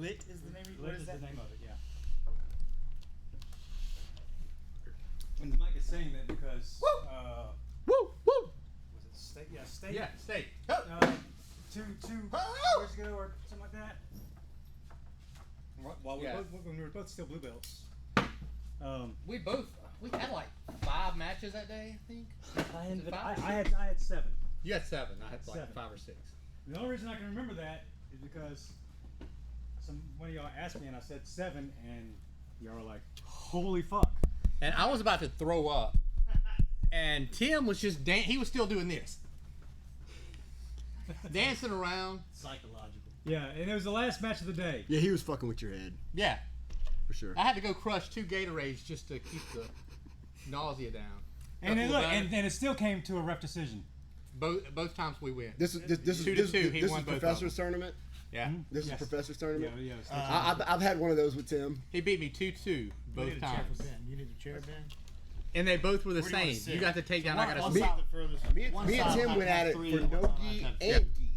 Lit is the name. Lit is the name of it. Yeah. And Mike is saying that because. Woo! Was it steak? Yeah, steak. Yeah, steak. Two years ago or something like that. While when we were both still blue belts. We had like 5 matches that day, I think. I had 7. You had 7. I had like 7. 5 or 6. The only reason I can remember that is because one of y'all asked me and I said 7, and y'all were like, "Holy fuck!" And I was about to throw up, and Tim was just he was still doing this, dancing around. Psychological. Yeah, and it was the last match of the day. Yeah, he was fucking with your head. Yeah, for sure. I had to go crush 2 Gatorades just to keep the nausea down. And then look, and it still came to a ref decision. Both times we win. This is 2-2. He won both Professor's tournament. Yeah. This is Professor's tournament. Yeah. I've had one of those with Tim. He beat me 2-2 both times. You need a chair, Ben. And they both were the same. You got the takedown. I got to sit. Me and Tim went at it for no gi and gi.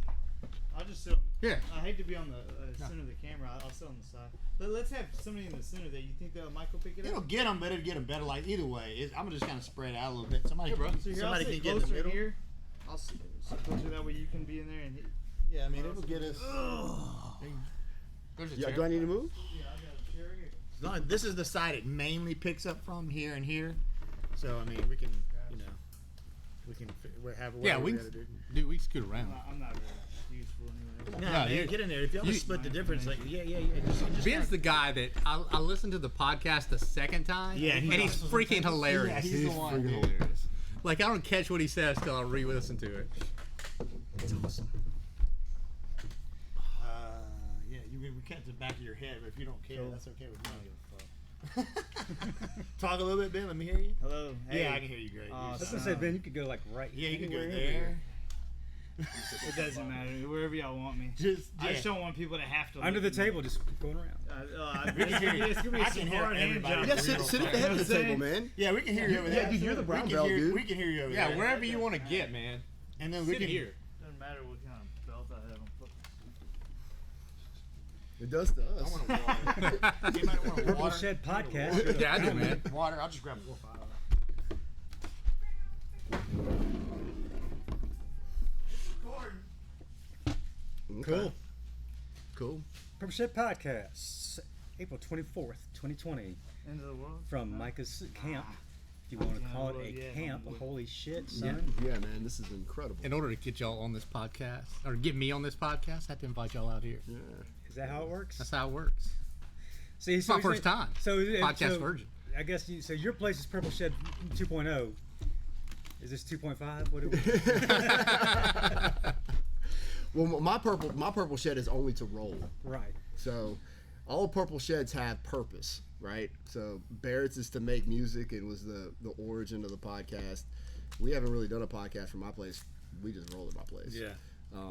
I'll just sit on. Yeah. I hate to be on the center of the camera. I'll sit on the side. Let's have somebody in the center that you think that Mike will pick it up. It'll get them, but it'll get them better. Like either way, I'm gonna just kind of spread out a little bit. Somebody So here, somebody can get in the middle. Here. I'll sit closer that way you can be in there and. Yeah, I mean it'll get us. There's a Yeah, chair. do I need to move? Yeah, I got a chair here. This is the side it mainly picks up from, here and here. So I mean we can, we can have whatever Yeah, we gotta do. Dude, we can scoot around. I'm not really useful anyway. No, No, man, get in there. If y'all just split the difference, like yeah. Just Ben's the guy that I listened to the podcast the second time. Yeah, and he's freaking hilarious. Yeah, he's the one, freaking dude. hilarious. Like I don't catch what he says till I re-listen to it. It's awesome. yeah, we cut the back of your head, but if you don't care, that's okay with me. I don't give a fuck. Talk a little bit, Ben. Let me hear you. Hello. Hey. Yeah, I can hear you great. I was gonna say, Ben, you could go like right. Yeah, you can go anywhere there. It doesn't matter. Wherever y'all want me. I just don't want people to have to. Under the table, just going around. It's gonna be I some can hear hard hand everybody. jobs. Yeah, sit at the head of the table, man. Yeah, we can hear you over there. Yeah, dude, you're the brown belt, dude. We can hear you over Yeah, there. wherever you want to get, man. And then we Sit can here. Doesn't matter what kind of belt I have. It does to us. I want water. Anybody want Purple water? Shed Podcast. Yeah, I do, man. Water. I'll just grab 4 or 5. Okay. Cool. Purple Shed Podcast, April 24th, 2020. End of the world. From Micah's camp. If you want to call it a camp. Holy shit, son. Yeah, man, this is incredible. In order to get y'all on this podcast, or get me on this podcast, I have to invite y'all out here. Yeah. Is that how it works? That's how it works. See, It's my first time. Podcast virgin. I guess so your place is Purple Shed 2.0. Is this 2.5? What do we? Well, my purple shed is only to roll. Right. So, all purple sheds have purpose, right? So, Barrett's is to make music and was the origin of the podcast. We haven't really done a podcast from my place. We just roll at my place. Yeah.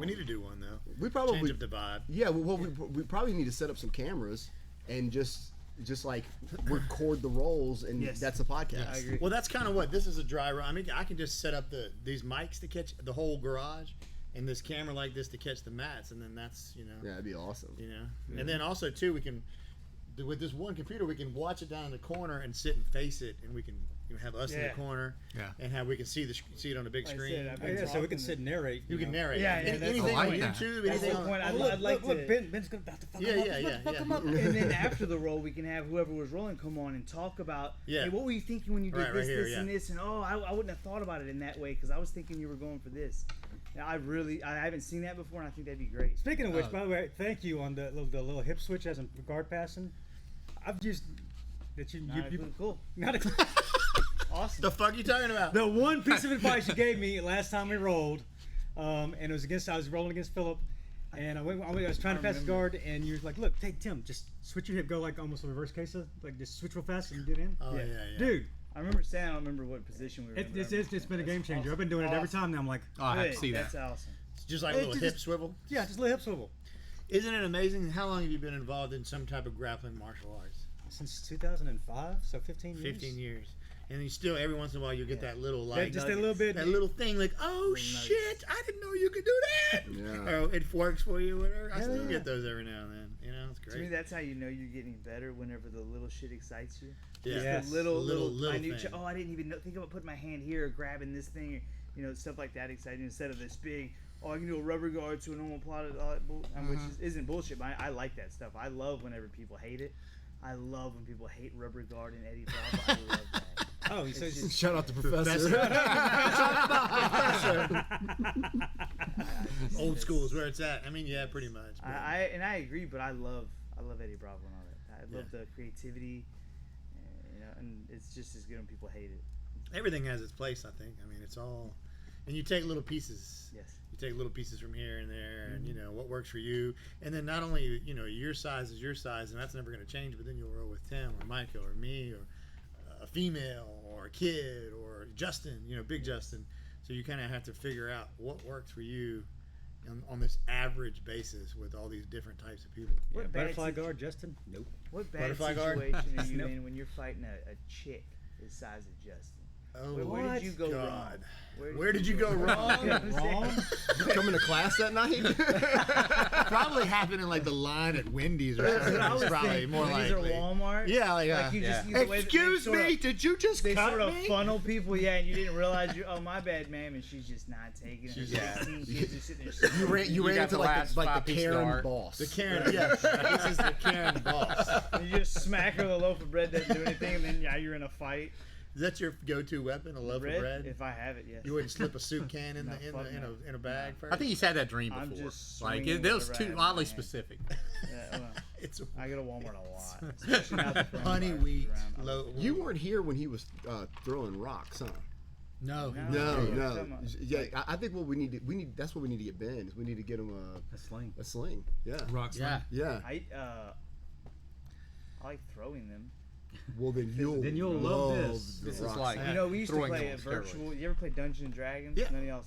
We need to do one though. We probably change up the vibe. Yeah. Well, we probably need to set up some cameras and just like record the rolls, and that's a podcast. Yeah, I agree. Well, that's kind of what this is, a dry run. I mean, I can just set up these mics to catch the whole garage, and this camera like this to catch the mats, and then that's Yeah, that'd be awesome. Yeah. And then also too, we can with this one computer, we can watch it down in the corner and sit and face it, and we can have us in the corner, and we can see it on the big screen. So we can sit and narrate. You can narrate. Yeah, anything on YouTube. That's the point. I'd like to. Look, Ben's about to fuck him up. And then after the roll, we can have whoever was rolling come on and talk about, hey, what were you thinking when you did this, and this, and I wouldn't have thought about it in that way because I was thinking you were going for this. I haven't seen that before, and I think that'd be great. Speaking of which, by the way, thank you on the little hip switch as a guard passing. I've used that you cool. Not a awesome. The fuck you talking about? The one piece of advice you gave me last time we rolled, and it was I was rolling against Philip, and I was trying to pass the guard, and you're like, look, hey Tim, just switch your hip, go like almost a reverse queso, like just switch real fast and get in. Oh yeah. Dude. I remember saying I don't remember what position we were in. It's been a game changer. I've been doing it every time now. I'm like, I have to see that. That's awesome. It's just like a little hip swivel. Yeah, just a little hip swivel. Isn't it amazing? How long have you been involved in some type of grappling martial arts? Since 2005, so 15 years. 15 years. And you still, every once in a while, you get that little, like, just a little bit, that little thing, like, oh shit, I didn't know you could do that. Yeah. Or it works for you, whatever. I still get those every now and then. You know, it's great. To me, that's how you know you're getting better, whenever the little shit excites you. Yeah. Yes. The little thing. oh, I didn't even think about putting my hand here or grabbing this thing, stuff like that exciting, instead of this big, oh, I can do a rubber guard to a normal plot, which isn't bullshit, but I like that stuff. I love whenever people hate it. I love when people hate rubber guard and Eddie Bravo. I love that. Oh, he says shout out to Professor. Old school is where it's at. I mean, yeah, pretty much. I agree, but I love Eddie Bravo and all that. I love the creativity, and it's just as good when people hate it. Everything has its place, I think. I mean, it's all, and you take little pieces. Yes. You take little pieces from here and there, and what works for you. And then not only your size is your size, and that's never going to change. But then you'll roll with Tim or Michael or me or a female or a kid or Justin, Big Justin. So you kind of have to figure out what works for you on this average basis with all these different types of people. What butterfly guard, Justin? Nope. What bad situation are you in when you're fighting a chick the size of Justin? Oh, where did you go wrong? Where did you go wrong? Wrong? Coming to class that night? Probably happened in like the line at Wendy's or That's something. what I was Probably thinking. more Wendy's likely. or Walmart. Yeah, like you just, the way that excuse they me, did you just they cut sort of me? funnel people, and you didn't realize oh, my bad, ma'am, and she's just not taking it. 16 kids are sitting there. You ran into like the Karen boss. The Karen, yes. This is the Karen boss. And you just smack her with a loaf of bread, doesn't do anything, and then you're in a fight. Is that your go-to weapon, a loaf of bread? If I have it, yes. You wouldn't slip a soup can in a bag first? I think he's had that dream before. I'm just that was too oddly specific. Yeah, I go to Walmart a lot, especially now that honey wheat. You weren't here when he was throwing rocks, huh? No. Yeah, I think what we need that's what we need to get Ben. Is we need to get him a sling. A sling. Yeah. Rock sling. Yeah. I like throwing them. Well, then you'll love this. This is like we used to play a virtual. You ever play Dungeons and Dragons? Yeah. None of y'all.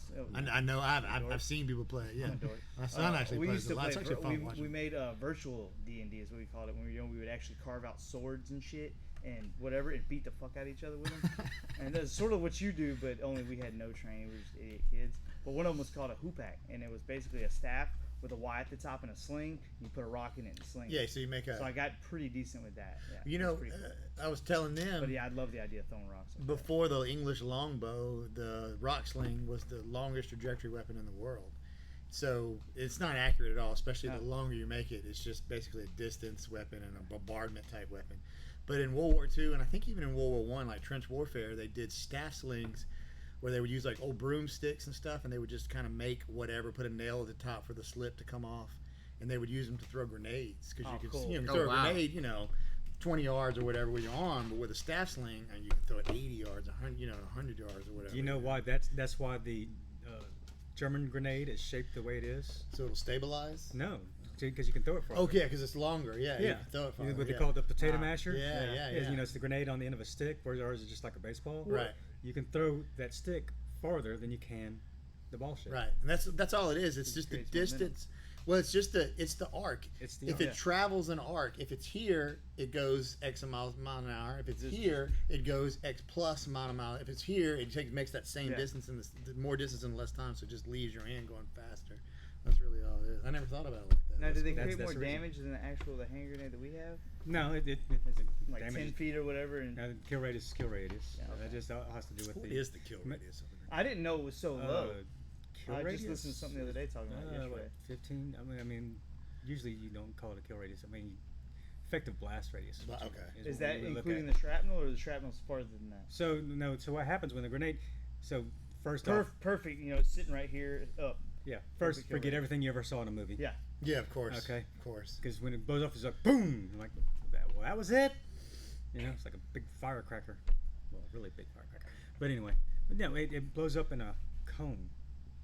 I know. I've seen people play it. Yeah. My son actually plays it a lot. It's actually fun watching. We made virtual D&D is what we called it. When we were young, we would actually carve out swords and shit and whatever and beat the fuck out of each other with them. And that's sort of what you do, but only we had no training. We were just idiot kids. But one of them was called a hoopak, and it was basically a staff with a Y at the top and a sling. You put a rock in it and sling. Yeah, so you make a. So I got pretty decent with that. Yeah, cool. I I was telling them. But yeah, I'd love the idea of throwing rocks. Like before the English longbow, the rock sling was the longest trajectory weapon in the world. So it's not accurate at all, especially the longer you make it. It's just basically a distance weapon and a bombardment type weapon. But in World War II, and I think even in World War I, like trench warfare, they did staff slings where they would use like old broomsticks and stuff, and they would just kind of make whatever, put a nail at the top for the slip to come off, and they would use them to throw grenades because you could throw a grenade, 20 yards or whatever with your arm, but with a staff sling, and you can throw it 80 yards, 100, 100 yards or whatever. You know why? That's why the German grenade is shaped the way it is. So it'll stabilize? No, because you can throw it farther. Okay, because it's longer. Yeah, you can throw it farther. What they call the potato masher. Yeah. It's the grenade on the end of a stick, whereas ours is just like a baseball. Right. You can throw that stick farther than you can the ball shape. Right, and that's all it is. It's just the distance. Well, it's the arc. If it travels an arc, if it's here, it goes X mile an hour. If it's here, it goes X plus mile a mile. If it's here, it makes that same distance in more distance in less time. So it just leaves your hand going faster. That's really all it is. I never thought about it like that. Now, do they create more damage than the hand grenade that we have? No, it's like 10 feet or whatever. And kill radius is kill radius. That just has to do with what is the kill radius? I didn't know it was so low. I radius? just listened to something the other day talking about yesterday. What, 15? I mean, usually you don't call it a kill radius. I mean, effective blast radius. Okay. Is that including the shrapnel, or the shrapnel's farther than that? So no. So what happens when the grenade? So first off, perfect. It's sitting right here up. Yeah. First, forget everything you ever saw in a movie. Yeah. Yeah, of course. Okay. Of course. Because when it blows off, it's like boom. I'm like, well, that was it. It's like a big firecracker. Well, a really big firecracker. But anyway, it blows up in a cone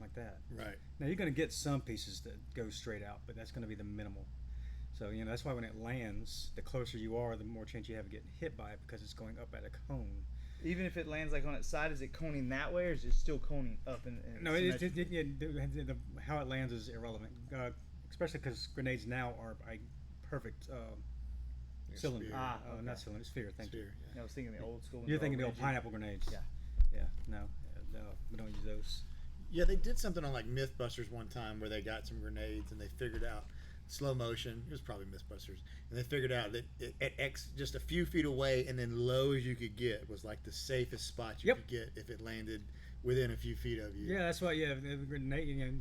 like that. Right. Now you're going to get some pieces that go straight out, but that's going to be the minimal. So that's why when it lands, the closer you are, the more chance you have of getting hit by it because it's going up at a cone. Even if it lands like on its side, is it coning that way, or is it still coning up? No, how it lands is irrelevant, especially because grenades now are a perfect Cylinder. Okay. Not cylinder. Sphere. Thank you. I was thinking the old school. You're thinking the old pineapple grenades. Yeah. Yeah. No, we don't use those. Yeah, they did something on like Mythbusters one time where they got some grenades and they figured out slow motion. It was probably Mythbusters, and they figured out that at X, just a few feet away and then low as you could get was like the safest spot you could get if it landed within a few feet of you. Yeah, that's why. Yeah, the grenade. You know,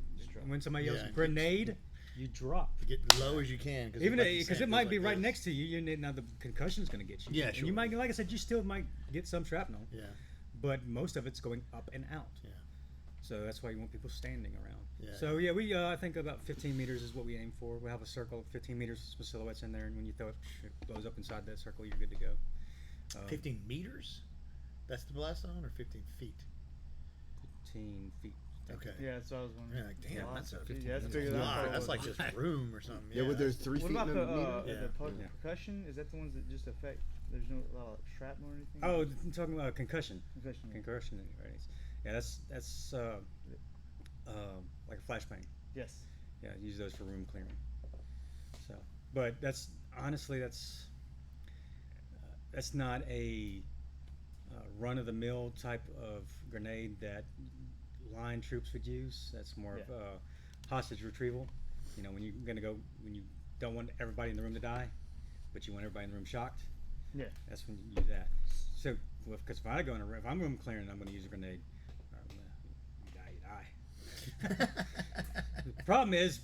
when somebody yells grenade, you drop. Get low as you can, Even because it might be right next to you. Now the concussion is going to get you. Yeah, and sure. you might, like I said, you still might get some shrapnel. Yeah. But most of it's going up and out. Yeah. So that's why you want people standing around. Yeah. So yeah, we I think about 15 meters is what we aim for. We have a circle of 15 meters with silhouettes in there, and when you throw it, it blows up inside that circle. You're good to go. 15 meters? That's the blast zone, or 15 feet? 15 feet. Okay. Yeah, that's what I was wondering. Yeah, like, damn, that's a 15 Yeah, that's meters. bigger than I thought it That's was. like just room or something. Yeah, but there's 3 What feet about in the a meter. percussion? Is that the ones that just affect? There's no shrapnel or anything. Oh, I'm talking about concussion. Concussion. Concussion. Right. Yeah, that's like a flashbang. Yes. Yeah, use those for room clearing. So, but that's honestly that's not a run-of-the-mill type of grenade that line troops would use. That's more of hostage retrieval. You know, when you don't want everybody in the room to die, but you want everybody in the room shocked. Yeah. That's when you use that. So, because if I'm room clearing, I'm going to use a grenade. You die. The problem is,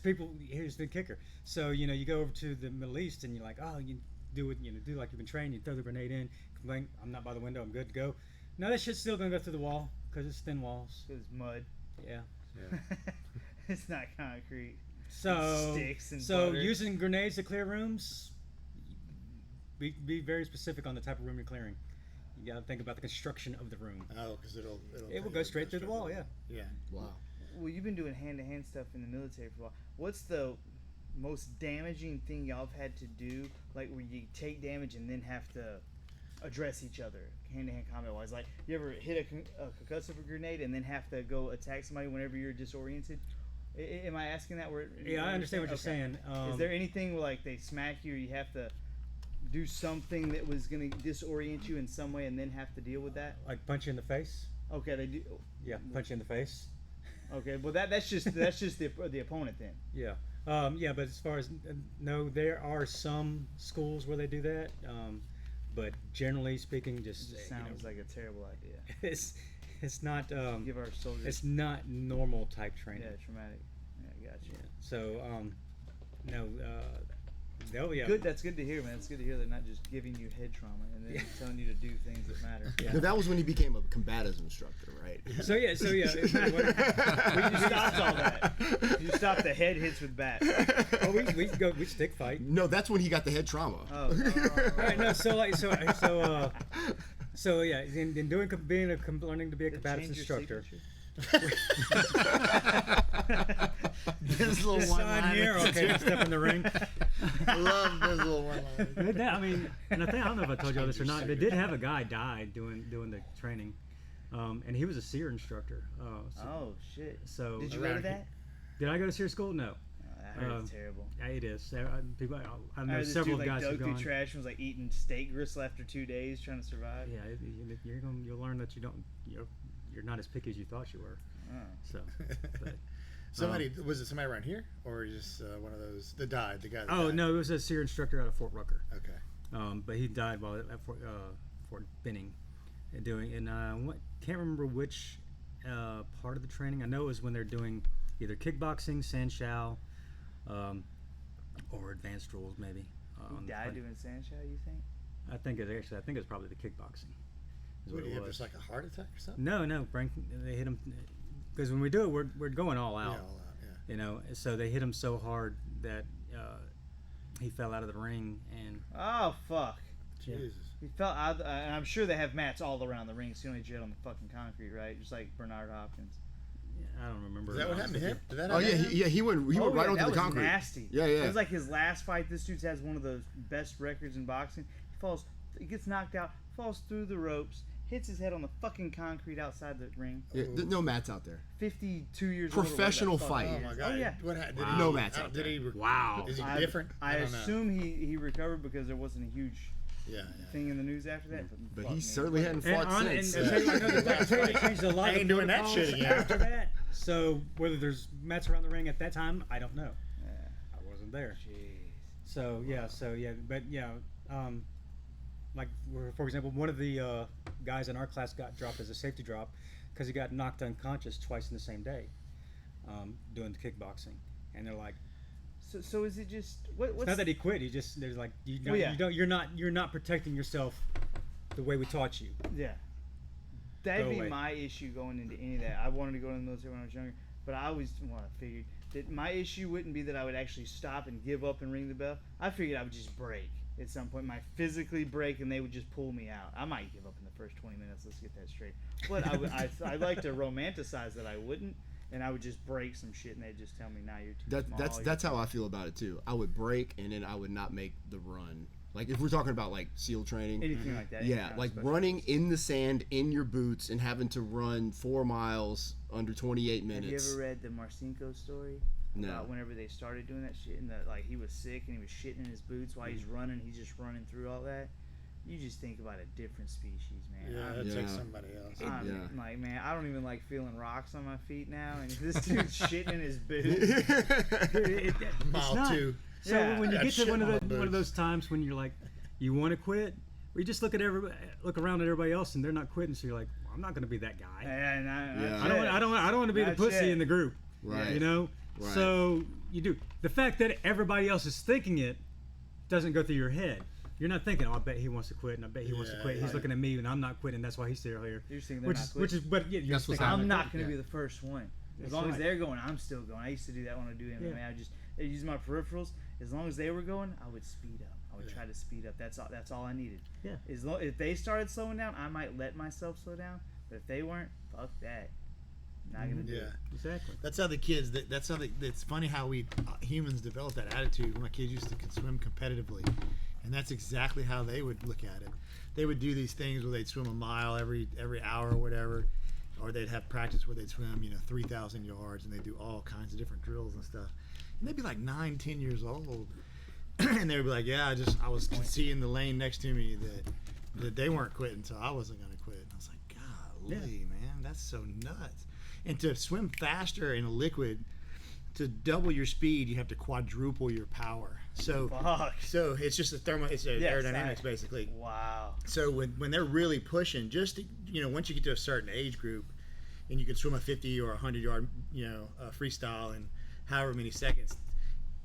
here's the kicker. So, you go over to the Middle East and you're like, oh, you do like you've been trained. You throw the grenade in, complain, I'm not by the window, I'm good to go. No, that shit's still going to go through the wall because it's thin walls. It's mud. Yeah. It's not concrete. So, sticks and butter. Using grenades to clear rooms, be very specific on the type of room you're clearing. You got to think about the construction of the room. Oh, because it will go straight through the wall, yeah. Yeah. Wow. Well, you've been doing hand-to-hand stuff in the military for a while. What's the most damaging thing y'all have had to do, like where you take damage and then have to address each other, hand-to-hand combat-wise? Like, you ever hit a concussive grenade and then have to go attack somebody whenever you're disoriented? Am I asking that? Yeah, I understand what you're saying. Is there anything where, like, they smack you or you have to do something that was going to disorient you in some way and then have to deal with that? Like punch you in the face? Okay, they do. Yeah, punch you in the face. Okay, well that's just the opponent then. Yeah, yeah, but as far as no, there are some schools where they do that, but generally speaking, just sounds like a terrible idea. It's not. Give our soldiers. It's not normal type training. Yeah, traumatic. Yeah, gotcha. Yeah. So no. Yeah. Good. That's good to hear, man. It's good to hear they're not just giving you head trauma and then telling you to do things that matter. Yeah. Now, that was when he became a combative instructor, right? So yeah. Well, you stopped all that. You stopped the head hits with bat. Oh, we stick fight. No, that's when he got the head trauma. Oh. All right. No. So yeah. In learning to be a combative instructor. This little one here. Okay, step in the ring. I love this little one. I mean, and I don't know if I told you all this or not. They did have a guy die doing the training, and he was a SEER instructor. Oh shit! So did you go to that? Did I go to SEER school? No. I heard it's terrible. Yeah, it is. I know this several dude, guys dug who've through gone. trash and was like eating steak gristle after 2 days trying to survive. Yeah, you'll learn that you're not as picky as you thought you were. Oh. So, but, was it somebody around here, or just one of those that died? The guy. That oh died? no, it was a SEER instructor out of Fort Rucker. Okay. But he died while at Fort Benning, can't remember which part of the training. I know it was when they're doing either kickboxing, Sanshao, or advanced rules maybe. He died doing Sanshao, you think? I think it's probably the kickboxing. Would he have just like a heart attack or something? No, they hit him because when we do it, we're going all out. Yeah, all out. Yeah. So they hit him so hard that he fell out of the ring and. Oh fuck! Jesus. He fell out, and I'm sure they have mats all around the ring, so you don't need to jet on the fucking concrete, right? Just like Bernard Hopkins. I don't remember. Is that what happened to him? Did that Oh yeah, happen to him? he went right onto the concrete. Nasty. Yeah. It was like his last fight. This dude has one of the best records in boxing. He gets knocked out, falls through the ropes, hits his head on the fucking concrete outside the ring. Yeah, no mats out there. 52 years Professional old. fight. Oh my god! Oh, yeah. What happened? Wow. No mats out Did he? Wow. Is he different? I don't know. assume he recovered because there wasn't a huge thing in the news after that. But he certainly hadn't fought since. And I know they changed a lot I of ain't doing that protocols shit again. after that. So whether there's mats around the ring at that time, I don't know. Yeah. I wasn't there. Jeez. So but like for example, one of the guys in our class got dropped as a safety drop because he got knocked unconscious twice in the same day, doing the kickboxing, and they're like, So is it just what's it's not that he quit. He just there's like you're not protecting yourself the way we taught you. Yeah. That'd Go be away. my issue going into any of that. I wanted to go into the military when I was younger, but I figured that my issue wouldn't be that I would actually stop and give up and ring the bell. I figured I would just break at some point, might physically break, and they would just pull me out. I might give up in the first 20 minutes. Let's get that straight. But I like to romanticize that I wouldn't, and I would just break some shit, and they'd just tell me, "Nah, you're too small." That's how I feel about it too. I would break, and then I would not make the run. Like if we're talking about like SEAL training, anything like that. yeah, like running in the sand in your boots and having to run 4 miles under 28 minutes. Have you ever read the Marcinko story? No. About whenever they started doing that shit, and that like he was sick and he was shitting in his boots while he's running, he's just running through all that. You just think about a different species, man. Yeah, it takes somebody else. I'm like, man, I don't even like feeling rocks on my feet now, and this dude's shitting in his boots. Mile 2. So when you get to one of those times when you're like, you want to quit, or you just look around at everybody else and they're not quitting, so you're like, well, I'm not going to be that guy. I don't want to be the pussy in the group. Right. You know. Right. So you do. The fact that everybody else is thinking it doesn't go through your head. You're not thinking, oh, I bet he wants to quit, and I bet he wants to quit. He's looking at me, and I'm not quitting. That's why he's still here. You're thinking they're not quitting. You're thinking, I'm not going to be the first one. As long as right. they're going, I'm still going. I used to do that when I do MMA. I use my peripherals. As long as they were going, I would speed up. I would try to speed up. That's all I needed. Yeah. If they started slowing down, I might let myself slow down. But if they weren't, fuck that. Not gonna do it. Exactly. That's how the kids. It's funny how we humans develop that attitude. My kids used to swim competitively, and that's exactly how they would look at it. They would do these things where they'd swim a mile every hour or whatever, or they'd have practice where they'd swim 3,000 yards, and they'd do all kinds of different drills and stuff. And they'd be like 9, 10 years old, and they would be like, "Yeah, I was seeing the lane next to me that they weren't quitting, so I wasn't gonna quit." And I was like, "Golly, man, that's so nuts." And to swim faster in a liquid, to double your speed, you have to quadruple your power. So it's just aerodynamics basically. Wow. So when they're really pushing, just to, once you get to a certain age group, and you can swim a 50 or 100 yard freestyle in however many seconds,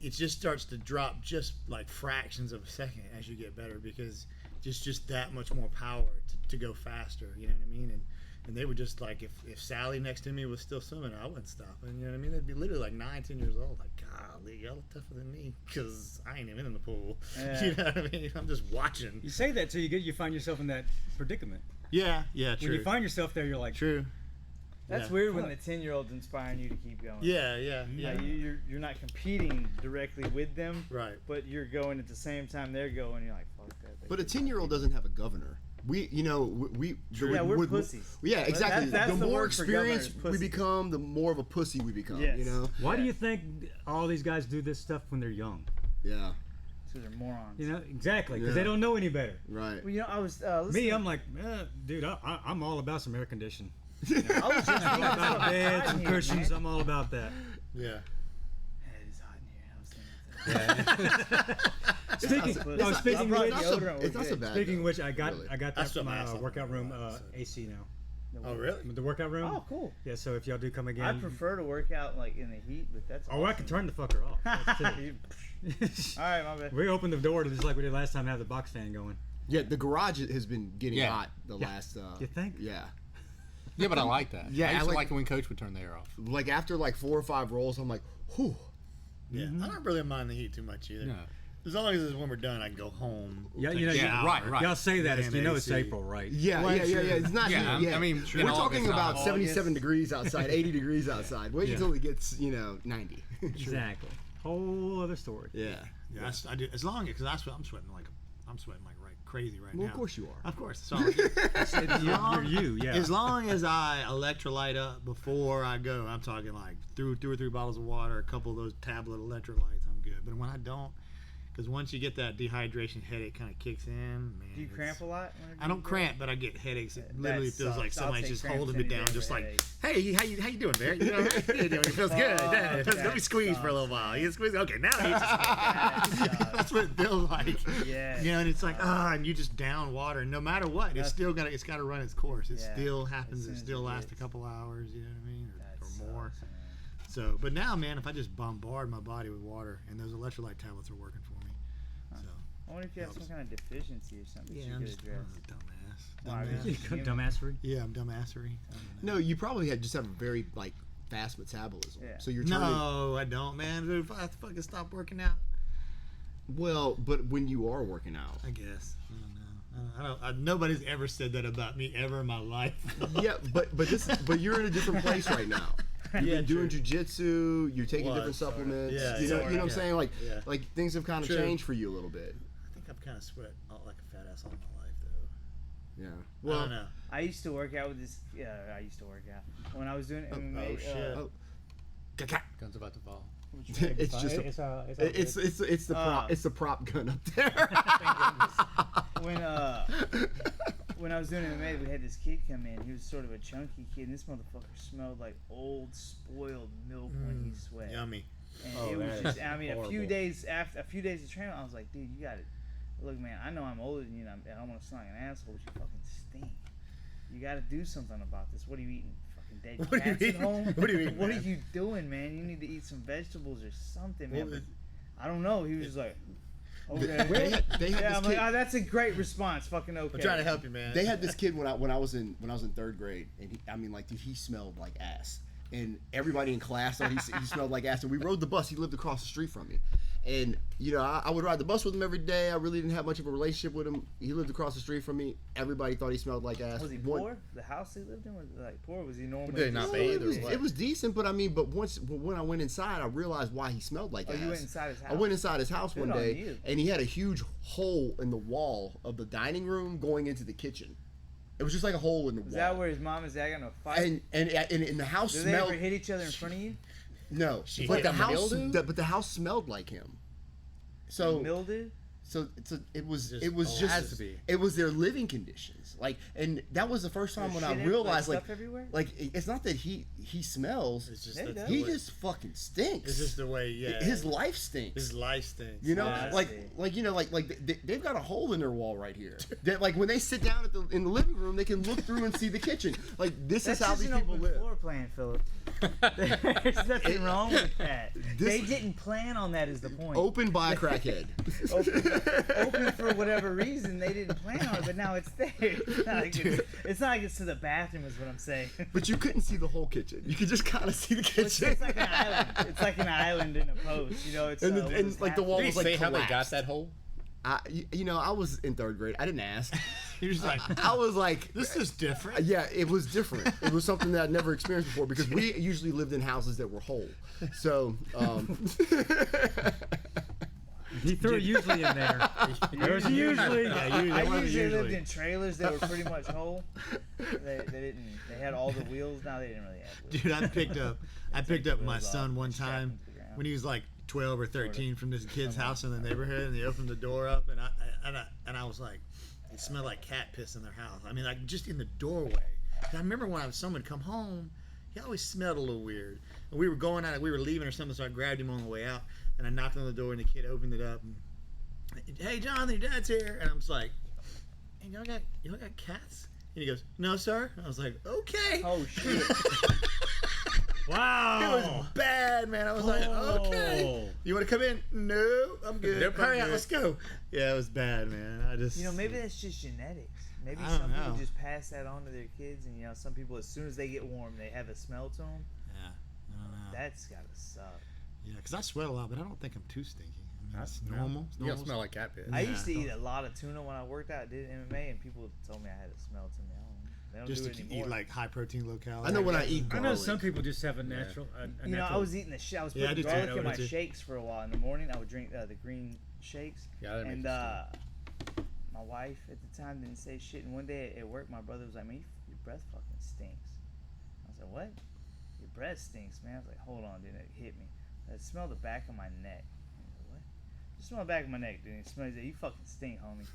it just starts to drop just like fractions of a second as you get better, because it's just that much more power to go faster. You know what I mean? And they would just like, if Sally next to me was still swimming, I wouldn't stop. And you know what I mean? They'd be literally like 9, 10 years old. Like, golly, y'all look tougher than me, because I ain't even in the pool. Yeah. You know what I mean? I'm just watching. You say that till you find yourself in that predicament. Yeah, true. When you find yourself there, you're like, true. That's weird when the 10-year-old's inspiring you to keep going. Yeah. Like you're not competing directly with them, Right. but you're going at the same time they're going. You're like, fuck that. But a 10-year-old doesn't have a governor. We're pussies. Yeah, exactly. That's the the more word for governor, experience we pussy. become, the more of a pussy we become. Yes. why do you think all these guys do this stuff when they're young? Yeah. Because they're morons. Exactly, because they don't know any better. Right. Well, I was listening. Me, I'm like, dude, I'm all about some air conditioning. I was just I'm all about beds and here, cushions. man. I'm all about that. Yeah. It is hot in here. I was thinking that. Speaking of which, It's not so bad. speaking of though. which, I got Really. that That's from what my my workout room so- AC now. Oh, really? The workout room. Oh, cool. Yeah, so if y'all do come again, I prefer to work out like in the heat, but that's. I can turn the fucker off. That's it. All right, my bad. We opened the door to just like we did last time, have the box fan going. Yeah, the garage has been getting Yeah. hot the last. You think? Yeah. Yeah, but I like that. Yeah, I used I to like- like it when Coach would turn the air off. Like after like 4 or 5 rolls, I'm like, whew. Yeah. I don't really mind the heat too much either. No. As long as when we're done, I can go home. Yeah, take you know, a yeah, shower, right. Y'all say that get it's in it's AC. April, right? Yeah, Well, yeah. It's not Yeah, heat. Yeah, I mean, we're in talking August, about not 77 degrees outside, 80 degrees outside. Wait until it gets 90. Exactly. Whole other story. Yeah. Yeah, I do. As long as I'm sweating like I'm sweating like crazy right now. Well, of course you are. Of course. So You're you, yeah. as long as I electrolyte up before I go, I'm talking like through 2 or 3 bottles of water, a couple of those tablet electrolytes, I'm good. But when I don't, because once you get that dehydration headache kind of kicks in, man. Do you cramp a lot? I don't cramp, but I get headaches. It literally feels like somebody's just holding me down, just like, headache. hey, how you doing, Barry? You know, how you doing? It feels good. Let me squeeze for a little while. You squeeze. Okay, now I need to That's what it feels like. Yeah. You know, and it's like, and you just down water. And no matter what, it's got to run its course. It still happens. It still lasts a couple hours. You know what I mean, or more. Sucks, so, but now, man, if I just bombard my body with water, and those electrolyte tablets are working for me. I wonder if you have some kind of deficiency or something. Yeah, you I'm could just address. Dumbassery. Yeah, I'm dumbassery. No, you probably just have a very like fast metabolism. Yeah. So you're turning. No, I don't, man. Dude, if I have to fucking stop working out. Well, but when you are working out. I guess. I don't know. Nobody's ever said that about me ever in my life. Yeah, but you're in a different place right now. You've been doing jujitsu. You're taking different supplements. Yeah, you know what I'm saying? Like, Yeah. like things have kind of changed for you a little bit. I think I've kind of sweat like a fat ass all my life, though. Yeah. Well, I don't know. I used to work out with this. Yeah, I used to work out when I was doing MMA. Shit. Gun's about to fall. It's just it's the prop gun up there. When I was doing MMA, we had this kid come in. He was sort of a chunky kid, and this motherfucker smelled like old spoiled milk when he sweat. Yummy. And it was just, I mean, a few days of training, I was like, dude, you got it. Look, man, I know I'm older than you, and I don't want to sound like an asshole, but you fucking stink. You got to do something about this. What are you eating? Fucking dead cats at home? What are you eating? What are you doing, man? You need to eat some vegetables or something, man. But I don't know. He was just like, okay. They had I'm like, oh, that's a great response. Fucking okay. I'm trying to help you, man. They had this kid when I was in 3rd grade, and dude, he smelled like ass, and everybody in class thought he smelled like ass. And we rode the bus. He lived across the street from me, and I would ride the bus with him every day. I really didn't have much of a relationship with him. He lived across the street from me. Everybody thought he smelled like ass. Was he poor? The house he lived in was like poor. Was he normally? Did he not bathe or what? It was decent, but when I went inside, I realized why he smelled like ass. You went inside his house? I went inside his house one day, you. and he had a huge hole in the wall of the dining room going into the kitchen. It was just like a hole in the wall. Is that where his mom and dad got in a fight? And the house Did smelled. they ever hit each other in front of you? No, but the house smelled like him. So mildew. So it was has to be. It was their living conditions. Like, and that was the first time when I realized like it's not that he smells. It's just he just fucking stinks. It's just the way. Yeah. His life stinks. His life stinks. You know, they've got a hole in their wall right here. That like when they sit down in the living room, they can look through and see the kitchen. Like this is how these people live. Floor plan, Philip. There's nothing wrong with that. They didn't plan on that. Is the point? Open by a crackhead. Open for whatever reason they didn't plan on it, but now it's there. It's not like it's to the bathroom, is what I'm saying. But you couldn't see the whole kitchen. You could just kind of see the kitchen. It's like an island. It's like an island in a post. You know, it's and like the wall was like say how collapsed. they got that hole? I was in 3rd grade. I didn't ask. He was like, I was like, this is different. Yeah, it was different. It was something that I'd never experienced before because we usually lived in houses that were whole. So, he threw usually in there. There's usually. I usually lived in trailers that were pretty much whole. They didn't. They had all the wheels. Now they didn't really have wheels. Dude, I picked up my son one time when he was like 12 or 13 from this kid's house in the neighborhood, and they opened the door up, and I was like, it smelled like cat piss in their house. I mean, like just in the doorway. And I remember when someone would come home, he always smelled a little weird. And we were going out, we were leaving or something, so I grabbed him on the way out, and I knocked on the door, and the kid opened it up. And, hey, Jonathan, your dad's here. And I'm just like, hey, y'all got cats? And he goes, no, sir. And I was like, okay. Oh shit. Wow. It was bad, man. I was like, okay. You want to come in? No, I'm good. Nope, Hurry up, let's go. Yeah, it was bad, man. Maybe that's just genetics. Maybe I don't some people know. just pass that on to their kids, and some people, as soon as they get warm, they have a smell to them. Yeah, I don't know. That's gotta suck. Yeah, because I sweat a lot, but I don't think I'm too stinky. I mean, it's normal. You don't smell like cat piss. I used to eat a lot of tuna when I worked out, did MMA, and people told me I had a smell to me. They don't Just do it to anymore. eat like high protein, low calorie. I know when I eat I garlic. know some people just have a natural. I was eating I was putting I do too. garlic I in would my too. shakes for a while. In the morning, I would drink the green shakes. Yeah, that makes And sense. my wife at the time didn't say shit. And one day at work, my brother was like, "Man, your breath fucking stinks." I was like, "What? Your breath stinks, man." I was like, "Hold on, dude." It hit me. I smelled the back of my neck. I was like, "What?" Just smell the back of my neck, dude. It smells like, "You fucking stink, homie."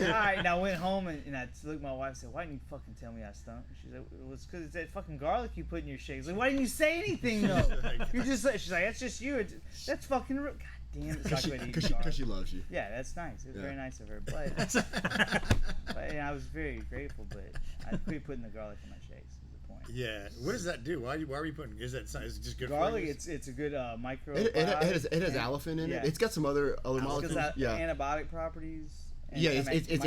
All right, and I went home and I looked at my wife and said, "Why didn't you fucking tell me I stunk?" She's like, "It was because it's that fucking garlic you put in your shakes." Like, "Why didn't you say anything though?" You're just like, she's like, "That's just you. That's fucking real." God damn it. Because she loves you. Yeah, that's nice. It's very nice of her. But, and I was very grateful, but I quit putting the garlic in my shakes. Is the point. Yeah. What does that do? Why are you putting? Is it just good garlic? For you? It's a good micro. It has allicin in it. It's got some other molecules. Antibiotic properties. It's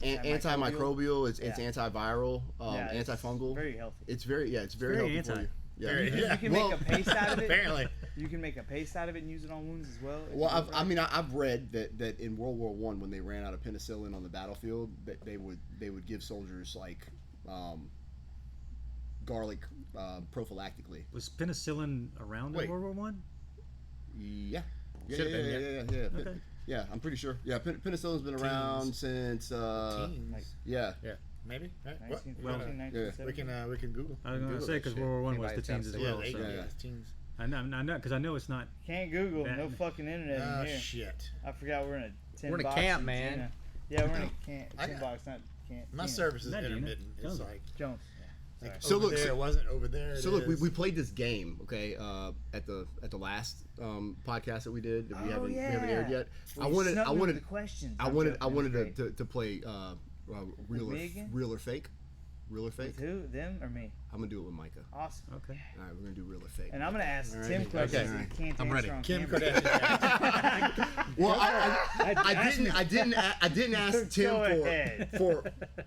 antimicrobial. It's antiviral. Antifungal. Very healthy. It's very healthy for you. Yeah. You can make a paste out of it. Apparently. You can make a paste out of it and use it on wounds as well. Well, I've read that in World War I, when they ran out of penicillin on the battlefield, that they would give soldiers like garlic prophylactically. Was penicillin around in World War I? Yeah. Okay. Yeah, I'm pretty sure. Yeah, penicillin's been around since. Yeah. Maybe. Right. 1917. We can Google. I was going to say because World War I was the teens as well. Teens. I know because I know it's not. Can't Google. No fucking internet in here. Shit. I forgot we're in a 10 We're in a box camp, in man. Gina. Yeah, we're in a camp. 10 box, not camp. My Gina. service is Not Gina. intermittent. It's like Jones. Like So over look, there, it wasn't over there. So look, we played this game, okay, at the last podcast that we did that we haven't aired yet. Well, I wanted the questions. I wanted to play real or fake. Real or fake? With who? Them or me? I'm gonna do it with Micah. Awesome. Okay. All right, we're gonna do real or fake. And I'm gonna ask All right. Tim questions. Okay. He can't I'm answer ready. on Kim camera. Kardashian. Well, I didn't ask Tim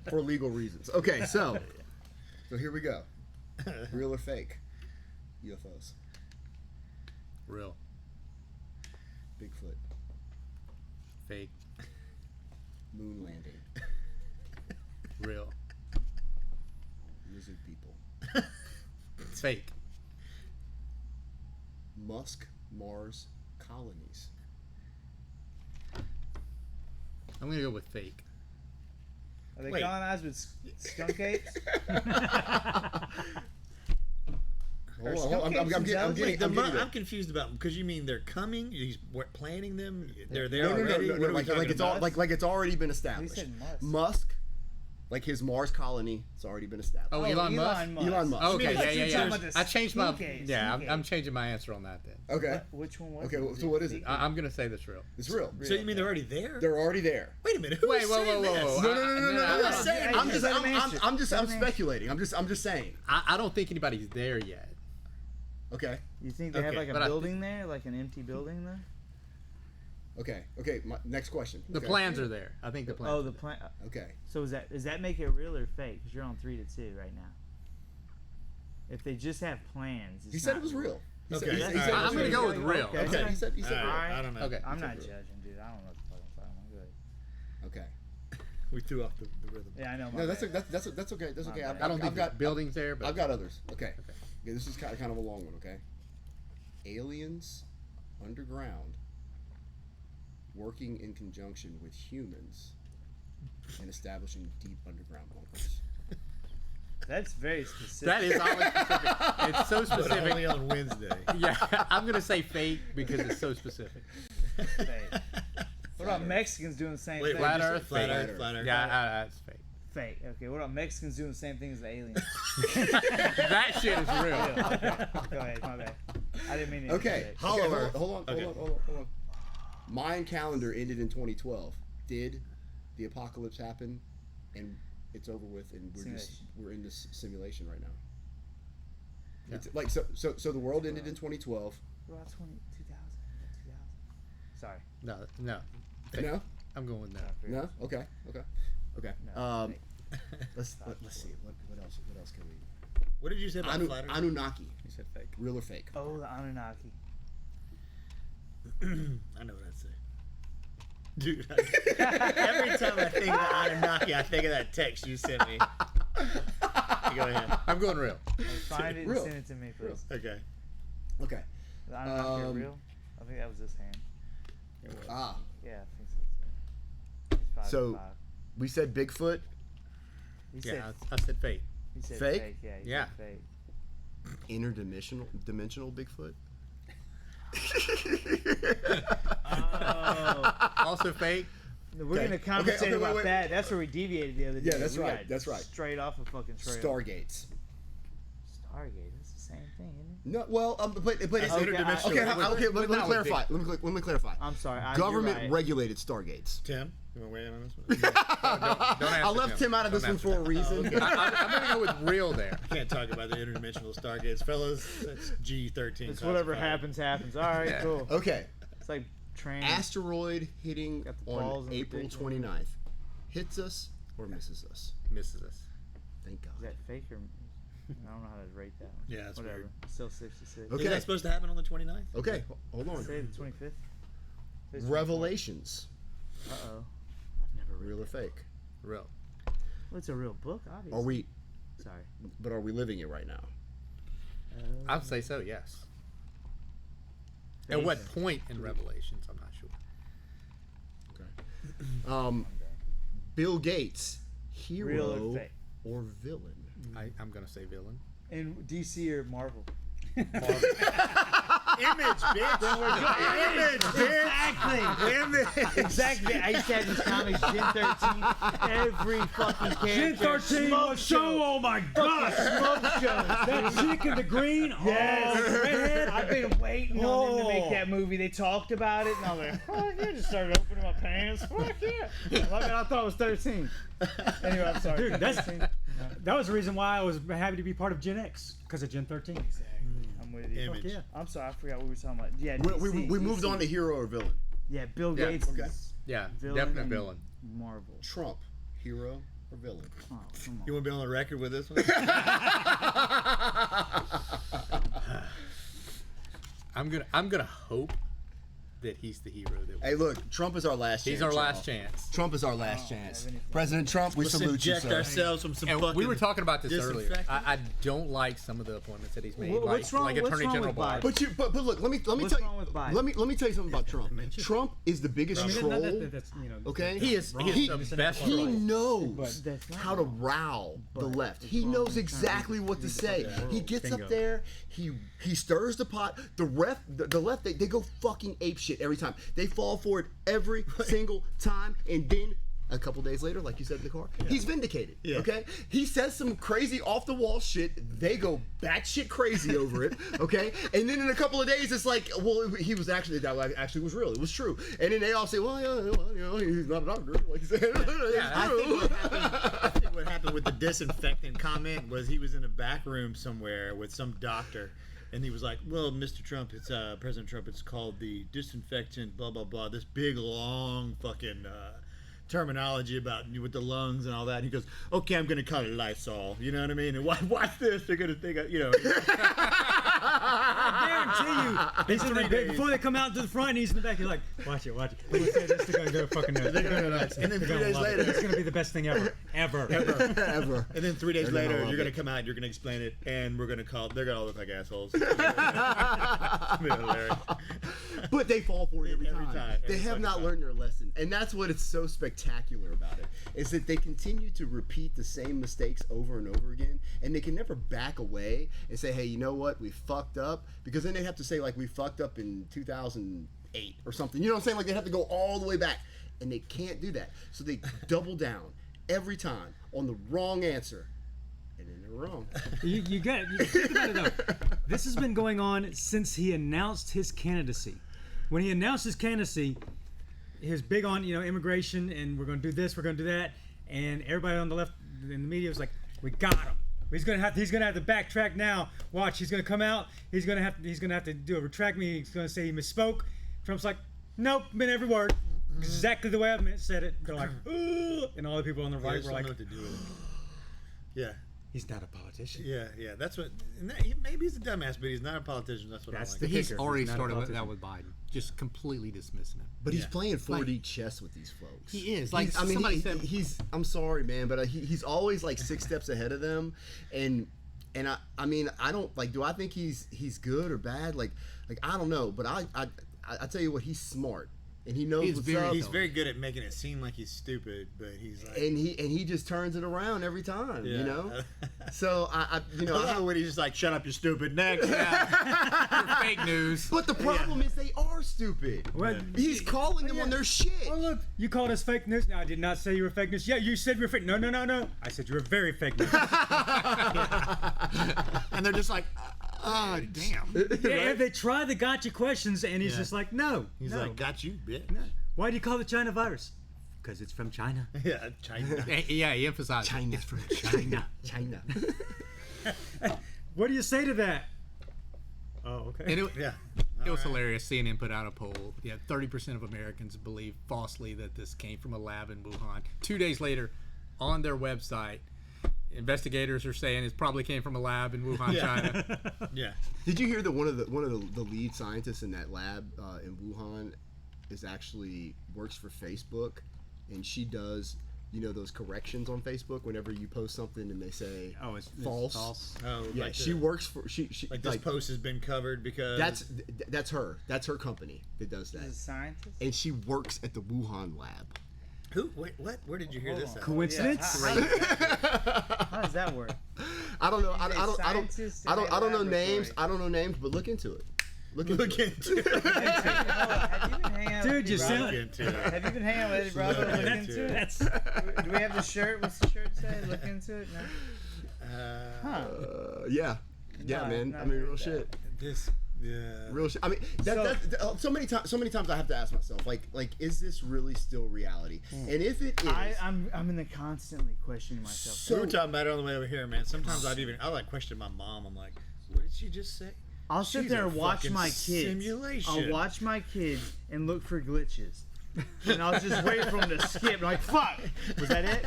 for legal reasons. Okay, so here we go. Real or fake? UFOs. Real. Bigfoot. Fake. Moon landing. Real. Lizard people. It's fake. Musk Mars colonies. I'm gonna go with fake. Are they colonized with skunk apes? I'm confused about them because you mean they're coming? He's planning them? They're there already? No. Like it's already been established. He said Musk, like his Mars colony, it's already been established. Oh, Elon Musk. Elon Musk. Okay, yeah. I changed my. Yeah, I'm changing my answer on that then. Okay. Which one was Okay. it? So what is it? I'm gonna say that's real. It's real. So you mean they're already there? They're already there. Wait a minute. Who is saying this? No. I'm just I'm speculating. I'm just saying. I don't think anybody's there yet. Okay. You think they have like a building there, like an empty building there? Okay. My next question. The plans are there. I think the plans. Oh, the plan. Okay. So does that make it real or fake? Because you're on 3-2 right now. If they just have plans, He said it was real. Okay. I'm gonna go with real. Okay. He said real. I don't know. Okay. I'm not judging, dude. I don't know what the fuck I'm talking about. Good. Okay. We threw off the rhythm. Yeah, I know. No, that's okay. That's okay. I don't think the building's there, but I've got others. Okay. This is kind of a long one. Okay. Aliens underground working in conjunction with humans and establishing deep underground bunkers. That's very specific. that is always specific. It's so But specific. only on Wednesday. Yeah, I'm gonna say fake because it's so specific. Fake. What about Mexicans doing the same thing? Flat Earth. Flat Fake. Earth. Yeah, that's fake. Fake. Okay. What about Mexicans doing the same thing as the aliens? That shit is real. Okay. Go ahead. My bad. I didn't mean to. Okay. Hollow Earth. Hold on. Mayan calendar ended in 2012. Did the apocalypse happen? And it's over with, and we're in this simulation right now. Yeah. It's like so the world ended in 2012. What about 2000? Sorry. No. No? I'm going with no. No? Okay. No, Let's see. What else can we? What did you say about Flat Earth? Anunnaki. You said fake. Real or fake? Oh, the Anunnaki. I know what I'd say. Dude, every time I think of the Anunnaki, I think of that text you sent me. Go ahead. I'm going real. Find it and Real. send it to me, please. Okay. Okay. The Anunnaki are real? I think that was this hand. Ah. Yeah, I think so. It's So we said Bigfoot. I said fake. He said Fake? fake. Yeah. He Yeah. said fake. Interdimensional Bigfoot. Oh. Also fake. We're gonna conversate about wait. that. That's where we deviated the other day. Yeah, that's We right, got that's right. Straight off a fucking trail. Stargates. Stargate. That's the same thing, isn't it? No, well, but it's interdimensional. okay. Let me Not with clarify. Let me clarify. I'm sorry. Government you're right. regulated Stargates. Tim, you want to weigh in on this one? Don't I left Tim out of this one for a reason. I'm gonna go with real there. Can't talk about the interdimensional stargates, fellas. That's G13. It's whatever happens. All right, Yeah. cool. Okay. It's like train. Asteroid hitting Got the balls on and the April dick. 29th. Hits us or misses us. Misses us. Thank God. Is that fake or? I don't know how to rate that one. Yeah, that's whatever. weird. Still 66. Okay. Is that supposed to happen on the 29th? Okay, hold on. Say the 25th. Revelations. Uh-oh. I've never read Real or it. fake? Real. Well, it's a real book, obviously. Are we? Sorry. Are we living it right now? I'd say so. Yes. At what point in Revelations? I'm not sure. Okay. Bill Gates, hero Real or fake? or villain? I'm gonna say villain. In DC or Marvel? Image, bitch. Image, bitch. Image. Exactly. I used to have these comics, Gen 13. Every fucking character. Gen 13 was show. Oh my God. Smoke shows. That chick in the green. Yes. Oh, redhead. I've been waiting on them to make that movie. They talked about it, and I was like, fuck yeah, just started opening my pants. Fuck yeah. I thought it was 13. Anyway, I'm sorry. Dude, that's 13. that was the reason why I was happy to be part of Gen X because of Gen 13. I'm with you. Image. Yeah. I'm sorry, I forgot what we were talking about. Yeah, We moved DC. on to hero or villain. Yeah, Bill Yeah, Gates. okay. Is Yeah, villain definite and villain. Marvel. Trump, hero or villain? Oh, come You on. want to be on the record with this one? I'm gonna hope that he's the hero. That Hey, look, Trump is our last chance. he's our y'all. last chance. Trump is our last don't chance. have anything. President Trump, we Let's salute you, inject sir. ourselves from some And fucking we were talking about this earlier. disinfectant. I don't like some of the appointments that he's made, What's wrong- like what's Attorney wrong General with Biden? Biden. But look, let me What's tell you. wrong with Biden? Let me tell you something about Trump. Trump is the biggest I mean, troll. that's, you know, Okay? He is wrong. the best He troll. knows That's not how to wrong. rile the But left. it's He wrong. knows exactly what to say. He gets Bingo. up there. He stirs the pot. The left they go fucking ape shit every time. They fall for it every single time, and then a couple days later, like you said in the car, he's vindicated. Yeah. Okay, he says some crazy off the wall shit. They go batshit crazy over it. Okay, and then in a couple of days, it's like, well, he was actually that actually was real. It was true. And then they all say, well, yeah, well, you know, he's not a doctor, like you said. I think what happened with the disinfectant comment was he was in a back room somewhere with some doctor, and he was like, well, Mr. Trump, it's President Trump, it's called the disinfectant, blah, blah, blah, this big, long fucking terminology about with the lungs and all that. And he goes, okay, I'm going to call it Lysol. You know what I mean? And watch this. They're going to think, you know. I guarantee you, before they come out to the front, and he's in the back. You're like, watch it. I'm gonna say this. They're gonna go fucking nuts. They're gonna go nuts. And then They're 3 gonna days love it. later- It's gonna be the best thing ever. Ever. And then 3 days They're gonna later, love you're going it. to come out, you're going to explain it, and we're going to call, they're going to all look like assholes. It's gonna be hilarious. But they fall for it every Every time. time, They every have fucking not time. learned their lesson. And that's what it's so spectacular about it, is that they continue to repeat the same mistakes over and over again, and they can never back away and say, hey, you know what, we fucked up, because then they have to say, like, we fucked up in 2008 or something. You know what I'm saying? Like, they have to go all the way back, and they can't do that. So they double down every time on the wrong answer, and then they're wrong. You think about it though. This has been going on since he announced his candidacy. When he announced his candidacy, he was big on immigration and we're going to do this, we're going to do that, and everybody on the left in the media was like, we got him. He's gonna have to backtrack now. Watch, he's gonna come out. He's gonna have to do a retract me. He's gonna say he misspoke. Trump's like, nope, meant every word, exactly the way I said it. They're like, ooh, and all the people on the right were like, what to do with it. Yeah. he's not a politician. Yeah. That's what. And maybe he's a dumbass, but he's not a politician. That's what That's I the like. He's kicker. already He's not a started with that politician. with Biden, just completely dismissing him. But he's Yeah. playing 4D chess with these folks. He is. Like I mean, somebody said, he's. I'm sorry, man, but he's always like 6 steps ahead of them, and I mean, I don't like. Do I think he's good or bad? Like I don't know. But I tell you what, he's smart. and he knows what's up. He's very good at making it seem like he's stupid, but he's like, and he just turns it around every time, yeah. you know. So I when he's just like, "Shut up, you stupid." Next, fake news. But the problem is they are stupid. Well, he's calling them on their shit. Oh look, you called us fake news. No, I did not say you were fake news. Yeah, you said you were fake. No. I said you were very fake news. And they're just like, "Oh, damn." Yeah, they try the gotcha questions, and he's just like, no. He's no. like, "Got you, bitch." No. Why do you call it China virus? Because it's from China. Yeah, China. Yeah, he emphasized China. it's from China. China. What do you say to that? Oh, okay. And Yeah. it was hilarious. CNN put out a poll. Yeah, 30% of Americans believe falsely that this came from a lab in Wuhan. 2 days later, on their website, investigators are saying it probably came from a lab in Wuhan, China. Yeah. Did you hear that one of the lead scientists in that lab in Wuhan is actually works for Facebook, and she does those corrections on Facebook whenever you post something and they say it's false. Oh, Yeah, like she works for she like this post has been covered because that's her company that does that. She's a scientist. And she works at the Wuhan lab. Who? Wait, what? Where did you hear this? At? Coincidence? How does that work? I don't know. I Scientist in don't know a names. laboratory. I don't know names, but look into it. Look into it. Have you been hanging out Dude, with you Eddie sound- Bravo? Have you been hanging out with Eddie Bravo? Look Look into into it. it. That's Do we have the shirt? What's the shirt say? Look into it. No. Yeah, No, man. not I mean, heard real that. shit. Real shit. I mean, so many times I have to ask myself, like, is this really still reality? And if it is, I'm in the constantly questioning myself. So we were talking about it on the way over here, man. Sometimes I like question my mom. I'm like, what did she just say? I'll sit She's there a and watch fucking my kids. simulation. I'll watch my kids and look for glitches. And I'll just wait for them to skip. Like, fuck! Was that it?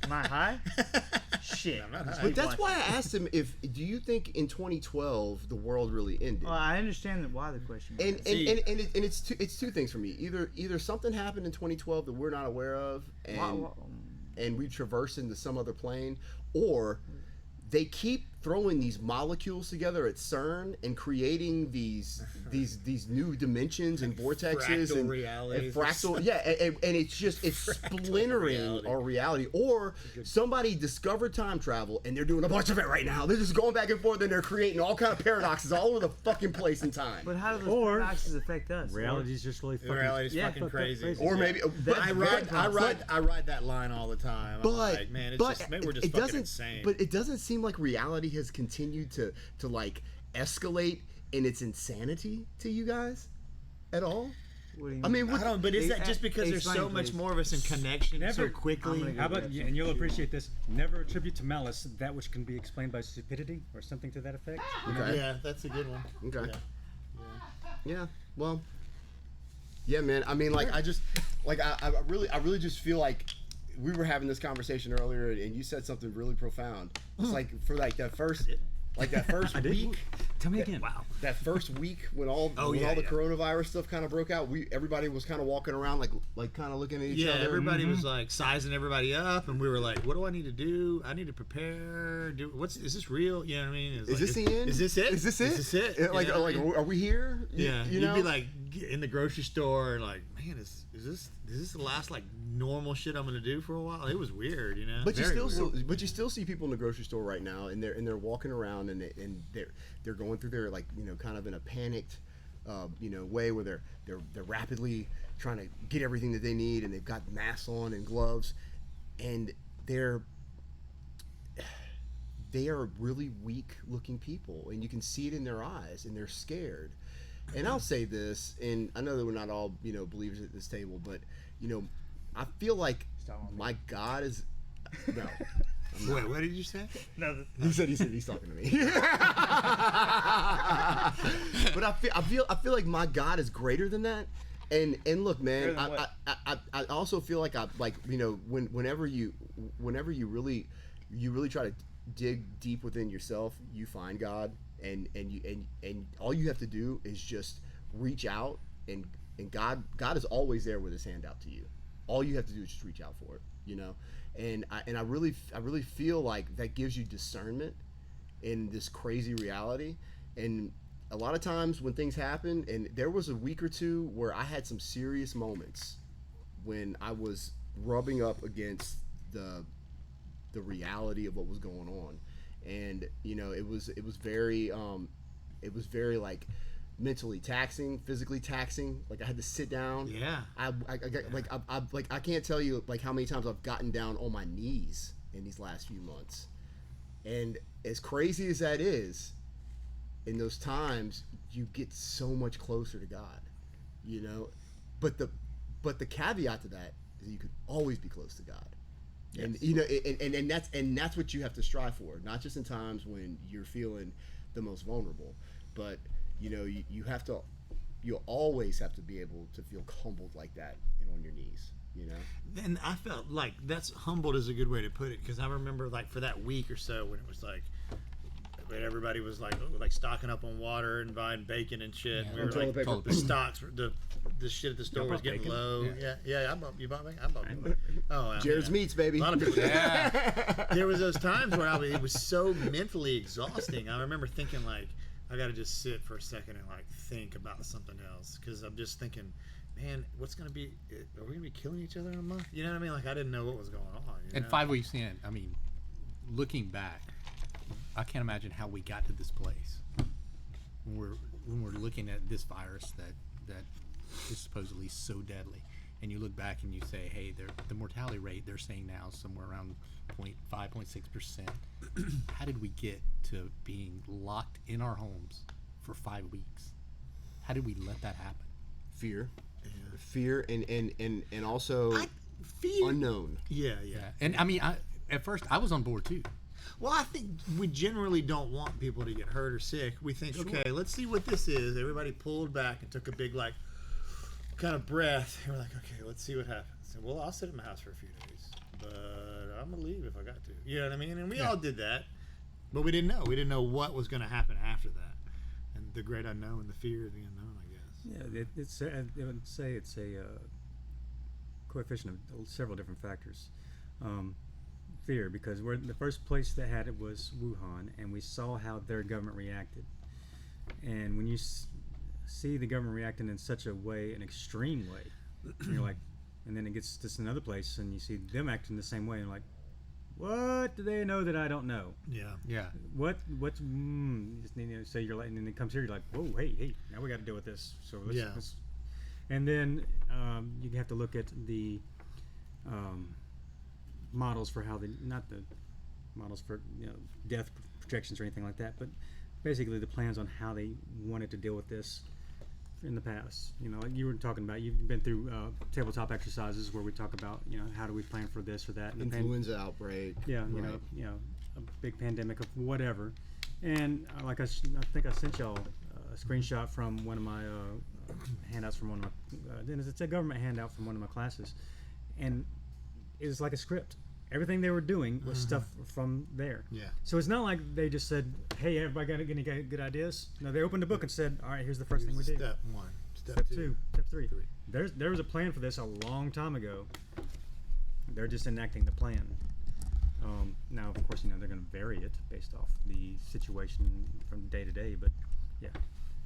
Am I high? Shit. I'm not high. but that's why I asked him do you think in 2012 the world really ended? Well, I understand why the question. And it's two things for me. Either something happened in 2012 that we're not aware of, and we traverse into some other plane, or they keep throwing these molecules together at CERN and creating these new dimensions and vortexes fractal and realities. fractal, and it's splintering our reality. Or somebody discovered time travel and they're doing a bunch of it right now. They're just going back and forth and they're creating all kind of paradoxes all over the fucking place in time. But how do those paradoxes affect us? Reality's just really fucking... Reality's fucking fucked up crazy. Or maybe I ride that line all the time. I'm like, man, it's just maybe we're just fucking insane. But it doesn't seem like reality has continued to like escalate in its insanity to you guys at all. What do you mean? I mean, I don't. But is that just because there's so explain, much please. more of us in connection so Never- quickly? How about, and you'll appreciate this, never attribute to malice that which can be explained by stupidity or something to that effect. Okay. Yeah, that's a good one. Okay. Yeah. Yeah. Well. Yeah, man. I mean, like, I really just feel like we were having this conversation earlier, and you said something really profound. It's like for that first week. Tell me again. Wow. That first week when all the coronavirus stuff kind of broke out, everybody was kind of walking around like kind of looking at each other. Yeah, everybody was like sizing everybody up, and we were like, "What do I need to do? I need to prepare. Is this real? You know what I mean? Is this the end? Is this it? Is this it? Is this it? Like, You know what I mean? are we here? Yeah, you you'd know? be like in the grocery store, like, man, is this the last like normal shit I'm gonna do for a while? It was weird, you know. But you still see people in the grocery store right now, and they're walking around, and they're going through their, like, kind of in a panicked way where they're rapidly trying to get everything that they need, and they've got masks on and gloves, and they are really weak looking people, and you can see it in their eyes, and they're scared. And I'll say this, and I know that we're not all believers at this table, but I feel like my God is no. Wait, what did you say? Nothing. He said he's talking to me. But I feel like my God is greater than that. And look, man, I also feel like whenever you really try to dig deep within yourself, you find God, and all you have to do is just reach out, and God is always there with his hand out to you. All you have to do is just reach out for it, And I really feel like that gives you discernment in this crazy reality, and a lot of times when things happen, and there was a week or two where I had some serious moments when I was rubbing up against the reality of what was going on, and it was very like mentally taxing, physically taxing. Like I had to sit down. Yeah. I can't tell you like how many times I've gotten down on my knees in these last few months, and as crazy as that is, in those times you get so much closer to God, but the caveat to that is you could always be close to God. Yes. And that's what you have to strive for, not just in times when you're feeling the most vulnerable, but you'll always have to be able to feel humbled like that and on your knees. And I felt like that's humbled is a good way to put it, because I remember like for that week or so when it was like when everybody was like stocking up on water and buying bacon and shit. Yeah. We were like the stocks, the shit at the store was getting bacon? low. Yeah. You bought bacon? I bought bacon. Oh, Jared's Meats, baby. A lot of people. Yeah. There was those times where it was so mentally exhausting. I remember thinking like, I got to just sit for a second and like think about something else, because I'm just thinking, man, what's gonna be? Are we gonna be killing each other in a month? You know what I mean? Like I didn't know what was going on. And 5 weeks in, I mean, looking back, I can't imagine how we got to this place. When we're looking at this virus that is supposedly so deadly, and you look back and you say, hey, the mortality rate they're saying now is somewhere around 0.5-0.6%. How did we get to being locked in our homes for 5 weeks? How did we let that happen? Fear, and also fear. Unknown. Yeah. And I mean, at first I was on board too. Well, I think we generally don't want people to get hurt or sick. We think, okay, let's see what this is. Everybody pulled back and took a big, like, kind of breath. And we're like, okay, let's see what happens. And well, I'll sit in my house for a few days, but I'm going to leave if I got to. You know what I mean? And we all did that, but we didn't know. We didn't know what was going to happen after that. And the great unknown, the fear of the unknown, I guess. Yeah, I would say it's a coefficient of several different factors. Fear, because the first place that had it was Wuhan, and we saw how their government reacted. And when you see the government reacting in such a way, an extreme way, you're like, and then it gets to another place, and you see them acting the same way, and like, what do they know that I don't know? Yeah. So you're like, and then it comes here, you're like, whoa, hey, now we got to deal with this. So let's and then you have to look at the models for how not the models for death projections or anything like that, but basically the plans on how they wanted to deal with this in the past. Like you were talking about, you've been through tabletop exercises where we talk about how do we plan for this or that. Influenza outbreak. Yeah, right. A big pandemic of whatever. And like I think I sent y'all a screenshot from one of my handouts from one of my. It's a government handout from one of my classes, and it was like a script. Everything they were doing was stuff from there. Yeah. So it's not like they just said, "Hey, everybody got any good ideas?" No, they opened the book and said, "All right, here's the first thing we do. Step 1, Step 2, Step 3. There was a plan for this a long time ago. They're just enacting the plan. Now, of course, they're going to vary it based off the situation from day to day. But yeah,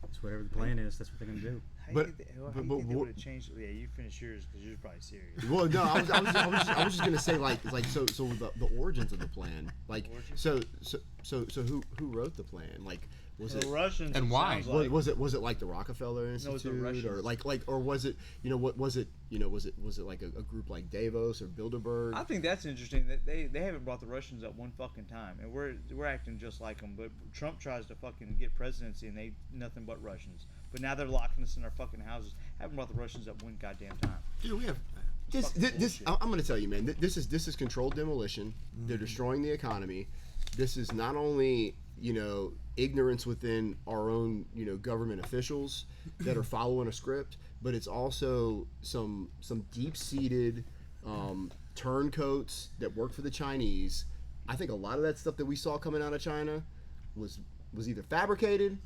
it's whatever the plan is. That's what they're going to do. How do you think they would have changed? Yeah, you finish yours because you're probably serious. Well, no, I was just gonna say like so the origins of the plan, like so who wrote the plan? Like was it Russians? And why? Like. Was it like the Rockefeller Institute or like or was it was it like a group like Davos or Bilderberg? I think that's interesting that they haven't brought the Russians up one fucking time, and we're acting just like them. But Trump tries to fucking get presidency, and they nothing but Russians. But now they're locking us in our fucking houses. Haven't brought the Russians up one goddamn time. Dude, we have this I'm going to tell you, man. This is controlled demolition. Mm-hmm. They're destroying the economy. This is not only ignorance within our own government officials that are following a script, but it's also some deep-seated turncoats that work for the Chinese. I think a lot of that stuff that we saw coming out of China was either fabricated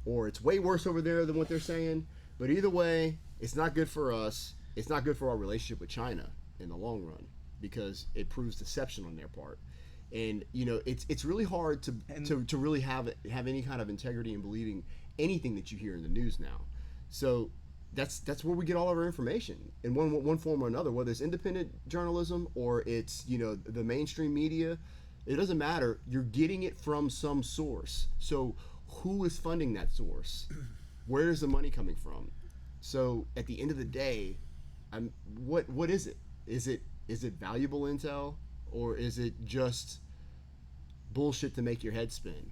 or it's way worse over there than what they're saying. But either way, it's not good for us. It's not good for our relationship with China in the long run because it proves deception on their part. And it's really hard to really have any kind of integrity in believing anything that you hear in the news now. So that's where we get all of our information in one form or another, whether it's independent journalism or it's, you know, the mainstream media. It doesn't matter. You're getting it from some source. So who is funding that source? Where is the money coming from? So at the end of the day, what is it? Is it valuable intel, or is it just bullshit to make your head spin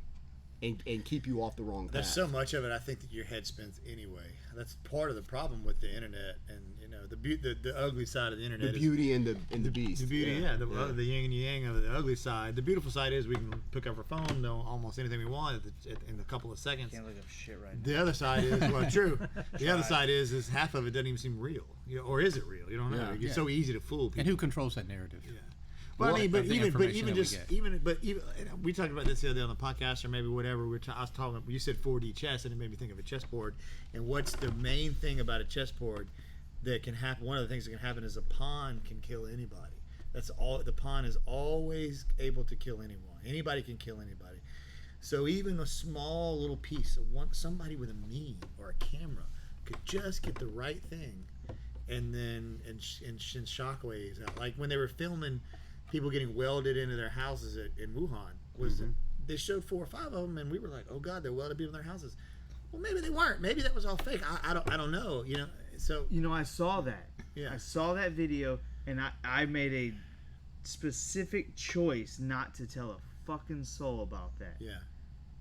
and keep you off the wrong path? There's so much of it, I think, that your head spins anyway. That's part of the problem with the internet, and you know, the ugly side of the internet. The beauty and the beast. The beauty, the yin and yang of the ugly side. The beautiful side is we can pick up our phone, know almost anything we want in a couple of seconds. Can't look up shit right now. The other side is, well, true. The other side is half of it doesn't even seem real, you know, or is it real? You don't know. It's so easy to fool people. And who controls that narrative? Yeah. Well, I mean, but even we talked about this the other day on the podcast, or maybe whatever. I was talking. You said 4D chess, and it made me think of a chessboard. And what's the main thing about a chessboard that can happen? One of the things that can happen is a pawn can kill anybody. That's all. The pawn is always able to kill anyone. Anybody can kill anybody. So even a small little piece of somebody with a meme or a camera could just get the right thing, and then and shockwaves out. Like when they were filming people getting welded into their houses in Wuhan, they showed 4 or 5 of them, and we were like, oh God, they're welded people in their houses. Well, maybe they weren't. Maybe that was all fake. I don't know. You know. So I saw that. Yeah. I saw that video, and I made a specific choice not to tell a fucking soul about that. Yeah.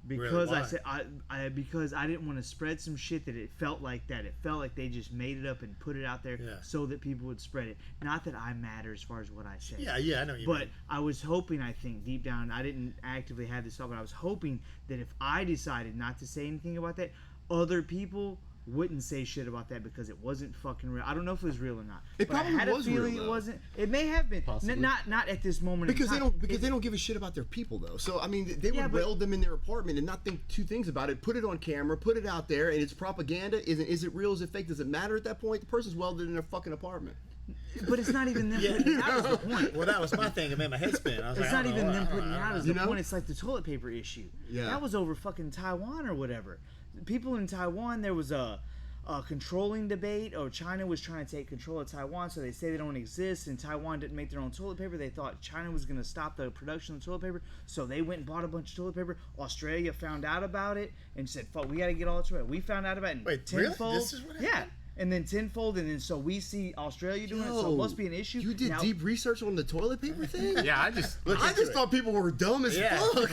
Because really? I said because I didn't want to spread some shit that it felt like that. It felt like they just made it up and put it out there so that people would spread it. Not that I matter as far as what I say. Yeah, I know you. But I was hoping, I think deep down, I didn't actively have this thought, but I was hoping that if I decided not to say anything about that, other people wouldn't say shit about that because it wasn't fucking real. I don't know if it was real or not. It but probably I had was a feeling real, it wasn't. It may have been. Not at this moment. Because in time. they don't give a shit about their people though. So I mean, they would weld them in their apartment and not think two things about it. Put it on camera, put it out there, and it's propaganda. Is it real? Is it fake? Does it matter at that point? The person's welded in their fucking apartment. But it's not even them putting it out as the point. Well, that was my thing. It made my head spin. I was it's like, not even them putting it out as the know? point. It's like the toilet paper issue. Yeah. That was over fucking Taiwan or whatever. People in Taiwan, there was a controlling debate. China was trying to take control of Taiwan, so they say they don't exist, and Taiwan didn't make their own toilet paper. They thought China was going to stop the production of toilet paper, so they went and bought a bunch of toilet paper. Australia found out about it and said, fuck, we got to get all the toilet paper. We found out about it. Wait, tenfold. Really? This is what happened? Yeah. And then tenfold, and then so we see Australia doing it, so it must be an issue. You did deep research on the toilet paper thing? Yeah, I just thought people were dumb as fuck.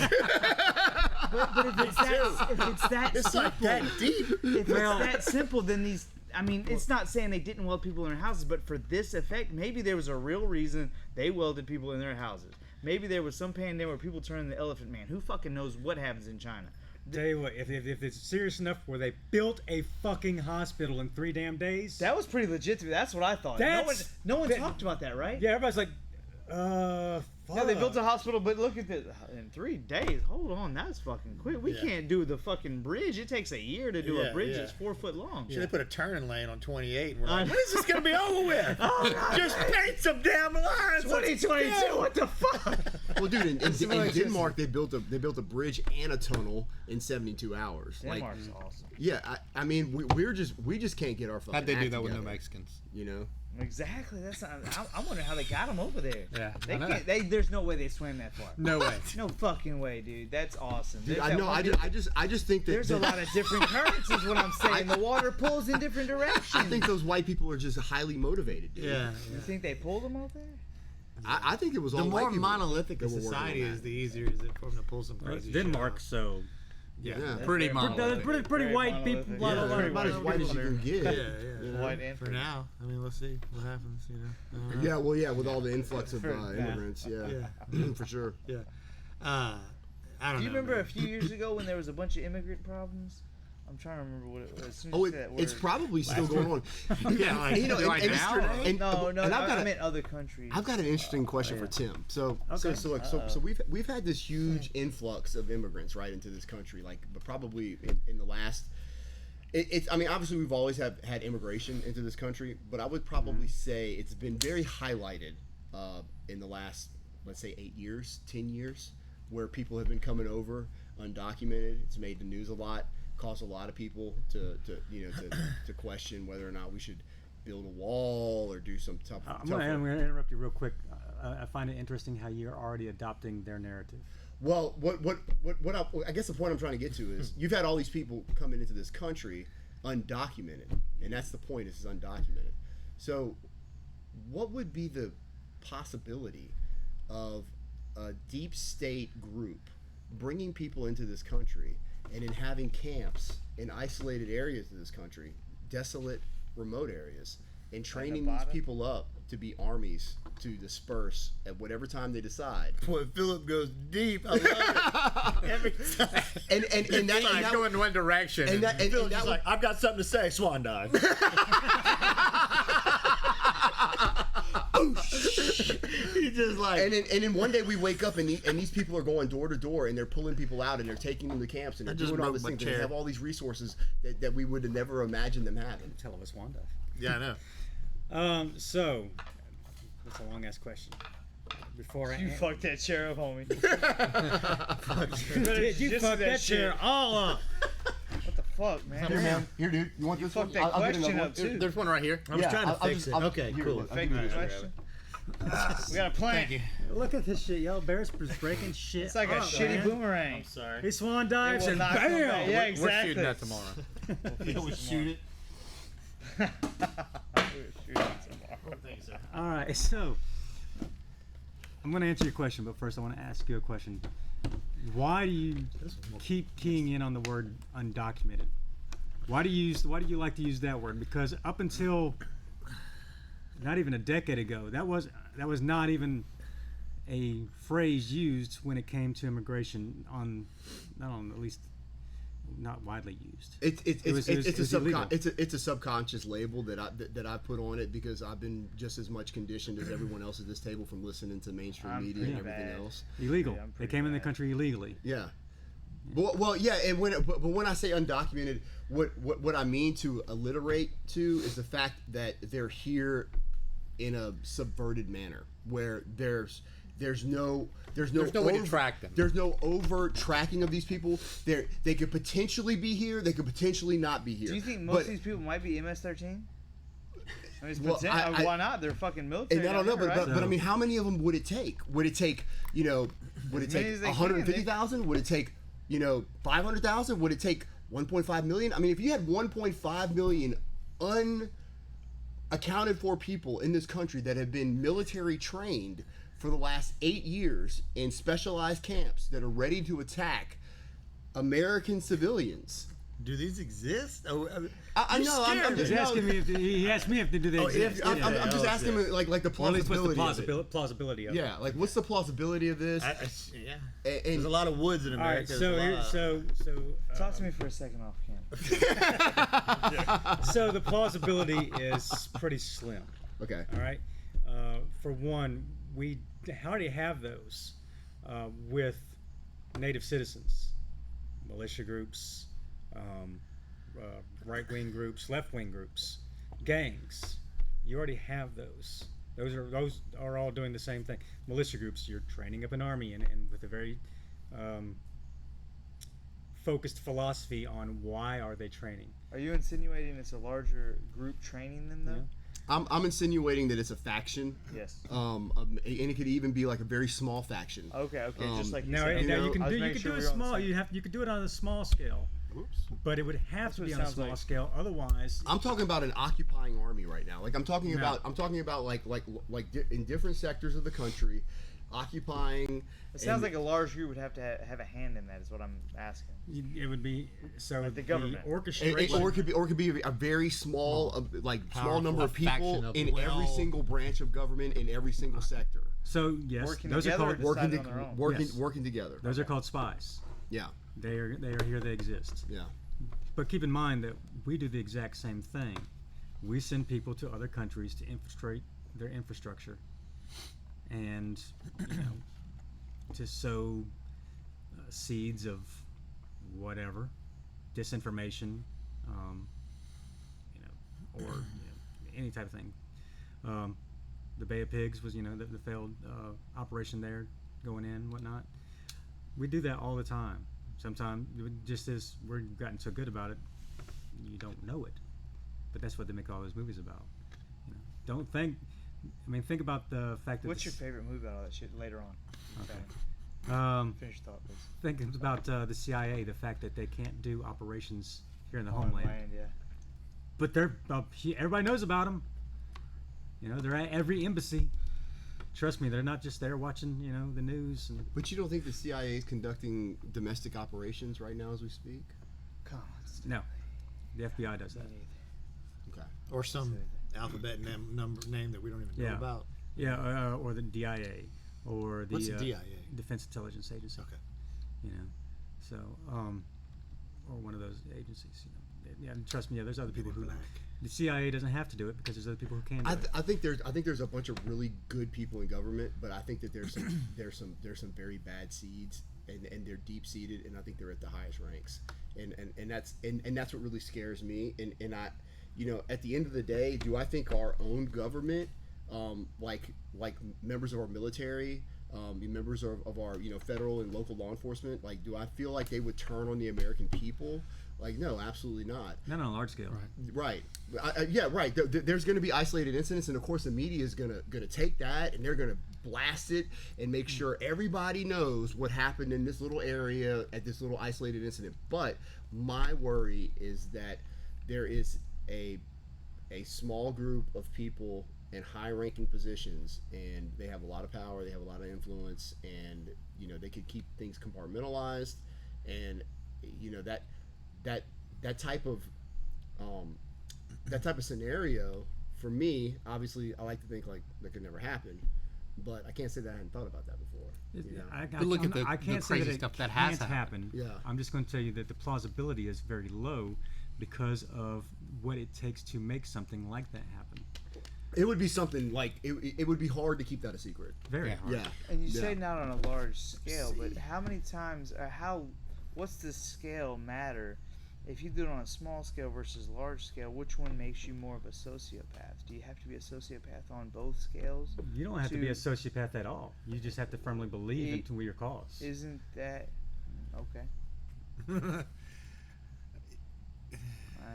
But if it's that it's simple, like that deep. If it's that simple, then these. I mean, it's not saying they didn't weld people in their houses, but for this effect, maybe there was a real reason they welded people in their houses. Maybe there was some pandemic where people turned the Elephant Man. Who fucking knows what happens in China? Tell you what, if it's serious enough where they built a fucking hospital in 3 damn days. That was pretty legit to me. That's what I thought. No one talked about that, right? Yeah, everybody's like, fuck. Yeah, they built a hospital, but look at this. In 3 days, hold on, that's fucking quick. We can't do the fucking bridge. It takes a year to do a bridge that's 4 foot long. They put a turning lane on 28, and we're like, when is this going to be over with? Just paint some damn lines. 2022, what the fuck? Well, dude, in Denmark, they built a bridge and a tunnel in 72 hours. Denmark's awesome. Yeah, I mean, we just can't get our fucking how'd they do that together, with no Mexicans? You know? Exactly. That's not, I'm wondering how they got them over there. Yeah, they can't. There's no way they swam that far. No way. No fucking way, dude. That's awesome. Dude, I know. I just think that there's a lot of different currents, is what I'm saying. The water pulls in different directions. I think those white people are just highly motivated, dude. Yeah. You think they pulled them out there? I think it was all the white more people monolithic a society is, the easier is it for them to pull some crazy shit Denmark, off. so. Yeah, Yeah. pretty monolithic. Pretty white people. monolithic. Yeah, about as white as you can get. Yeah. White and for now. I mean, let's see what happens. You know. Yeah, well, yeah, with all the influx of immigrants, for sure. Yeah. I don't know. Do you remember man. a few years ago when there was a bunch of immigrant problems? I'm trying to remember what it was. As soon as Oh, you say that it's word. probably still going on. Yeah, like, You know, like and now? yesterday- I meant other countries. I've got an interesting question for Tim. So we've had this huge influx of immigrants right into this country, like, but probably in the last. I mean, obviously we've always had immigration into this country, but I would probably say it's been very highlighted in the last, let's say, 8 years, 10 years, where people have been coming over undocumented. It's made the news a lot. caused a lot of people to question whether or not we should build a wall or do some tough. I'm going to interrupt you real quick. I find it interesting how you're already adopting their narrative. Well, I guess the point I'm trying to get to is you've had all these people coming into this country undocumented, and that's the point. Is undocumented. So, what would be the possibility of a deep state group bringing people into this country and in having camps in isolated areas of this country, desolate, remote areas, and training these people up to be armies to disperse at whatever time they decide? Boy, Philip goes deep. I love it. Every time. And that go in one direction. And Philip's like, I've got something to say. Swan dive. He just like. And then one day we wake up and these people are going door to door and they're pulling people out and they're taking them to camps and they're doing all these things. And they have all these resources that we would have never imagined them having. Tell of us Wanda. Yeah, I know. So that's a long ass question. Before You fucked that chair up, homie. you fucked that chair all up. What the fuck, man? Here, man. Here, dude. You want this one? Fuck that question up too. There's one right here. I was trying to fix it. Okay, cool. Fake question. We got a plan. Thank you. Look at this shit, yo. Bear's breaking shit. It's like a shitty boomerang. I'm sorry. He swan dives and not come bam. back. Yeah, exactly. We're shooting that tomorrow. We shoot it. All right, so I'm going to answer your question, but first I want to ask you a question. Why do you keep keying in on the word undocumented? Why do you like to use that word? Because up until not even a decade ago, that was not even a phrase used when it came to immigration at least not widely used. It's a subconscious label that I put on it because I've been just as much conditioned as everyone else at this table from listening to mainstream media and everything else. Illegal. They came in the country illegally. Yeah. Well, yeah, and when I say undocumented, what I mean to alliterate to is the fact that they're here in a subverted manner where there's no way to track them. There's no overt tracking of these people. They could potentially be here. They could potentially not be here. Do you think most of these people might be MS-13? I mean, why not? They're fucking military. And I don't know, right? but I mean, how many of them would it take? Would it take 150,000? Would it take 500,000? Would it take 1.5 million? I mean, if you had 1.5 million unaccounted for people in this country that have been military trained for the last 8 years in specialized camps that are ready to attack American civilians. Do these exist? I know. I'm just asking me if he asked me if they do. I'm just asking him like the plausibility. Plausibility of it. Yeah, like what's the plausibility of this? Yeah. And there's a lot of woods in America. All right, so talk to me for a second off camera. So the plausibility is pretty slim. Okay. All right. For one, we already have those with native citizens, militia groups, right-wing groups, left-wing groups, gangs. You already have those. Those are all doing the same thing. Militia groups, you're training up an army and with a very focused philosophy on why are they training. Are you insinuating it's a larger group training them though? Yeah. I'm insinuating that it's a faction. Yes. And it could even be like a very small faction. Okay. Just like you now, said. you can do it small. You could do it on a small scale. Oops. But it would have to be on a small scale. Otherwise, I'm talking about an occupying army right now. Like I'm talking about like in different sectors of the country, occupying. It sounds like a large group would have to have a hand in that. Is what I'm asking. it would be so like the government orchestration, or it could be a very small small number of people in every single branch of government in every single sector. So yes, those are called working together. Those are called spies. Yeah. They are here. They exist. Yeah. But keep in mind that we do the exact same thing. We send people to other countries to infiltrate their infrastructure, and to sow seeds of whatever, disinformation, or any type of thing. The Bay of Pigs was the failed operation there, going in, whatnot. We do that all the time. sometimes just as we're gotten so good about it, you don't know it. But that's what they make all those movies about. You know, don't think. I mean, think about the fact that. What's your favorite movie about all that shit? Later on. Okay. Finish your thought, please. Thinking about the CIA, the fact that they can't do operations here in the homeland. Yeah. But they're everybody knows about them. You know, they're at every embassy. Trust me, they're not just there watching, you know, the news. But you don't think the CIA is conducting domestic operations right now as we speak? Come on. No, the FBI does that. Okay. Or some alphabet name that we don't even know about. Yeah, or the DIA, or the What's the DIA? Defense Intelligence Agency. Okay. You know, so or one of those agencies. You know, yeah. And trust me, there's other people who. The CIA doesn't have to do it because there's other people who can do it. I think there's a bunch of really good people in government, but I think that there's some very bad seeds, and they're deep seated, and I think they're at the highest ranks, and that's what really scares me. And I, you know, at the end of the day, do I think our own government, like members of our military, members of our, you know, federal and local law enforcement, like, do I feel like they would turn on the American people? Like, no, absolutely not. Not on a large scale. Right. Yeah, right. There's going to be isolated incidents, and of course the media is going to take that, and they're going to blast it and make sure everybody knows what happened in this little area at this little isolated incident. But my worry is that there is a small group of people in high-ranking positions, and they have a lot of power, they have a lot of influence, and, you know, they could keep things compartmentalized, and, you know, that type of scenario, for me, obviously, I like to think like that could never happen, but I can't say that I hadn't thought about that before. You know? I can't say that stuff that has happened. Yeah. I'm just going to tell you that the plausibility is very low because of what it takes to make something like that happen. It would be something like it would be hard to keep that a secret. Very hard. Yeah. And you say not on a large scale, but how many times, or what's the scale matter? If you do it on a small scale versus large scale, which one makes you more of a sociopath? Do you have to be a sociopath on both scales? You don't have to be a sociopath at all. You just have to firmly believe into your cause. Isn't that okay?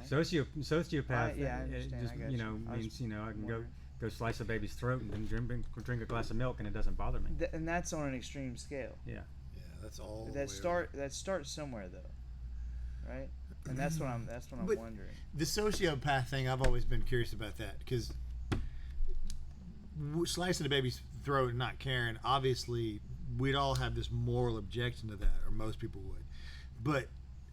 Sociopath, yeah, I understand. just, I got you know, means, you know, I can wondering. go slice a baby's throat and then drink a glass of milk and it doesn't bother me. And that's on an extreme scale. Yeah. Yeah, that's all. That starts somewhere though, right? And that's what I'm wondering. The sociopath thing, I've always been curious about that, because slicing a baby's throat and not caring, obviously we'd all have this moral objection to that, or most people would. But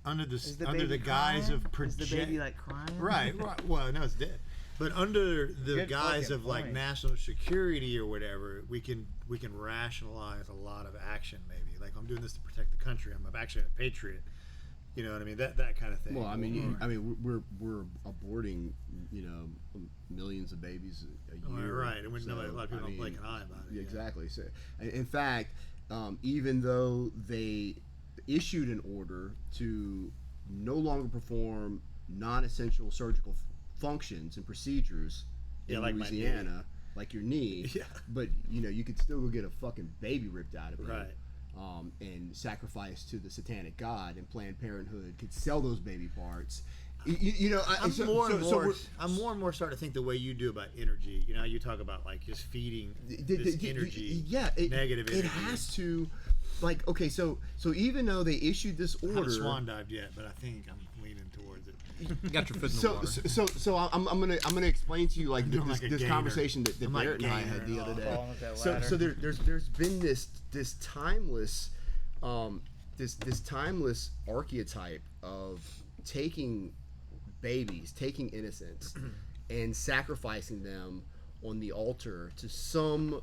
under the guise of is the baby like crying? Right. Well, no, it's dead. But under the guise of like national security or whatever, we can rationalize a lot of action. Maybe like, I'm doing this to protect the country. I'm actually a patriot. You know what I mean? That kind of thing. Well, I mean, we're aborting, you know, millions of babies a year. Right, and a lot of people don't blink an eye about it. Exactly. So, in fact, even though they issued an order to no longer perform non-essential surgical functions and procedures in like Louisiana, like your knee, but you know, you could still go get a fucking baby ripped out of you. Right. And sacrifice to the satanic god, and Planned Parenthood could sell those baby parts. You know, I'm more and more starting to think the way you do about energy. You know, you talk about like just feeding this energy. Negative energy. It has to, like, okay, so even though they issued this order, I haven't swan dived yet, but I think I'm leaning towards it. You got your foot in the water. So I'm gonna explain to you like this conversation that Barrett and I had the other day. So there's been this timeless archetype of taking babies, taking innocents, and sacrificing them on the altar to some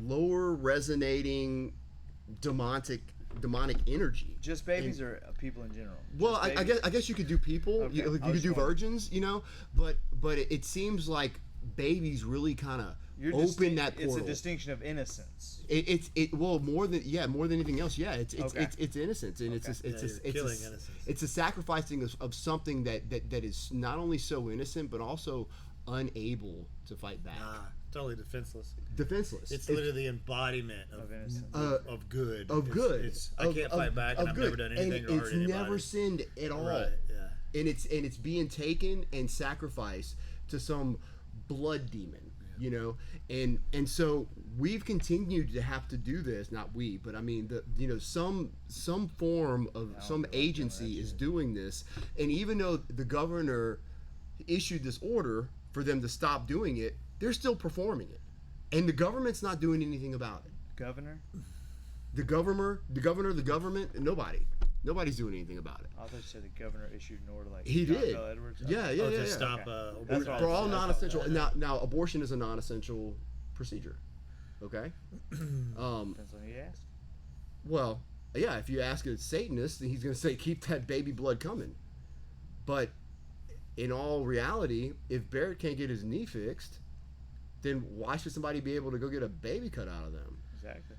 lower resonating demonic energy. Just babies, or people in general? Well, I guess you could do people. Okay. You could do virgins, you know. But it seems like babies really kind of open that portal. It's a distinction of innocence. Well, more than anything else. Yeah, it's innocence, and it's a sacrificing of something that is not only so innocent but also unable to fight back. totally defenseless. It's literally the embodiment of innocence, of good. I can't fight back, and I've never done anything to hurt anybody. It's never sinned at all. Right, yeah. And it's being taken and sacrificed to some blood demon, you know, and so we've continued to have to do this. Not we, but I mean, some form of some agency is doing this, and even though the governor issued this order for them to stop doing it, they're still performing it, and the government's not doing anything about it. The government, nobody's doing anything about it. I thought you said the governor issued an order like he did. Edwards. Yeah. To stop. Okay. For all non-essential. Now, abortion is a non-essential procedure. Okay. Depends on who you ask. Well, yeah. If you ask a Satanist, he's going to say, "Keep that baby blood coming." But in all reality, if Barrett can't get his knee fixed, then why should somebody be able to go get a baby cut out of them? Exactly.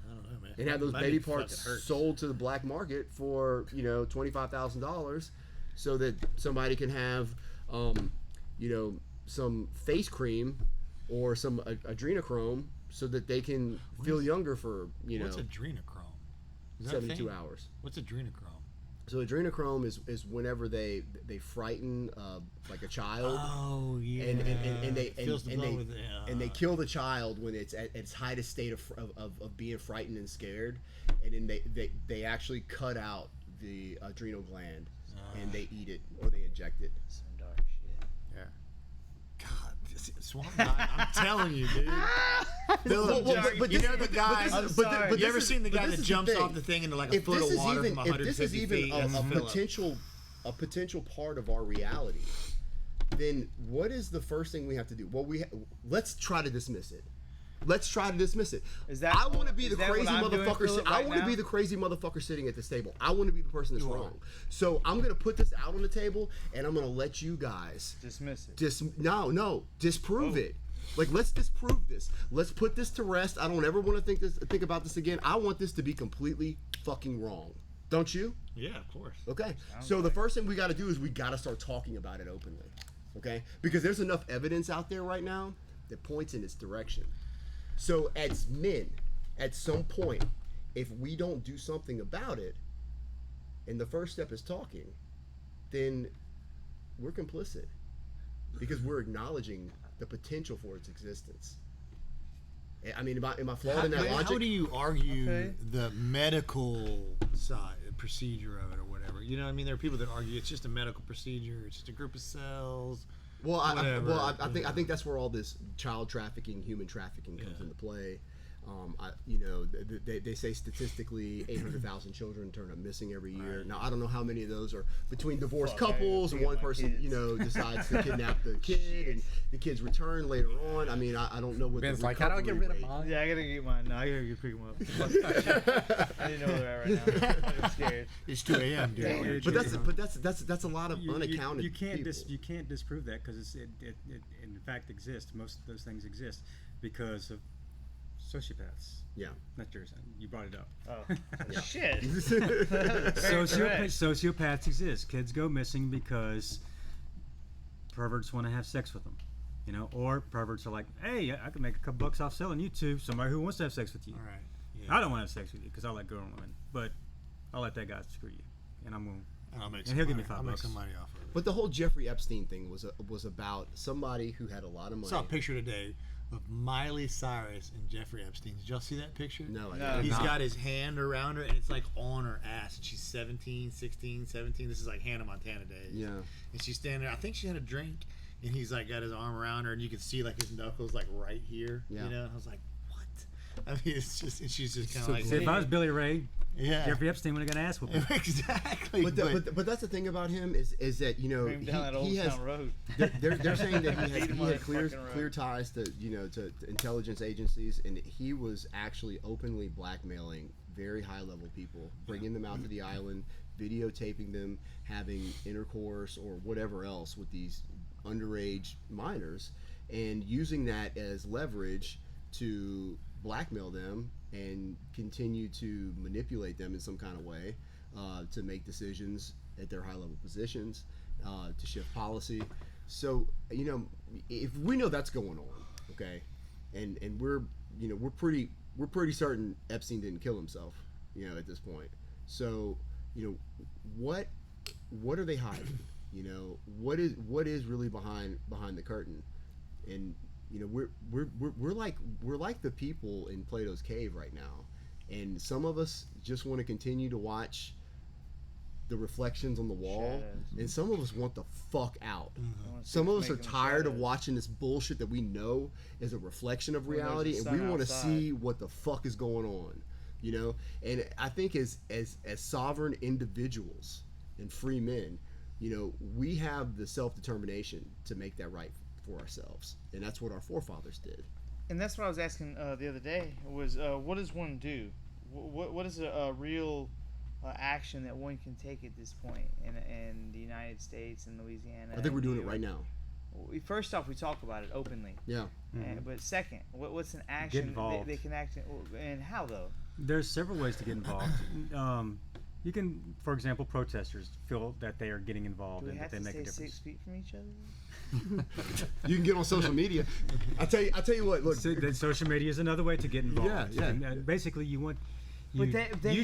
I don't know, man. And have those baby parts sold to the black market for $25,000, so that somebody can have some face cream or some adrenochrome, so that they can feel younger for What's adrenochrome? 72 hours. What's adrenochrome? So adrenochrome is whenever they frighten like a child. Oh yeah. And they kill the child when it's at its highest state of being frightened and scared, and then they actually cut out the adrenal gland and they eat it or they inject it. Some dark shit. Yeah. God, Swamp Guy, I'm telling you, dude. You know the guy. You ever seen the guy that jumps off the thing into like a foot of water from 150 feet? A potential part of our reality, then what is the first thing we have to do? Well, let's try to dismiss it. I want to be the crazy motherfucker. I want to be the crazy motherfucker sitting at this table. I want to be the person that's wrong. So I'm gonna put this out on the table, and I'm gonna let you guys dismiss it. Disprove it. Like, let's disprove this. Let's put this to rest. I don't ever want to think about this again. I want this to be completely fucking wrong. Don't you? Yeah, of course. Okay. So the first thing we got to do is we got to start talking about it openly. Okay? Because there's enough evidence out there right now that points in this direction. So as men, at some point, if we don't do something about it, and the first step is talking, then we're complicit. Because we're acknowledging the potential for its existence. I mean, am I flawed in that logic? How do you argue the medical side, procedure of it or whatever? You know what I mean? There are people that argue it's just a medical procedure, it's just a group of cells. Well, I think that's where all this child trafficking, human trafficking comes into play. They say statistically 800,000 children turn up missing every year. Right. Now, I don't know how many of those are between divorced couples and one person, decides to kidnap the kid and the kids return later on. I mean, I don't know what Ben's like, how do I get rid of mine? Yeah, I gotta get mine. No, I gotta pick them up. I didn't know where they're at right now. I'm scared. It's 2 a.m., dude. But that's a lot of unaccounted. You can't disprove that because it in fact exists. Most of those things exist because of sociopaths. Yeah. Not yours. You brought it up. Oh, shit. Sociopaths exist. Kids go missing because perverts want to have sex with them. Or perverts are like, hey, I can make a couple bucks off selling you to somebody who wants to have sex with you. All right. Yeah. I don't want to have sex with you because I like girl and women, but I'll let that guy screw you, and I'm going. He'll give me $5. I'll make some money off of it. But the whole Jeffrey Epstein thing was about somebody who had a lot of money. I saw a picture today of Miley Cyrus and Jeffrey Epstein. Did y'all see that picture? No, I didn't. He's got his hand around her, and it's like on her ass. And she's 17, 16, 17. This is like Hannah Montana days. Yeah. And she's standing there. I think she had a drink, and he's like got his arm around her, and you can see like his knuckles like right here. Yeah. I was like, what? I mean, it's just, and she's just kind of like. See, if I was Billy Ray, yeah, Jeffrey Epstein would have got an ass whooping. Exactly. But that's the thing about him is that he has. They're saying that he had clear ties to to intelligence agencies, and he was actually openly blackmailing very high level people, bringing them out to the island, videotaping them having intercourse or whatever else with these underage minors, and using that as leverage to blackmail them and continue to manipulate them in some kind of way to make decisions at their high-level positions, to shift policy. So, if we know that's going on, okay, and we're pretty certain Epstein didn't kill himself, at this point. So, what are they hiding? What is really behind the curtain? And we're like the people in Plato's cave right now, and some of us just want to continue to watch the reflections on the wall, and some of us want the fuck out. Some of us are tired of watching this bullshit that we know is a reflection of reality, and we want to see what the fuck is going on, And I think as sovereign individuals and free men, we have the self-determination to make that right for ourselves, and that's what our forefathers did. And that's what I was asking the other day was, what does one do? What is a real action that one can take at this point in the United States and Louisiana? I think we're doing it right now. First off, we talk about it openly. Yeah. But second, what's an action they can act in, and how though? There's several ways to get involved. You can, for example, protesters feel that they are getting involved and that they make a difference. 6 feet from each other? You can get on social media. I tell you what. Look, social media is another way to get involved. Yeah. Basically, you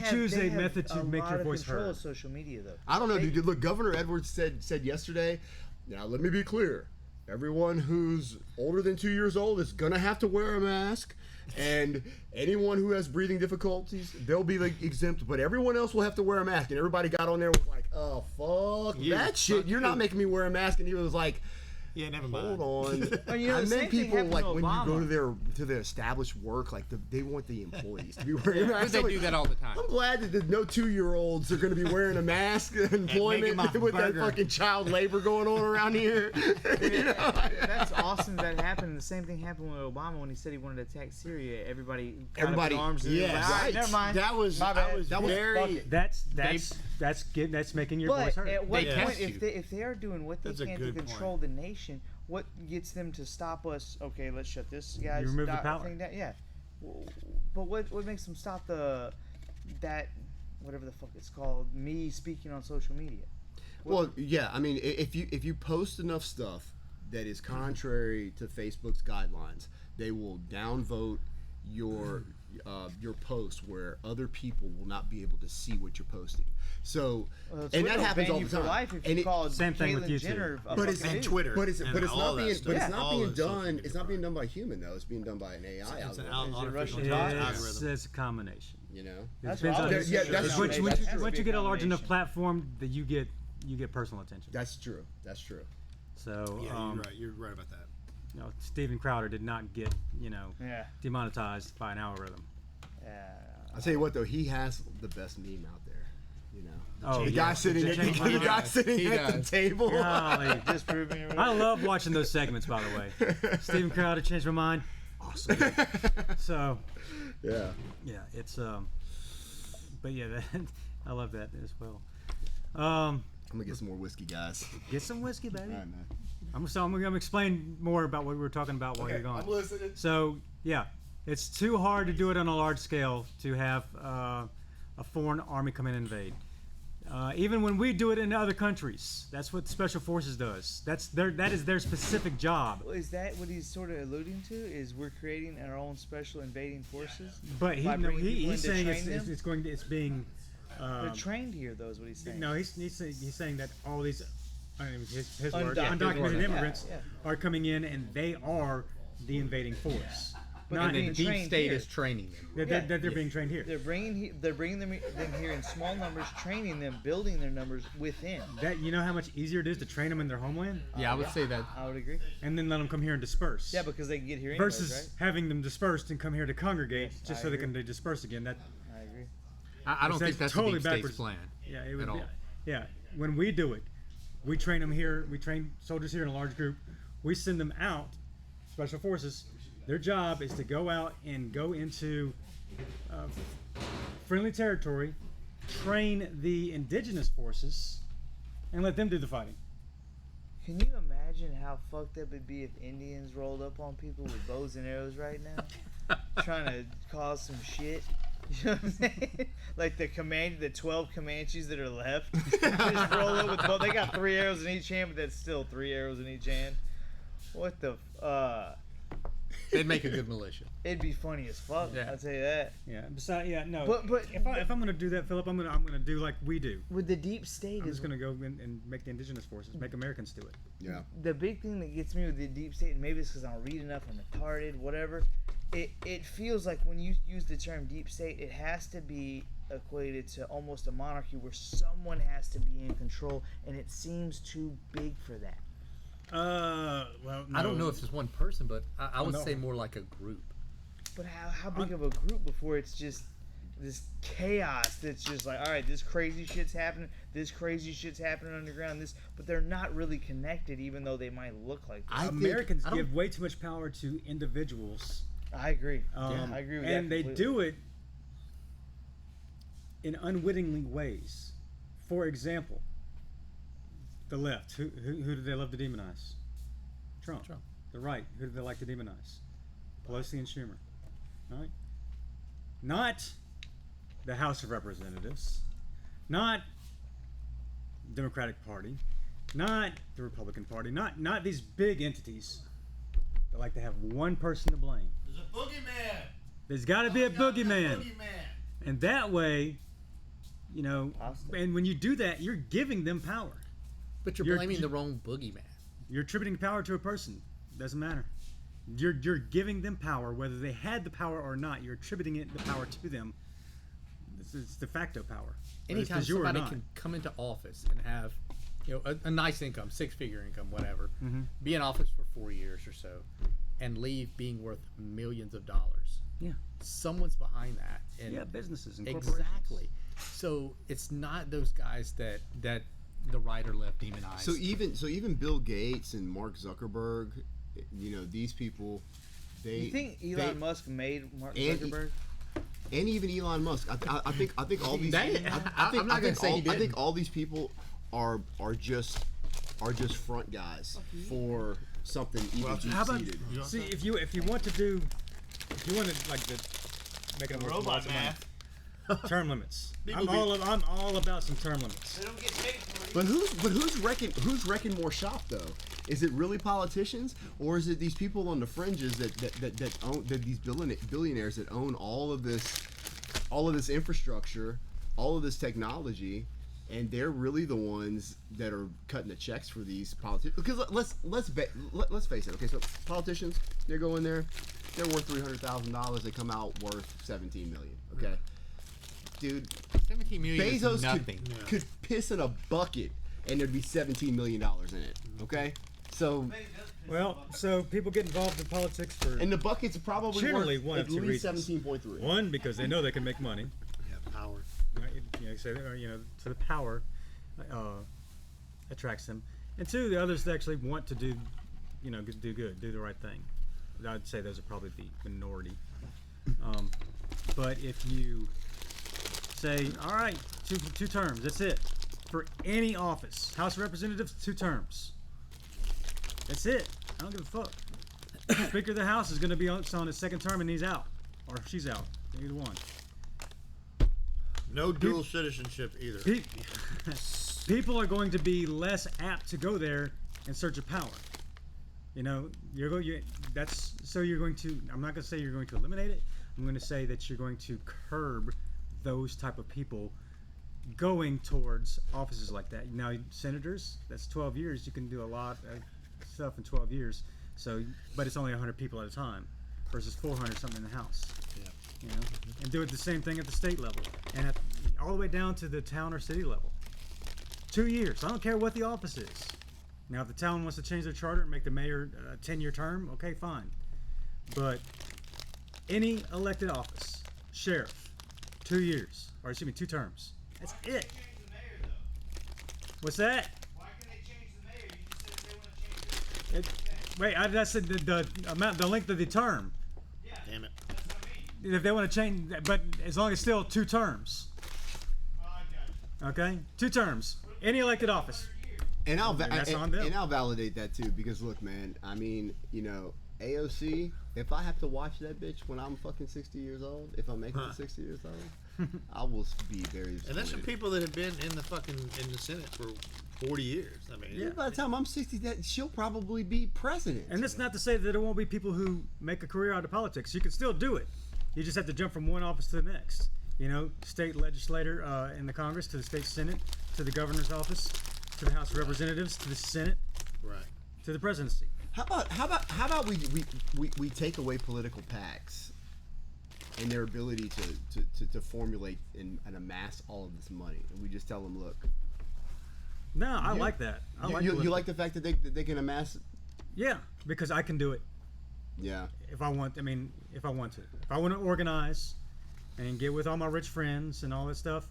choose a method to make your voice heard. Social media, though. I don't know, dude. Look, Governor Edwards said yesterday. Now, let me be clear. Everyone who's older than 2 years old is gonna have to wear a mask, and anyone who has breathing difficulties, they'll be exempt. But everyone else will have to wear a mask. And everybody got on there and was like, "Oh fuck that shit! You're not making me wear a mask." And he was like, "Yeah, never mind." Hold on. I meant people like when you go to their established work, like they want the employees to be wearing masks. They do that all the time. I'm glad that no 2-year-olds are going to be wearing a mask. Employment with that fucking child labor going on around here. That's awesome that happened. The same thing happened with Obama when he said he wanted to attack Syria. Everybody arms. Right. Never mind. That was very. That's making your voice heard. At what point, if they are doing what they can to control the nation, what gets them to stop us? Okay, let's shut this guy's thing down. Yeah, but what makes them stop that whatever the fuck it's called, me speaking on social media? Well, yeah, I mean, if you post enough stuff that is contrary to Facebook's guidelines, they will downvote your post where other people will not be able to see what you're posting. So, and that happens all the time. Life if you call same thing with YouTube, and Twitter, but it's not being done. It's not being done by a human though. It's being done by an AI algorithm. It's a combination. That's once you get a large enough platform, that you get personal attention. That's true. So you're right about that. Steven Crowder did not get demonetized by an algorithm. I'll tell you what though, he has the best meme out there. The guy sitting at the table. Golly. Just proving it. I love watching those segments, by the way. Steven Crowder changed my mind. Awesome. So. Yeah, it's but yeah, I love that as well. I'm gonna get some more whiskey, guys. Get some whiskey, baby. All right, man. I'm gonna explain more about what we were talking about while you're gone. I'm listening. So yeah, it's too hard to do it on a large scale to have a foreign army come in and invade. Even when we do it in other countries, that's what Special Forces does. That is their specific job. Well, is that what he's sort of alluding to? Is we're creating our own special invading forces? But he's saying it's being. They're trained here, though, is what he's saying. No, he's saying that all these his undocumented immigrants are coming in, and they are the invading force. But the deep state is training them. They're being trained here. They're bringing them here in small numbers, training them, building their numbers within. You know how much easier it is to train them in their homeland? Yeah, I would say that. I would agree. And then let them come here and disperse. Yeah, because they can get here anyways, versus having them dispersed and come here to congregate just so they can disperse again. I agree. I don't think that's totally the deep state's plan. Yeah, it would at all. Yeah, when we do it, we train them here. We train soldiers here in a large group. We send them out, Special Forces. Their job is to go out and go into friendly territory, train the indigenous forces, and let them do the fighting. Can you imagine how fucked up it'd be if Indians rolled up on people with bows and arrows right now? Trying to cause some shit? You know what I'm saying? Like the 12 Comanches that are left. Just roll up with both. They got 3 arrows in each hand, but that's still 3 arrows in each hand. What the They'd make a good militia. It'd be funny as fuck. Yeah. I'll tell you that. Yeah. Besides, yeah, no. But if I'm gonna do that, Philip, I'm gonna do like we do. with the deep state, I'm is just gonna go and make the indigenous forces, make Americans do it. Yeah. the big thing that gets me with the deep state, and maybe it's because I don't read enough, I'm retarded, whatever. It feels like when you use the term deep state, it has to be equated to almost a monarchy where someone has to be in control, and it seems too big for that. Well, no. I don't know if it's one person, but I would no. say more like a group. But how big of a group before it's just this chaos that's just like, all right, this crazy shit's happening underground, but they're not really connected, even though they might look like that. Americans give way too much power to individuals. I agree. I agree with that. And they do it in unwittingly ways. For example, the left, who do they love to demonize? Trump. The right, who do they like to demonize? Pelosi and Schumer. Right? Not the House of Representatives, not Democratic Party, not the Republican Party, not these big entities that like to have one person to blame. There's a boogeyman. There's got to be a boogeyman. And that way, you know, and when you do that, you're giving them power. But you're blaming the wrong boogeyman. You're attributing power to a person. Doesn't matter. You're giving them power, whether they had the power or not. You're attributing the power to them. It's de facto power. Anytime somebody can come into office and have, you know, a nice income, 6-figure income, whatever, be in office for 4 years or so, and leave being worth millions of dollars. Yeah. Someone's behind that. And yeah, businesses and corporations. Exactly. So it's not those guys that the right or left demonize. So even Bill Gates and Mark Zuckerberg, you know, these people, You think Elon Musk made Mark Zuckerberg? And even Elon Musk, I think all these. I'm not going to say he didn't. I think all these people are just front guys for something even deep-seated. See, if you want to like make it a more math. Term limits. I'm all about some term limits. They don't get paid for it. But who's wrecking more shop though? Is it really politicians, or is it these people on the fringes that own these billionaires that own all of this infrastructure, all of this technology, and they're really the ones that are cutting the checks for these politicians? Because let's face it. Okay, so politicians, they go in there, they're worth $300,000. They come out worth $17 million. Okay. Dude, 17 million Bezos is nothing. could piss in a bucket and there'd be $17 million in it. Okay, so so people get involved in politics for and the bucket's probably generally worth one at of two least reasons. 17.3. One, because they know they can make money. Yeah, power. Right? So the power attracts them, and two, the others that actually want to do good, do the right thing. I'd say those are probably the minority. But if you say, all right, two terms, that's it. For any office, House of Representatives, 2 terms. That's it. I don't give a fuck. Speaker of the House is going to be on his second term and he's out. Or she's out. Either one. No dual citizenship either. People are going to be less apt to go there in search of power. You know, you're going to, I'm not going to say you're going to eliminate it. I'm going to say that you're going to curb those type of people going towards offices like that. Now, senators, that's 12 years. You can do a lot of stuff in 12 years. So, but it's only 100 people at a time versus 400 something in the House. Yeah. You know, and do it the same thing at the state level and all the way down to the town or city level. 2 years. I don't care what the office is. Now, if the town wants to change their charter and make the mayor a 10-year term, okay, fine. But any elected office, sheriff, 2 years, or 2 terms. That's it. What's that? Why can they change the mayor? You just said they want to change this. Wait, I said the amount, the length of the term. Yeah. Damn it. That's what I mean. If they want to change, but as long as still 2 terms. Oh, I got you. Okay, 2 terms. Any elected office. And I'll that's on them. and I'll validate that too, because look, man, I mean, you know, AOC, If I have to watch that bitch when I'm fucking 60 years old, if I make it to 60 years old, I will be very disappointed. And that's from people that have been in the Senate for 40 years. I mean, yeah, by the time I'm 60, she'll probably be president. And that's not to say that there won't be people who make a career out of politics. You can still do it. You just have to jump from one office to the next. State legislator in the Congress, to the state Senate, to the governor's office, to the House of Representatives, to the Senate, right, to the presidency. How about we take away political PACs and their ability to formulate and amass all of this money, and we just tell them, look. No, I like that. You like the fact that they can amass. Yeah, because I can do it. Yeah. If I want to. If I want to organize and get with all my rich friends and all that stuff,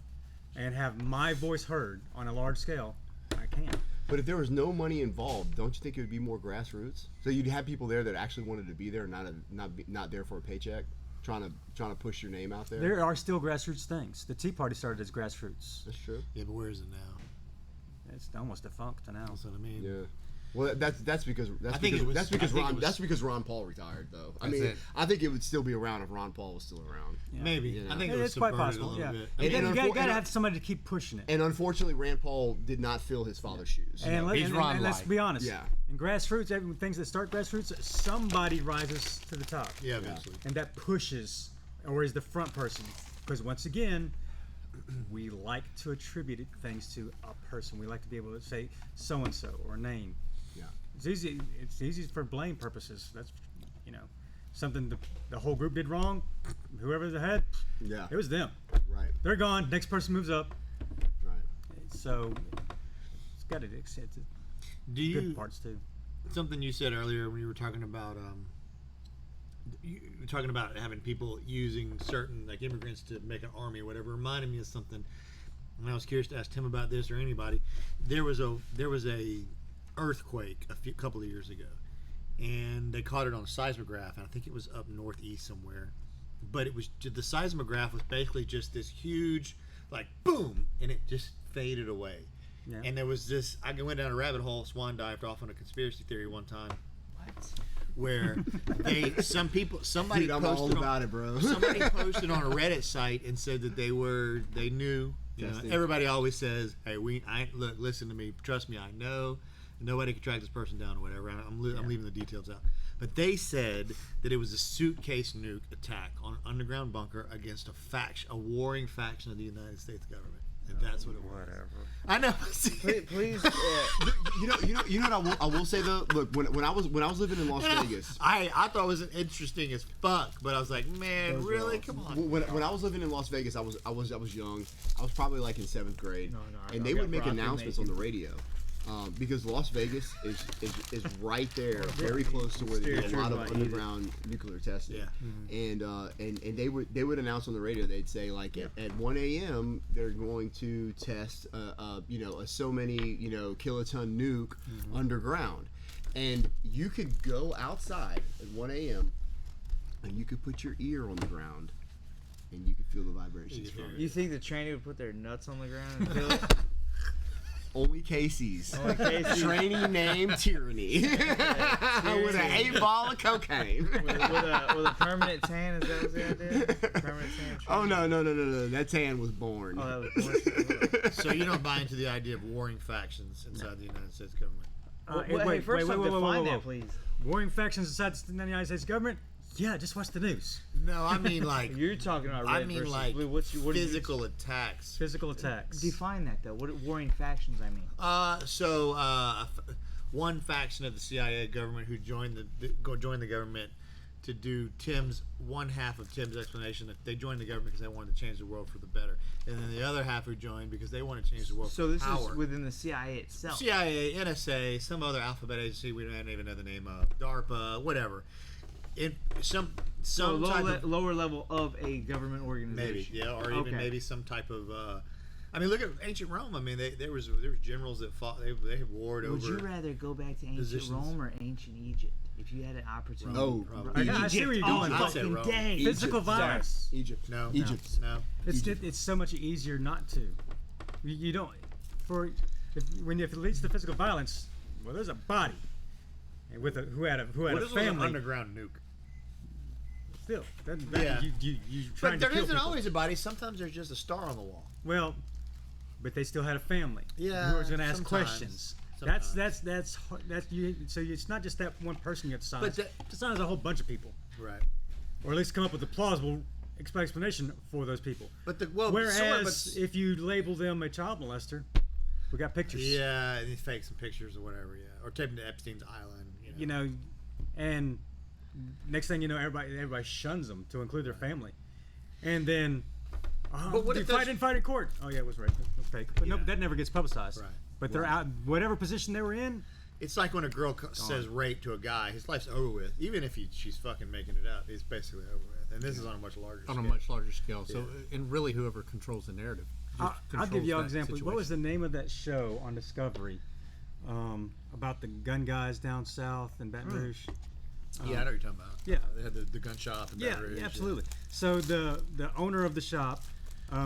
and have my voice heard on a large scale, I can. But if there was no money involved, don't you think it would be more grassroots? So you'd have people there that actually wanted to be there, not there for a paycheck, trying to push your name out there. There are still grassroots things. The Tea Party started as grassroots. That's true. Yeah, but where is it now? It's almost defunct now. That's what I mean. Yeah. Well, that's because Ron Paul retired, though. I think it would still be around if Ron Paul was still around. Yeah. Maybe. I think it's quite possible. Yeah. Bit. You got to have somebody to keep pushing it. And unfortunately, Rand Paul did not fill his father's shoes. And, let's be honest. Yeah. In grassroots, things that start grassroots, somebody rises to the top. Yeah, eventually. And that pushes, or is the front person. Because once again, we like to attribute things to a person. We like to be able to say so and so or name. Yeah. It's easy for blame purposes. That's something the whole group did wrong. Whoever's ahead, it was them. Right. They're gone. Next person moves up. Right. So it's got its good parts too. Something you said earlier when you were talking about having people using certain like immigrants to make an army or whatever reminded me of something, and I was curious to ask Tim about this or anybody. There was a earthquake a couple of years ago, and they caught it on a seismograph, and I think it was up northeast somewhere, but the seismograph was basically just this huge like boom, and it just faded away. Yeah. And there was this, I went down a rabbit hole, swan dived off on a conspiracy theory one time. What? Where somebody Dude, I'm posted all about it, bro. Somebody posted on a Reddit site and said that they knew. Everybody always says, "Hey, look, listen to me, trust me, I know. Nobody can track this person down or whatever." I'm leaving the details out. But they said that it was a suitcase nuke attack on an underground bunker against a warring faction of the United States government. And that's what it was. Whatever. I know. Please. You know what I will say though. Look, when I was living in Las Vegas, I thought it was interesting as fuck, but I was like, man, really? Come on. When I was living in Las Vegas, I was young. I was probably like in 7th grade, and they would make announcements on the radio. Because Las Vegas is right there, very close to where they do a lot of underground nuclear testing. Yeah. And they would announce on the radio. They'd say like at 1 a.m. they're going to test a so many kiloton nuke underground, and you could go outside at 1 a.m. and you could put your ear on the ground, and you could feel the vibrations from it. You think the trainee would put their nuts on the ground and feel it? Only Casey's. Training name Tyranny. With an 8-ball of cocaine. with a permanent tan, is that what's the idea? Permanent tan. Oh no. That tan was born. Oh, that was born. So you don't buy into the idea of warring factions inside the United States government? Wait, define that, please. Warring factions inside the United States government? Yeah, just watch the news. No, I mean like you're talking about red versus blue. What physical attacks. Physical attacks. Define that though. What warring factions? I mean. One faction of the CIA government who joined the government to do one half of Tim's explanation that they joined the government because they wanted to change the world for the better, and then the other half who joined because they wanted to change the world for the power. So this is within the CIA itself. CIA, NSA, some other alphabet agency we don't even know the name of, DARPA, whatever. In some lower level of a government organization. Maybe, or even maybe some type of. I mean, look at ancient Rome. I mean, there was generals that fought. They had warred over. Would you rather go back to ancient Rome or ancient Egypt if you had an opportunity? I see where you're going. Physical violence. Egypt. No. Egypt. No. It's so much easier not to. You don't. If it leads to physical violence, well, there's a body. And who had a family. What is an underground nuke? still. Yeah. You trying But to there kill isn't people. always a body. Sometimes there's just a star on the wall. Well, but they still had a family. Yeah, Who was going to ask sometimes. questions. Sometimes. That's you. So it's not just that one person you have to sign. But that- to sign is a whole bunch of people, Right. or at least come up with a plausible explanation for those people. But Whereas if you label them a child molester, we got pictures. yeah, and they fake some pictures or whatever. Yeah, or take them to Epstein's Island. You know, and next thing you know, everybody shuns them to include their family, and then. But what they if didn't fight in court? Oh yeah, it was rape. It was fake. But no, that never gets publicized. Right. But they're out. Whatever position they were in. It's like when a girl says rape to a guy, his life's over with. Even if she's fucking making it up, it's basically over with. And this is on a much larger scale. On a much larger scale. So, and really, whoever controls the narrative. I'll give you an example. What was the name of that show on Discovery about the gun guys down south in Baton Rouge? Yeah, I know what you're talking about. Yeah. They had the gun shop in Baton Rouge. Yeah, absolutely. So the owner of the shop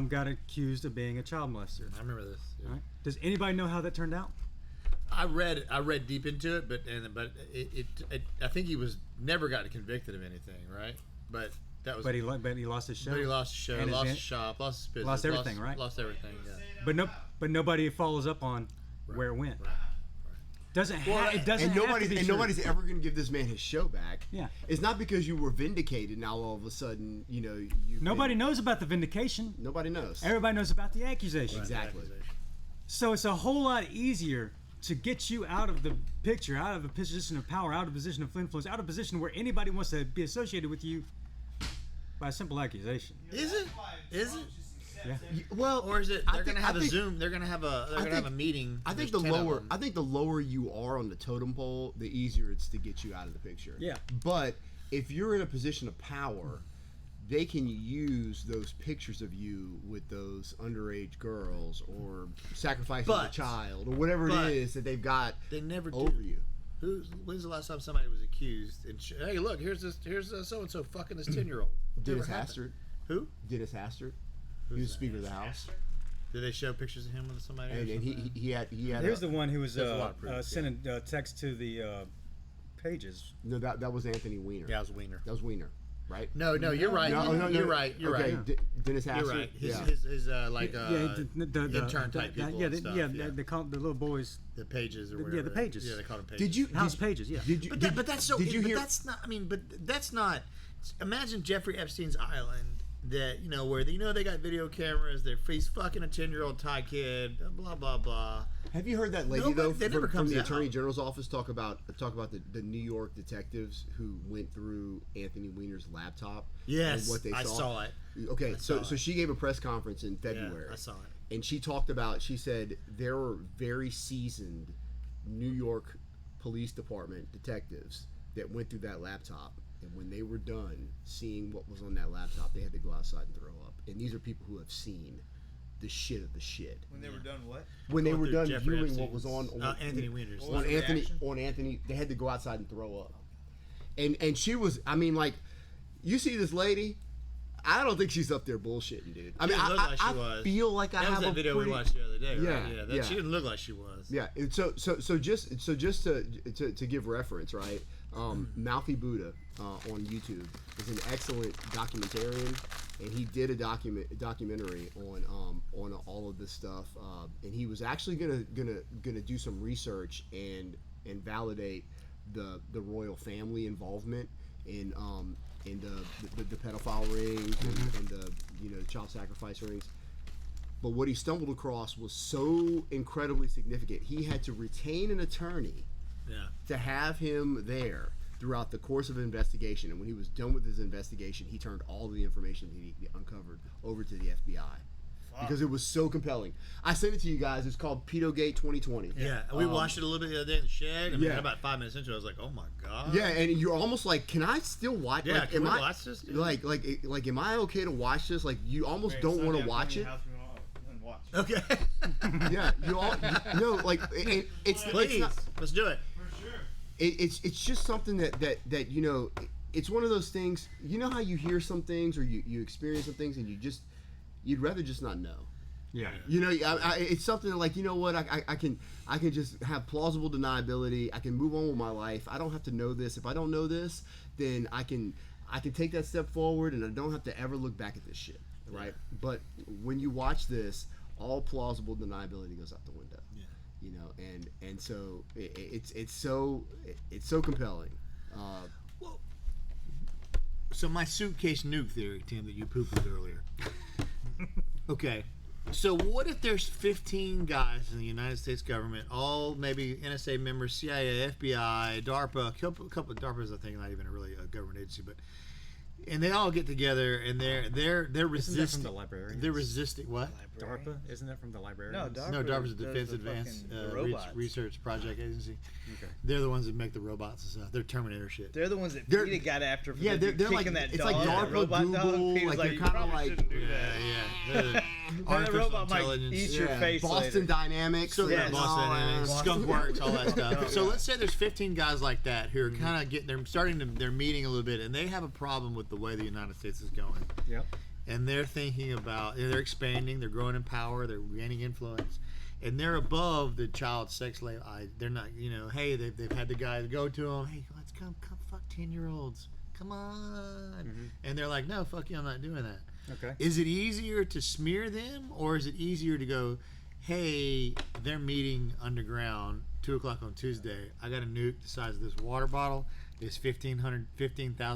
got accused of being a child molester. I remember this. Yeah. Right? Does anybody know how that turned out? I read deep into it, but I think he was never got convicted of anything, right? But that was. But he lost his show. But he lost his show, And lost his shop, lost his business, lost everything, right? Lost everything. Yeah. But nobody follows up on where it went. Right. It doesn't. Nobody's ever going to give this man his show back. Yeah. It's not because you were vindicated. Now all of a sudden, Nobody knows about the vindication. Nobody knows. Everybody knows about the accusation. Exactly. So it's a whole lot easier to get you out of the picture, out of a position of power, out of a position of influence, out of a position where anybody wants to be associated with you by a simple accusation. Is it? Yeah. Well, Or is it? They're going to have a Zoom. They're going to have a meeting. I think There's 10 of them. I think the lower you are on the totem pole, the easier it's to get you out of the picture. Yeah. But if you're in a position of power, they can use those pictures of you with those underage girls or sacrificing a child or whatever it is that they've got They never do. over you. When's the last time somebody was accused? And hey, look, here's so and so fucking this 10-year-old. Dennis Hastert. Who? Dennis Hastert. He was Speaker of the House. Did they show pictures of him with somebody? And he had. Here's the one who was There's a lot of proof, sending text to the pages. No, that was Anthony Weiner. Yeah, it was Wiener. That was Weiner, right? No, you're right. You're right. You're okay, right. Dennis Hastert. You're right. His intern type people and stuff. They call the little boys the pages or whatever. the pages. Yeah, they call them pages. House pages. Yeah. But that's so. Did you hear? That's not. I mean, but that's not. Imagine Jeffrey Epstein's Island. That where they got video cameras. He's fucking a 10-year-old Thai kid. Blah blah blah. Have you heard that lady Nobody- they never from comes the out. Attorney General's office talk about the New York detectives who went through Anthony Weiner's laptop? Yes, and what they I saw it. Okay, so saw it. she gave a press conference in February. Yeah, I saw it. And she talked about. She said there were very seasoned New York Police Department detectives that went through that laptop. And when they were done seeing what was on that laptop, they had to go outside and throw up. And these are people who have seen the shit of the shit. When they were done, what? When they Going were through done Jeffrey viewing what Epstein's, was on Anthony Weiner's. was the reaction? on Anthony, they had to go outside and throw up. And she was, I mean, like, you see this lady, I don't think she's up there bullshitting, dude. I mean, Didn't look like she I was. feel like That I was have that a video pretty, we watched the other day, right? Yeah. She didn't look like she was. Yeah, and so just to give reference, right? Mouthy Buddha on YouTube is an excellent documentarian, and he did a documentary on all of this stuff, and he was actually gonna do some research and validate the royal family involvement in the pedophile rings and the child sacrifice rings. But what he stumbled across was so incredibly significant. He had to retain an attorney to have him there throughout the course of an investigation. And when he was done with his investigation, he turned all the information that he uncovered over to the FBI. Because it was so compelling. I sent it to you guys. It's called Pedogate 2020. Yeah, we watched it a little bit the other day in the shed. I mean, about 5 minutes into it, I was like, "Oh my god!" Yeah, and you're almost like, "Can I still watch? Yeah, like, can we I, watch this? Dude? Like, am I okay to watch this? Like, you almost don't want to watch it. Okay, Yeah, it's please, not, let's do it. it's just something that it's one of those things. You know how you hear some things or you experience some things and you'd rather just not know. Yeah. It's something like, you know what, I can just have plausible deniability. I can move on with my life. I don't have to know this. If I don't know this, then I can I can take that step forward and I don't have to ever look back at this shit, right? But when you watch this, all plausible deniability goes out the window. Yeah. You know, and so it's so compelling. Well, so my suitcase nuke theory, Tim, that you poo-pooed earlier. Okay. So what if there's 15 guys in the United States government, all maybe NSA members, CIA, FBI, DARPA, a couple of DARPA's, I think, not even really a government agency, but and they all get together and they're resisting. Isn't that from the librarians? They're resisting what? DARPA? Isn't that from the librarians? No, DARPA's a Defense Advanced Research Project Agency. Okay. They're the ones that make the robots and stuff. They're Terminator shit. They're the ones that Peter got after. Yeah, they're like that it's dog, like DARPA, Google, like they're kind of like artificial robot intelligence. Might eat your face Boston later. Dynamics. So Boston Dynamics, Skunk Works, all that stuff. So let's say there's 15 guys like that who are kind of they're meeting a little bit, and they have a problem with the way the United States is going. Yep. And they're thinking about, they're expanding, they're growing in power, they're gaining influence, and they're above the child sex slave. They're not, hey, they've had the guys go to them, hey, let's come fuck 10-year-olds, come on, and they're like, no, fuck you, I'm not doing that. Okay. Is it easier to smear them, or is it easier to go, hey, they're meeting underground 2:00 on Tuesday. I got a nuke the size of this water bottle. There's 15,000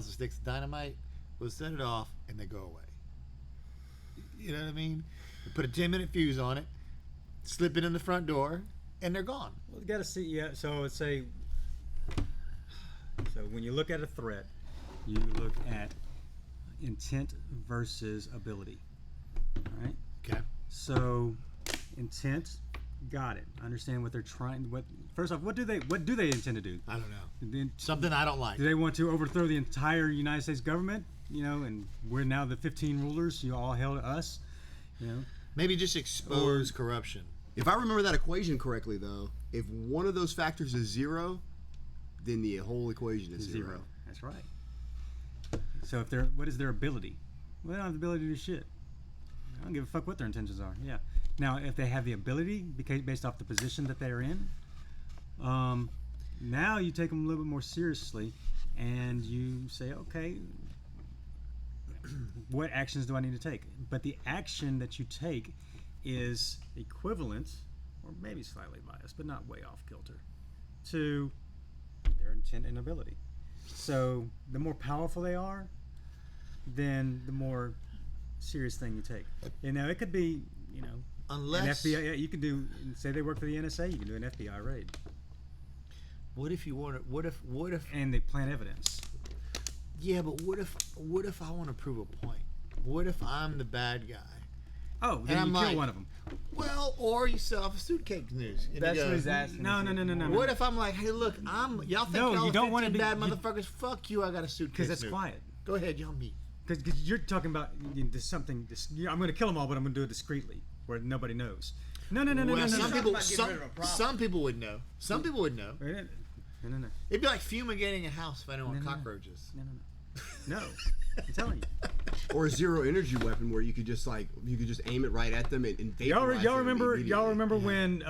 sticks of dynamite. We'll set it off, and they go away. You know what I mean? You put a 10-minute fuse on it, slip it in the front door, and they're gone. Well, you got to see. Yeah. So it's so when you look at a threat, you look at intent versus ability. All right. Okay. So intent, got it. Understand what they're trying. First off, what do they intend to do? I don't know. Something I don't like. Do they want to overthrow the entire United States government? And we're now the 15 rulers. You all hail to us. Maybe just expose corruption. If I remember that equation correctly, though, if one of those factors is 0, then the whole equation is 0. That's right. So what is their ability? Well, they don't have the ability to do shit. I don't give a fuck what their intentions are. Yeah. Now, if they have the ability, based off the position that they're in, now you take them a little bit more seriously, and you say, okay, what actions do I need to take? But the action that you take is equivalent, or maybe slightly biased, but not way off kilter, to their intent and ability. So the more powerful they are, then the more serious thing you take. And now it could be, unless an FBI. You could say they work for the NSA. You can do an FBI raid. What if you want to? What if? And they plant evidence. Yeah, but what if I want to prove a point? What if I'm the bad guy? Oh, then you kill one of them. Well, or you sell off a suitcase news. That's what he's asking. No. What if I'm like, hey, look, y'all think y'all you don't 15 bad motherfuckers? Fuck you, I got a suitcase. Because that's quiet. Go ahead, y'all meet. Because you're talking about something. I'm going to kill them all, but I'm going to do it discreetly, where nobody knows. No. Some people would know. Some people would know. No. It'd be like fumigating a house if I didn't want cockroaches. No. I'm telling you. Or a zero energy weapon where you could just aim it right at them and vaporize y'all remember when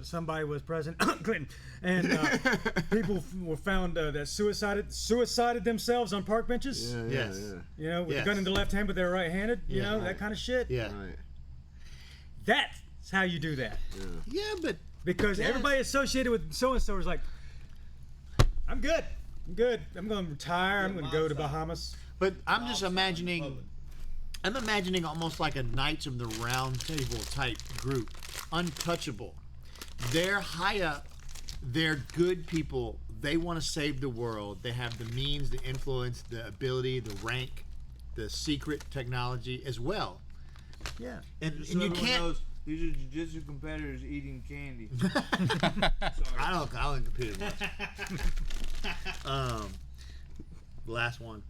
somebody was president, Clinton, and people were found that suicided themselves on park benches. Yeah. With the gun in the left hand but they're right-handed. That kind of shit. Yeah. Right. That's how you do that. Yeah, but because everybody associated with so and so is like, I'm good. I'm going to retire. I'm going to go to Bahamas. But I'm just imagining. I'm imagining almost like a Knights of the Round Table type group, untouchable. They're high up. They're good people. They want to save the world. They have the means, the influence, the ability, the rank, the secret technology as well. Yeah. And you can't. Knows, these are jiu-jitsu competitors eating candy. I don't compete much. Last one.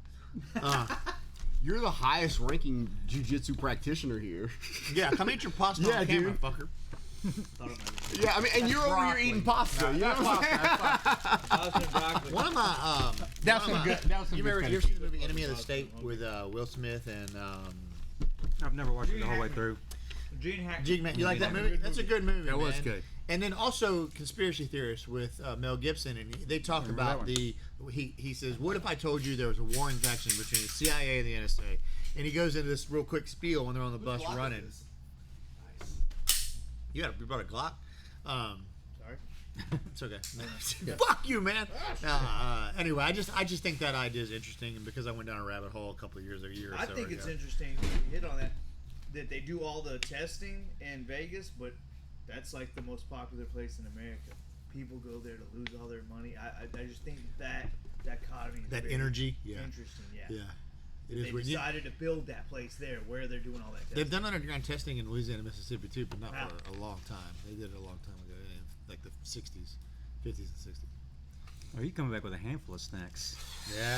You're the highest ranking jiu-jitsu practitioner here. Yeah, come eat your pasta on camera, dude. fucker. Yeah, I mean, and you're over here eating pasta. You know what I'm saying? One of my That was some good. You ever seen the movie Enemy of the State with Will Smith and I've never watched it the whole way through. Gene Hackman. You like that movie? That's a good movie. That was good. And then also conspiracy theorists with Mel Gibson, and they talk about he says, what if I told you there was a warring faction between the CIA and the NSA? And he goes into this real quick spiel when they're on the bus running. Nice. You brought a Glock? Sorry. It's okay. Fuck you, man. Anyway, I just think that idea is interesting, and because I went down a rabbit hole a couple of years ago. I think it's interesting you hit on that they do all the testing in Vegas, but that's like the most popular place in America. People go there to lose all their money. I just think that dichotomy is that energy, interesting. Yeah. It they decided to build that place there where they're doing all that testing. They've done underground testing in Louisiana, Mississippi too, but not for a long time. They did it a long time ago, in like the 60s, 50s and 60s. Oh, you coming back with a handful of snacks. Yeah.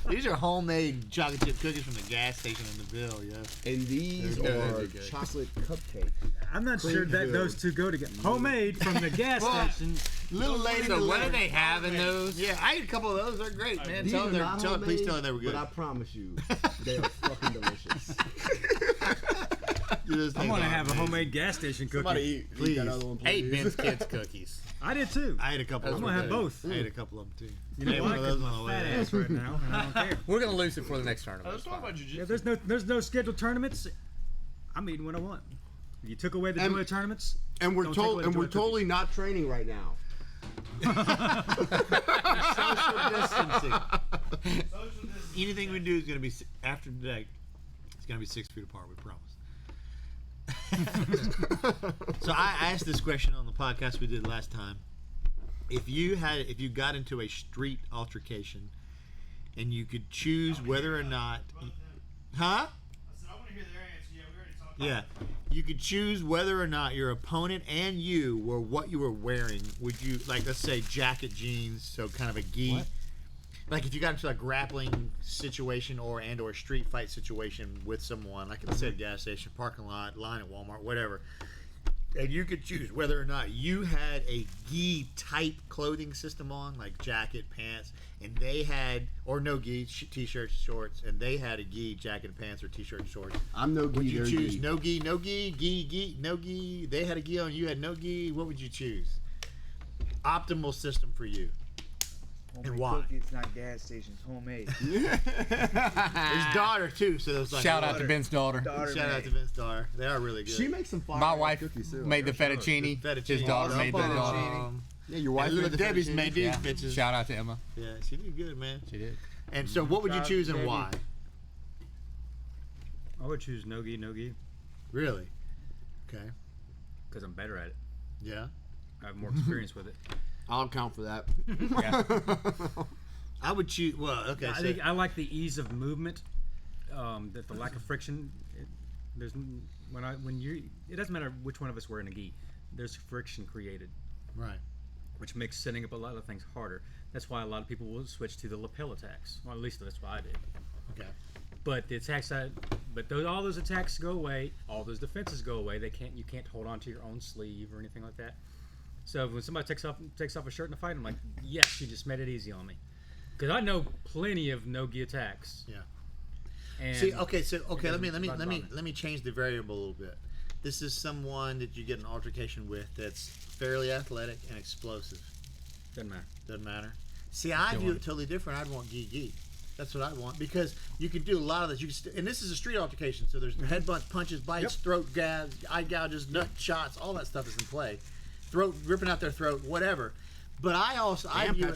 These are homemade chocolate chip cookies from the gas station in the Ville, yeah. And these are chocolate cupcakes. I'm not sure that those two go together. Homemade from the gas station. Little lady. So what do they have in those? Yeah, I ate a couple of those. They're great, man. These Please tell them they were good. But I promise you, they are fucking delicious. I'm gonna have a homemade gas station cookie. Somebody eat, please. That other one, please. I ate Ben's Kids cookies. I did too. I ate a couple. I'm gonna have both. I ate a couple of them too. You know what? Because I'm a fat ass right now, and I don't care. We're gonna lose it for the next tournament. Let's talk about jiu-jitsu. Yeah, there's no scheduled tournaments. I'm eating what I want. If you took away the joy of tournaments, and we're totally not training right now. Social distancing. Anything we do is gonna be after today. It's gonna be 6 feet apart. We promise. So I asked this question on the podcast we did last time. If you got into a street altercation and you could choose whether or not, I said I want to hear their answer. Yeah, we already talked about yeah, you could choose whether or not your opponent and you were what you were wearing. Would you, like, let's say jacket, jeans, so kind of a gi? What? Like if you got into a grappling situation or a street fight situation with someone, like I said, gas station, parking lot, line at Walmart, whatever, and you could choose whether or not you had a gi type clothing system on, like jacket, pants, and they had, or no gi, t-shirts, shorts, and they had a gi jacket, pants, or t-shirt and shorts. I'm no gi. Would you choose no gi, gi, no gi? They had a gi on, you had no gi. What would you choose? Optimal system for you. Homemade and why? Cookies, not gas stations, homemade. His daughter too, so it was like Shout out to Ben's daughter. Shout out to Ben's daughter. They are really good. She makes some fire. My wife cookies too. made the fettuccine. His daughter made the fettuccine. Yeah, your wife Little made the Debbie's fettuccine. made these bitches. Shout out to Emma. Yeah, she did good, man. She did. And so, what would you choose and why? I would choose no gi. Really? Okay. Because I'm better at it. Yeah. I have more experience with it. I'll count for that. Yeah. I would choose. Well, okay. I think I like the ease of movement, that the lack of friction. It doesn't matter which one of us we're in a gi. There's friction created, right, which makes setting up a lot of things harder. That's why a lot of people will switch to the lapel attacks. Well, at least that's what I did. Okay. But the attacks all those attacks go away. All those defenses go away. You can't hold on to your own sleeve or anything like that. So when somebody takes off a shirt in a fight, I'm like, yes, you just made it easy on me. Because I know plenty of no-gi attacks. Yeah. And see, let me change the variable a little bit. This is someone that you get an altercation with that's fairly athletic and explosive. Doesn't matter. See, I view it totally different. I'd want gi. That's what I want, because you can do a lot of this. And this is a street altercation, so there's headbutts, punches, bites, throat gouges, eye gouges, nut shots, all that stuff is in play. Throat, ripping out their throat, whatever. But I view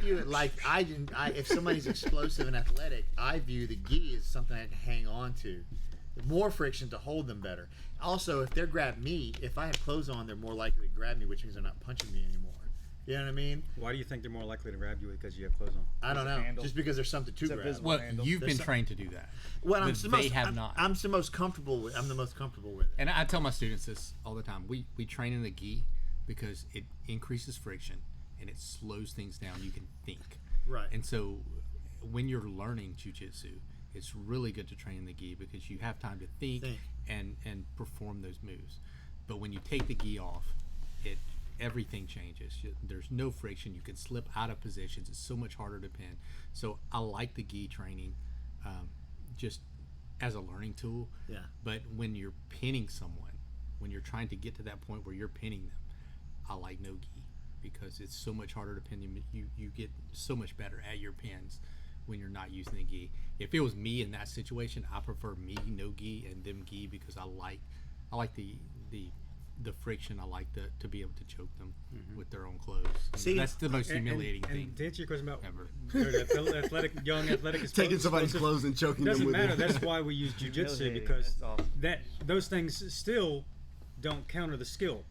it like if somebody's explosive and athletic, I view the gi as something I can hang on to. More friction to hold them better. Also, if they're grab me, if I have clothes on, they're more likely to grab me, which means they're not punching me anymore. You know what I mean? Why do you think they're more likely to grab you because you have clothes on? I don't know. Just because there's something to grab. Well, you've been trained to do that. Well, they have not. I'm the most comfortable with it. And I tell my students this all the time. We train in the gi because it increases friction and it slows things down. You can think. Right. And so when you're learning jiu-jitsu, it's really good to train in the gi because you have time to think. And perform those moves. But when you take the gi off, everything changes. There's no friction. You can slip out of positions. It's so much harder to pin. So I like the gi training, just as a learning tool. Yeah. But when you're pinning someone, when you're trying to get to that point where you're pinning them, I like no gi because it's so much harder to pin them. You get so much better at your pins when you're not using the gi. If it was me in that situation, I prefer me no gi and them gi because I like the friction. I like to be able to choke them with their own clothes. See, that's the most humiliating thing. And to answer your question about ever. young athletic Taking somebody's clothes and choking them doesn't with matter. it. That's why we use jujitsu, because That's awesome. those things still don't counter the skill.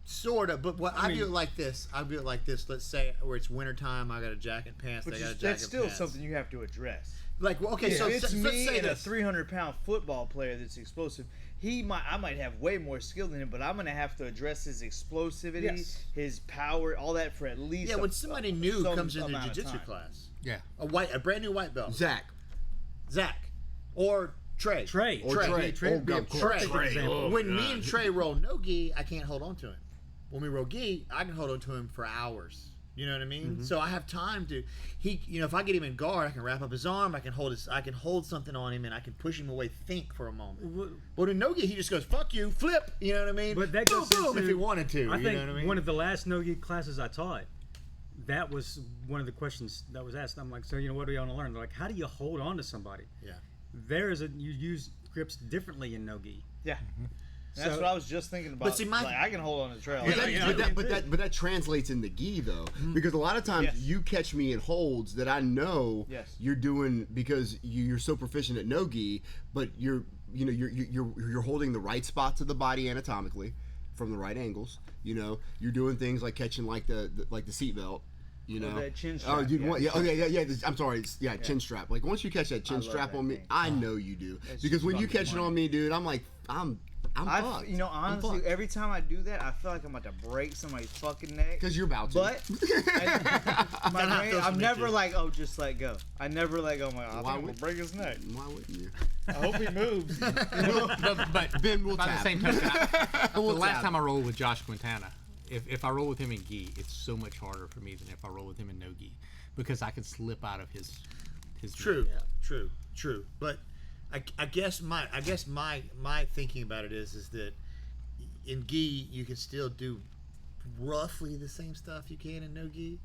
Sort of, but I do it like this. I do it like this. Let's say where it's wintertime, I got a jacket and pants. They got a jacket That's still pants. something you have to address. Like, well, okay, so If it's let's me say and a this. 300-pound football player that's explosive, I might have way more skill than him, but I'm going to have to address his explosivity, his power, all that for at least. Yeah, when somebody new comes in the jiu-jitsu class, Yeah. a brand new white belt, Zach. or Trey. Trey. Oh, would be a God, perfect Trey. example. When me and Trey roll no gi, I can't hold on to him. When we roll gi, I can hold on to him for hours. You know what I mean? So I have time to. If I get him in guard, I can wrap up his arm. I can hold something on him, and I can push him away. Think for a moment. But in no gi, he just goes "fuck you," flip. You know what I mean? But that boom, goes boom, into, if he wanted to. I you think know what I mean? one of the last no-gi classes I taught, that was one of the questions that was asked. I'm like, so what do you want to learn? They're like, how do you hold on to somebody? Yeah. You use grips differently in no-gi. Yeah. That's what I was just thinking about. But see, I can hold on to the trail. But that translates in the gi though, because a lot of times you catch me in holds that I know you're doing because you're so proficient at no gi, but you're holding the right spots of the body anatomically from the right angles. You're doing things like catching like the seatbelt. That chin strap. Oh, dude, I'm sorry. Chin strap. Like once you catch that chin strap on me, I know you do. Because when you catch it on me, dude, I'm like, I'm fucked. Honestly, every time I do that, I feel like I'm about to break somebody's fucking neck. Because you're about to. But I'm never like, oh, just let go. I never let go. I'm like, I think I'm gonna break his neck. Why wouldn't you? I hope he moves. but Ben will by tap. the same token, the last time I rolled with Josh Quintana, if I roll with him in gi, it's so much harder for me than if I roll with him in no gi, because I can slip out of his. True. But I guess my thinking about it is that in gi you can still do roughly the same stuff you can in no gi,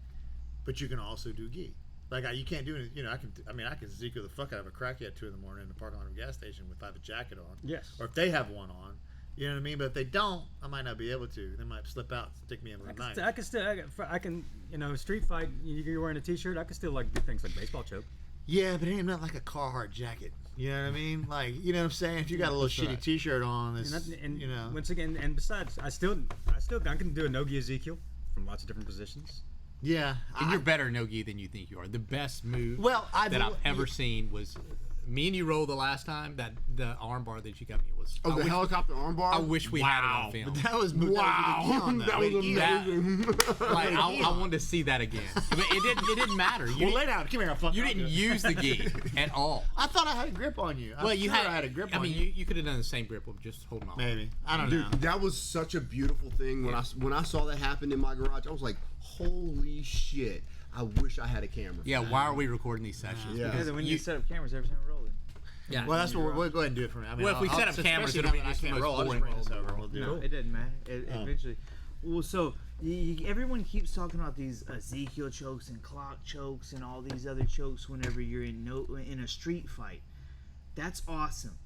but you can also do gi. Like you can't do it. I can Zico the fuck out of a crackhead at 2 in the morning in the parking lot of a gas station if I have a jacket on. Yes. Or if they have one on. You know what I mean? But if they don't, I might not be able to. They might slip out, stick me in with a knife. I can street fight. You're wearing a t-shirt. I can still like do things like baseball choke. Yeah, but it ain't not like a Carhartt jacket. You know what I mean? Like, you know what I'm saying? If you got a little shitty T-shirt on, Once again, and besides, I can do a no-gi Ezekiel from lots of different positions. Yeah, and you're better no gi than you think you are. The best move I've ever seen was me and you rolled the last time. That the arm bar that you got me was the helicopter arm bar. I wish we had it on film. But that was amazing. Like I wanted to see that again. But it didn't matter. Lay down. Come here, I'll fuck you didn't use the gi at all. I thought I had a grip on you. Well, you had a grip on you. I mean, you could have done the same grip with just holding on. Maybe. I don't know. Dude, that was such a beautiful thing. When I saw that happen in my garage, I was like, holy shit. I wish I had a camera. Yeah, why are we recording these sessions? Yeah. Because when you set up cameras every time we roll it. Yeah. Well, that's what we'll go ahead and do it for me. I mean, Well, if we set up cameras, it'll be just the most boring roll. We'll do No, it. it doesn't matter. Eventually. Well, so everyone keeps talking about these Ezekiel chokes and clock chokes and all these other chokes whenever you're in a street fight. That's awesome.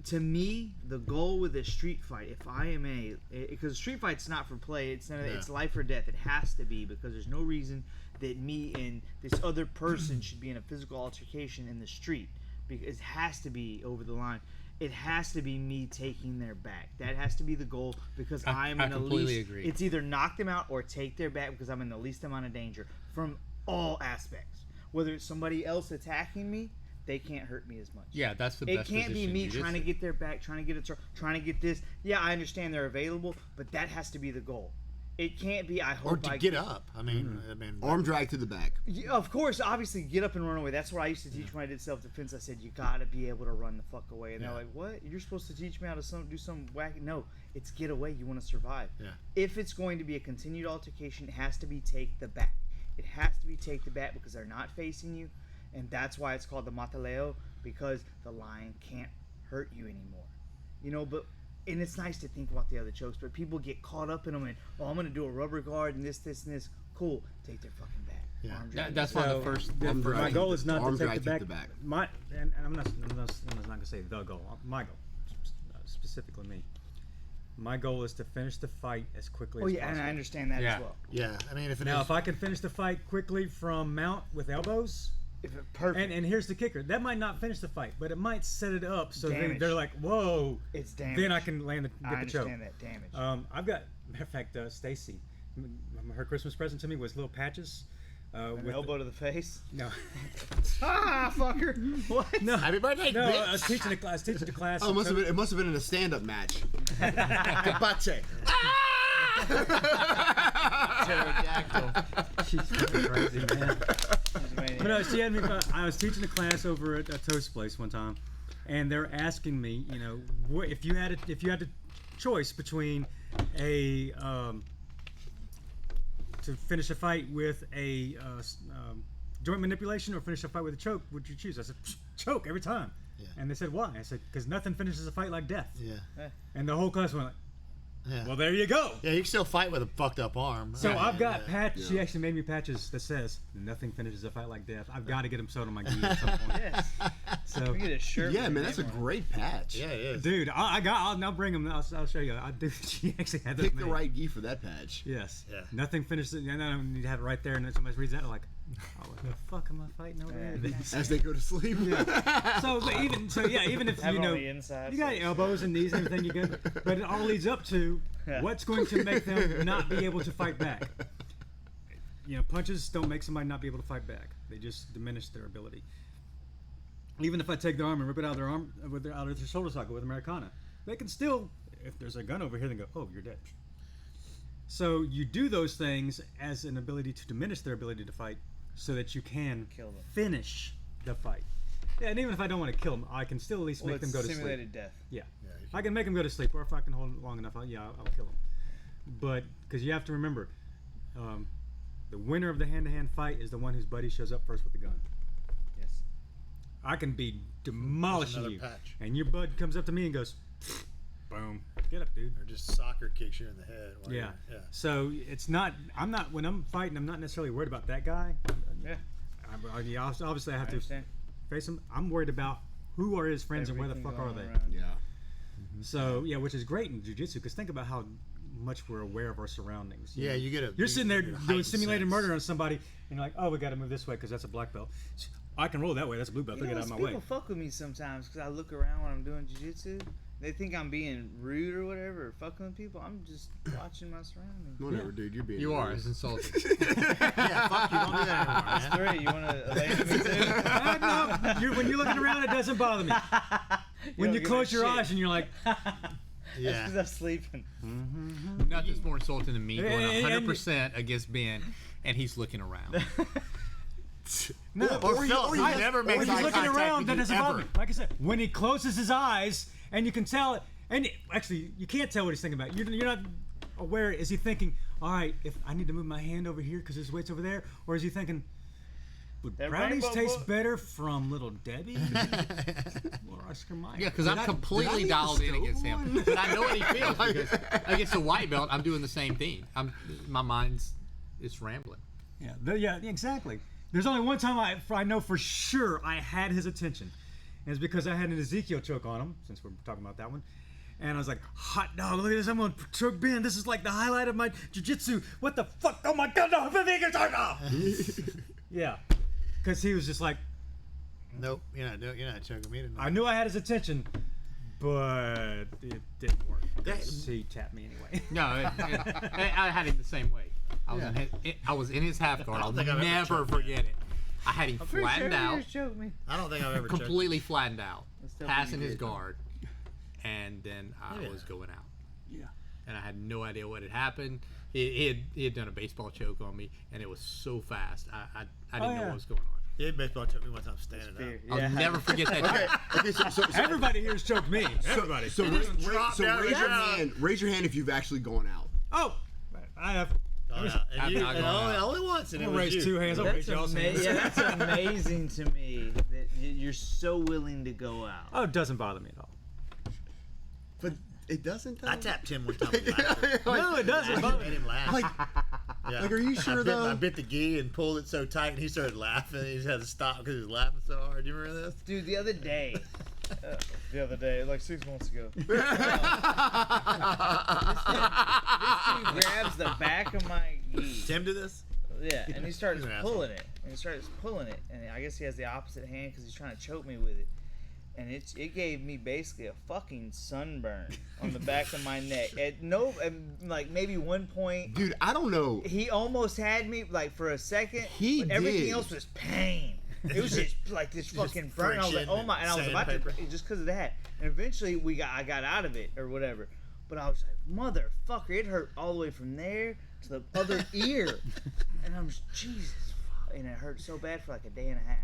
To me, the goal with a street fight, if I am because a street fight's not for play, it's life or death. It has to be, because there's no reason that me and this other person should be in a physical altercation in the street. Because it has to be over the line. It has to be me taking their back. That has to be the goal, because I'm in the least. Agree. It's either knock them out or take their back, because I'm in the least amount of danger from all aspects. Whether it's somebody else attacking me, they can't hurt me as much. Yeah, that's the It best can't be position me jiu-jitsu. trying to get their back, trying to get trying to get this. Yeah, I understand they're available, but that has to be the goal. It can't be. I hope Or to get up. I mean, Arm drag to the back. Yeah, of course, obviously, get up and run away. That's what I used to teach when I did self-defense. I said, you got to be able to run the fuck away. And they're like, what? You're supposed to teach me how to do some wacky... No, it's get away. You want to survive. Yeah. If it's going to be a continued altercation, it has to be take the back. It has to be take the back, because they're not facing you. and that's why it's called the mataleo, because the lion can't hurt you anymore. You know, and it's nice to think about the other chokes, but people get caught up in them and, I'm going to do a rubber guard and this, and this. Cool. Take their fucking back. Yeah. That's why the first. My goal is not to take the back. back. And I'm not going to say the goal. My goal, specifically me. My goal is to finish the fight as quickly as possible. And I understand that as well. Yeah, I mean, if I can finish the fight quickly from mount with elbows, perfect. And here's the kicker: that might not finish the fight, but it might set it up so they're like, "Whoa!" It's damage. Then I can get the choke. I understand that damage. I've got, matter of fact, Stacy, her Christmas present to me was little patches. With elbow to the face. No. Fucker. What? No. Happy birthday, No, bitch. I was teaching a class. Oh, it must have been in a stand-up match. Kabache. Pterodactyl. She's fucking crazy, man. But no, she had me. I was teaching a class over at a toast place one time, and they're asking me, you know, if you had a choice between to finish a fight with a joint manipulation or finish a fight with a choke, would you choose? I said, choke every time. Yeah. And they said, why? I said, because nothing finishes a fight like death. Yeah. And the whole class went like, Yeah. well, there you go. Yeah, you can still fight with a fucked up arm. So Right, I've got yeah. patches. She actually made me patches that says nothing finishes a fight like death. I've got to get them sewed on my gi at some point. Yes. So We get a shirt. Yeah, with man, your that's a name on it. great patch. Yeah, it is. dude, I'll bring them. I'll show you. She actually had those Pick the made. right gi for that patch. Yes. Yeah. Nothing finishes. And then I need to have it right there, and then somebody reads that, like, oh, what the fuck am I fighting over here? As they go to sleep. So even if Have you it on know the inside, you got so- elbows and knees and everything, you get, but it all leads up to what's going to make them not be able to fight back. You know, punches don't make somebody not be able to fight back. They just diminish their ability. Even if I take their arm and rip it out of their arm, out of their shoulder socket with Americana, they can still, if there's a gun over here, they go, oh, you're dead. So you do those things as an ability to diminish their ability to fight, so that you can Kill them. finish the fight. Yeah, and even if I don't want to kill them, I can still at least make them go to sleep. Simulated death. Yeah, Yeah, you I can make them go to sleep, or if I can hold them long enough, I'll kill them. But because you have to remember, the winner of the hand-to-hand fight is the one whose buddy shows up first with the gun. Yes. I can be demolishing another you, patch. and your bud comes up to me and goes, boom, get up, dude. Or just soccer kicks you in the head. while Yeah. you're- Yeah. So it's not. I'm not when I'm fighting. I'm not necessarily worried about that guy. Yeah. Obviously, I have I to understand. face him. I'm worried about who are his friends and where the Everything fuck are going they. around. Yeah. So yeah, which is great in jiu-jitsu, because think about how much we're aware of our surroundings. Yeah, you get a. You're sitting there you get a doing heightened simulated sense. murder on somebody, and you're like, oh, we got to move this way because that's a black belt. I can roll that way. That's a blue belt. You Get know, out of my people way. fuck with me sometimes because I look around when I'm doing jiu-jitsu. They think I'm being rude or whatever, or fucking with people. I'm just watching my surroundings. Whatever, dude. You're being. You are. rude. It's insulting. Yeah, fuck you. Don't do that anymore, man. That's great. You want to lay me too? No, when you're looking around, it doesn't bother me. When don't you give close a your shit. eyes and you're like, That's Yeah. because I'm sleeping. Nothing's more insulting than me going And- 100% against Ben, and he's looking around. no. Or Phil, he never When makes he's eye looking contact around, with that you doesn't bother ever. me. Like I said, when he closes his eyes and you can tell it, and actually you can't tell what he's thinking about. You're not aware. Is he thinking, all right, if I need to move my hand over here because his weight's over there, or is he thinking, would That brownies rainbow taste book. better from Little Debbie or Oscar Mayer? Yeah, because Did I'm I completely leave the dialed in stove against him. on? But I know what he feels because against the white belt, I'm doing the same thing. My mind's it's rambling. Yeah, exactly. There's only one time I know for sure I had his attention, and it's because I had an Ezekiel choke on him, since we're talking about that one. And I was like, hot dog, look at this, I'm going to choke Ben. This is like the highlight of my jiu-jitsu. What the fuck? Oh my God, no, yeah, because he was just like, Nope, you're not choking me tonight. I knew I had his attention, but it didn't work. He tapped me anyway. No, I had him the same way. I was in his half guard. I'll think I've ever never choked forget it. I had him Pretty flattened sure you out, just choked me. I don't think I've ever choked. completely flattened out, That's definitely passing his good. guard, and then I Yeah. was going out. Yeah. And I had no idea what had happened. He had done a baseball choke on me, and it was so fast. I didn't know yeah. what was going on. Yeah, baseball choked me one time standing Fear. up. I'll never forget that. Okay. choke. Okay. So Everybody here's choked me. Everybody. So drop down raise the your ground. hand. Raise your hand if you've actually gone out. Oh, I have. Oh, Only once. And I'm it gonna was raise you. 2 hands. I'll raise y'all's hands. Yeah, that's amazing to me that you're so willing to go out. Oh, it doesn't bother me at all. But it doesn't. Though. I tapped him one time with laughter. No, it doesn't I bother made me. him laugh. Like, are you sure though? I bit the gi and pulled it so tight, and he started laughing. He just had to stop because he was laughing so hard. Do you remember this? Dude, the other day, like 6 months ago, this dude grabs the back of my gi. Tim did this? Yeah, and he starts He's an asshole. pulling it. And I guess he has the opposite hand because he's trying to choke me with it. And it gave me basically a fucking sunburn on the back of my neck. At maybe one point, Dude, I don't know. he almost had me like for a second. He but everything did. else was pain. It was just like this fucking burn. I was like, friction oh my! And I was about to sandpaper. just because of that. And eventually I got out of it or whatever. But I was like, motherfucker! It hurt all the way from there to the other ear. And I'm just, Jesus, and it hurt so bad for like a day and a half.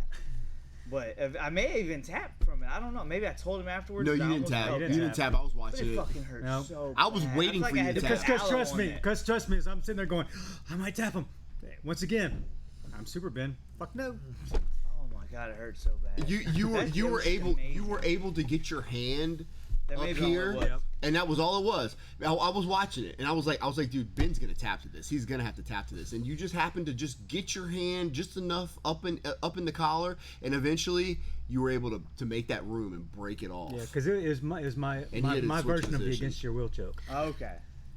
But I may have even tapped from it. I don't know. Maybe I told him afterwards. No, you but I didn't almost tap. felt You bad. didn't tap. I was But watching it it. fucking hurt No. so I was bad. waiting feel for you I to had tap. put Because aloe trust on me, that. as I'm sitting there going, I might tap him. Once again, I'm Super Ben. Fuck no. Oh my god, it hurt so bad. You were Amazing. able to get your hand That up may be all it here, was. and that was all it was. I was watching it, and I was like, dude, Ben's gonna tap to this. He's gonna have to tap to this, and you just happened to just get your hand just enough up in the collar, and eventually you were able to make that room and break it off. Yeah, because it was my And he had to switch version of the positions. against your will choke. Okay.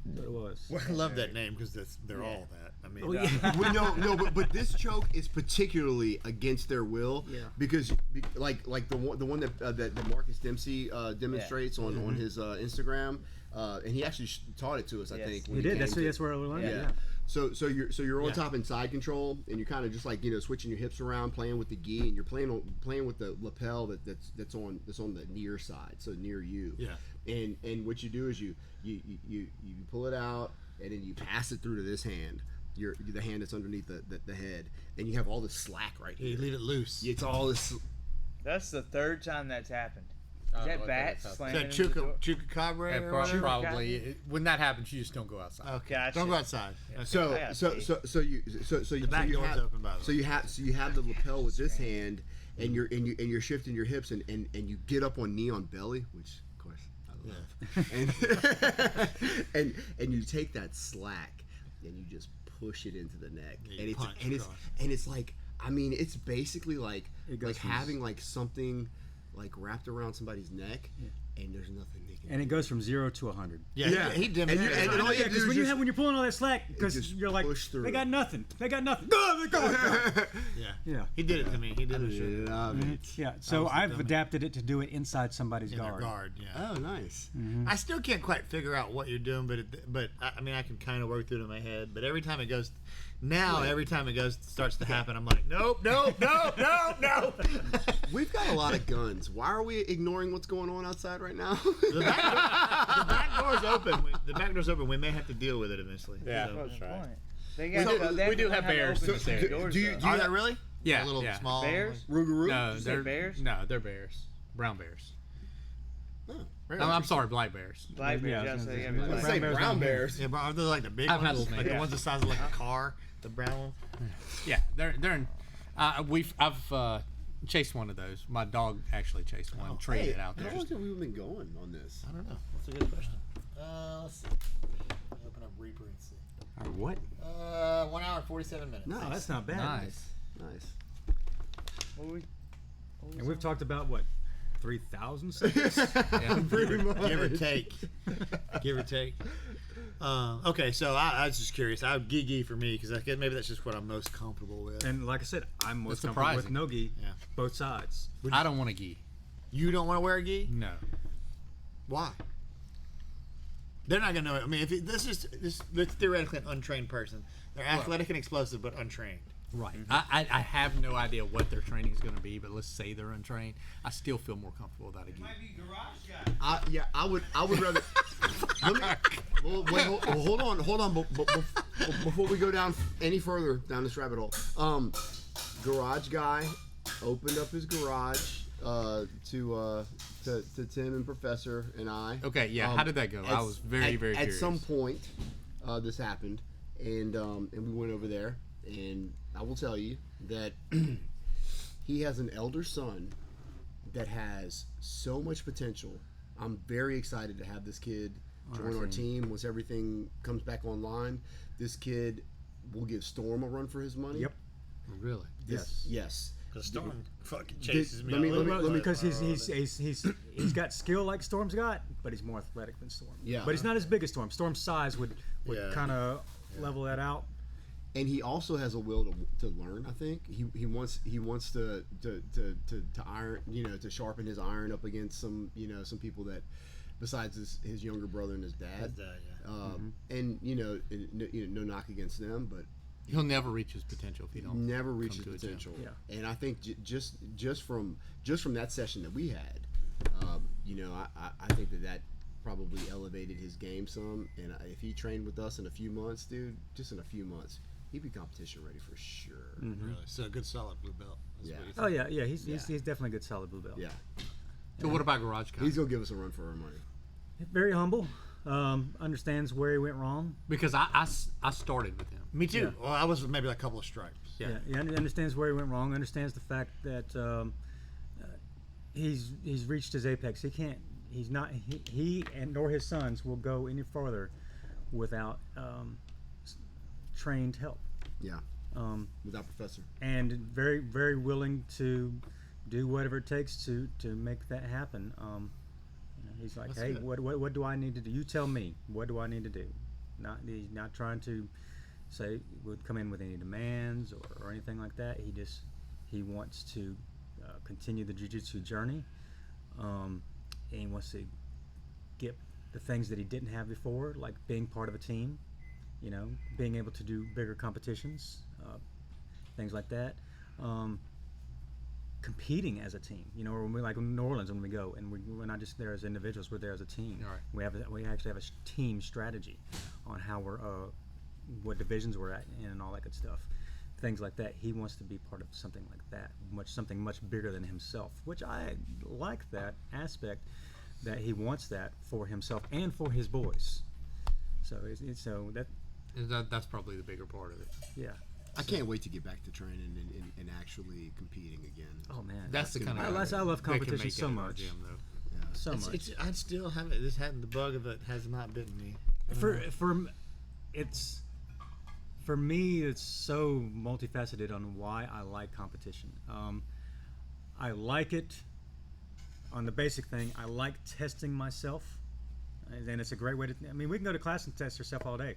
But it was. Well, I love that name because they're all that. I mean, Well, no, but this choke is particularly against their will, because like the one that Marcus Dempsey demonstrates on his Instagram, and he actually taught it to us. I think when He did. came That's to- where I learned it. Yeah. Yeah. So you're on top in side control, and you're kind of just like switching your hips around, playing with the gi, and you're playing with the lapel that's on the near side, so near you. Yeah. And what you do is you pull it out, and then you pass it through to this hand, the hand that's underneath the head, and you have all this slack right here. you leave it loose. It's all this. That's the third time that's happened. Is that bat slamming Is into the door? that Chupacabra? Yeah, or whatever? probably. When that happens, you just don't go outside. Okay. Gotcha. Don't go outside. Okay. So I gotta so pee. so so you The back you door's have, open, by the way. So you have the lapel with this hand, and you're shifting your hips, and you get up on knee on belly, which of course I love. And you take that slack and you just push it into the neck, Yeah, and you punch across. it's like, I mean, it's basically like It goes from- having like something like wrapped around somebody's neck, and there's nothing they can. And it goes from 0 to 100. Yeah, he demonstrated. And all you have to Because do is when just you're pulling all that slack, because just you're like, push through. they got nothing. They got nothing. Go, they go. Yeah. He did it to me. He did it. love it. Yeah. So was the I've dummy. adapted it to do it inside somebody's In their guard. guard, yeah. Oh, nice. I still can't quite figure out what you're doing, but I mean, I can kind of work through it in my head. But every time it goes, starts to happen, I'm like, nope. We've got a lot of guns. Why are we ignoring what's going on outside right now? The back door's open. The back door's open. We may have to deal with it eventually. Yeah. So. What's the point? They We got, do have bears. To open So the do- doors, do you- though. do Are they really? Yeah, A little yeah. small. Bears? Rougarou? No, You say they're bears? No, they're bears. Brown bears. Really? No, I'm sorry, black bears. Black bears. Yeah, I Yeah, was so gonna they say, gotta be brown black. Say bears brown don't have bears. Yeah, but are they like the big I've had ones? little Like the bears. ones the size of like a car? The brown one? Yeah, they're in. I've chased one of those. My dog actually chased one, trained it out How there. long have we been going on this? I don't know. That's a good question. Let's see. Open up Reaper and see. Or what? 1 hour and 47 minutes. Nice. Oh, that's not bad. Nice. Nice. What we- And we've talked about what? 3,000 subjects? Pretty much. Give or take. Give or take. Okay, so I was just curious. I would gi for me because maybe that's just what I'm most comfortable with. And like I said, I'm most That's comfortable with surprising. no gi, Yeah. both sides. I don't want a gi. You don't want to wear a gi? No. Why? They're not gonna know. I mean, if this is theoretically an untrained person, they're athletic and explosive, but untrained. Right. I have no idea what their training is going to be, but let's say they're untrained. I still feel more comfortable without a gi. I would rather. Let me, hold on. Before we go down any further down this rabbit hole, garage guy opened up his garage to Tim and Professor and I. Okay, yeah. How did that go? I was very At curious. some point, this happened, and we went over there, and I will tell you that he has an elder son that has so much potential. I'm very excited to have this kid join our team once everything comes back online. This kid will give Storm a run for his money. Yep. Really? Yes. Because Storm fucking chases me. Because he's got skill like Storm's got, but he's more athletic than Storm. Yeah. But he's not as big as Storm. Storm's size would kind of level that out. And he also has a will to learn. I think he wants to iron, to sharpen his iron up against some people that, besides his younger brother and his dad. And no knock against them, but he'll never reach his potential if he don't. Never reach his potential. Yeah. And I think just from that session that we had, I think that probably elevated his game some. And if he trained with us in a few months, dude, just in a few months, he'd be competition ready for sure. Really? So a good solid blue belt. He's definitely a good solid blue belt. Yeah. So what about Garage Cop? He's gonna give us a run for our money. Very humble. Understands where he went wrong. Because I started with him. Me too. Yeah. Well, I was maybe like a couple of stripes. Yeah. He understands where he went wrong. Understands the fact that he's reached his apex. He nor his sons will go any farther without trained help. Yeah. Without professor. And very, very willing to do whatever it takes to make that happen. He's like, That's hey, good. what do I need to do? You tell me. What do I need to do? He's not trying to say would come in with any demands or anything like that. He wants to continue the jiu-jitsu journey, and he wants to get the things that he didn't have before, like being part of a team, being able to do bigger competitions, things like that. Competing as a team, or when we like in New Orleans when we go, and we're not just there as individuals, we're there as a team. Right. We actually have a team strategy on how we're what divisions we're at and all that good stuff, things like that. He wants to be part of something like that, something much bigger than himself, which I like that aspect, that he wants that for himself and for his boys. So That's probably the bigger part of it. Yeah. I can't wait to get back to training and actually competing again. Oh man, That's the kind of I love competition so much. Gym, though. Yeah. So much. I still haven't. This hadn't the bug of it has not bitten me. For me, it's so multifaceted on why I like competition. I like it on the basic thing. I like testing myself, and it's a great way to. I mean, we can go to class and test yourself all day.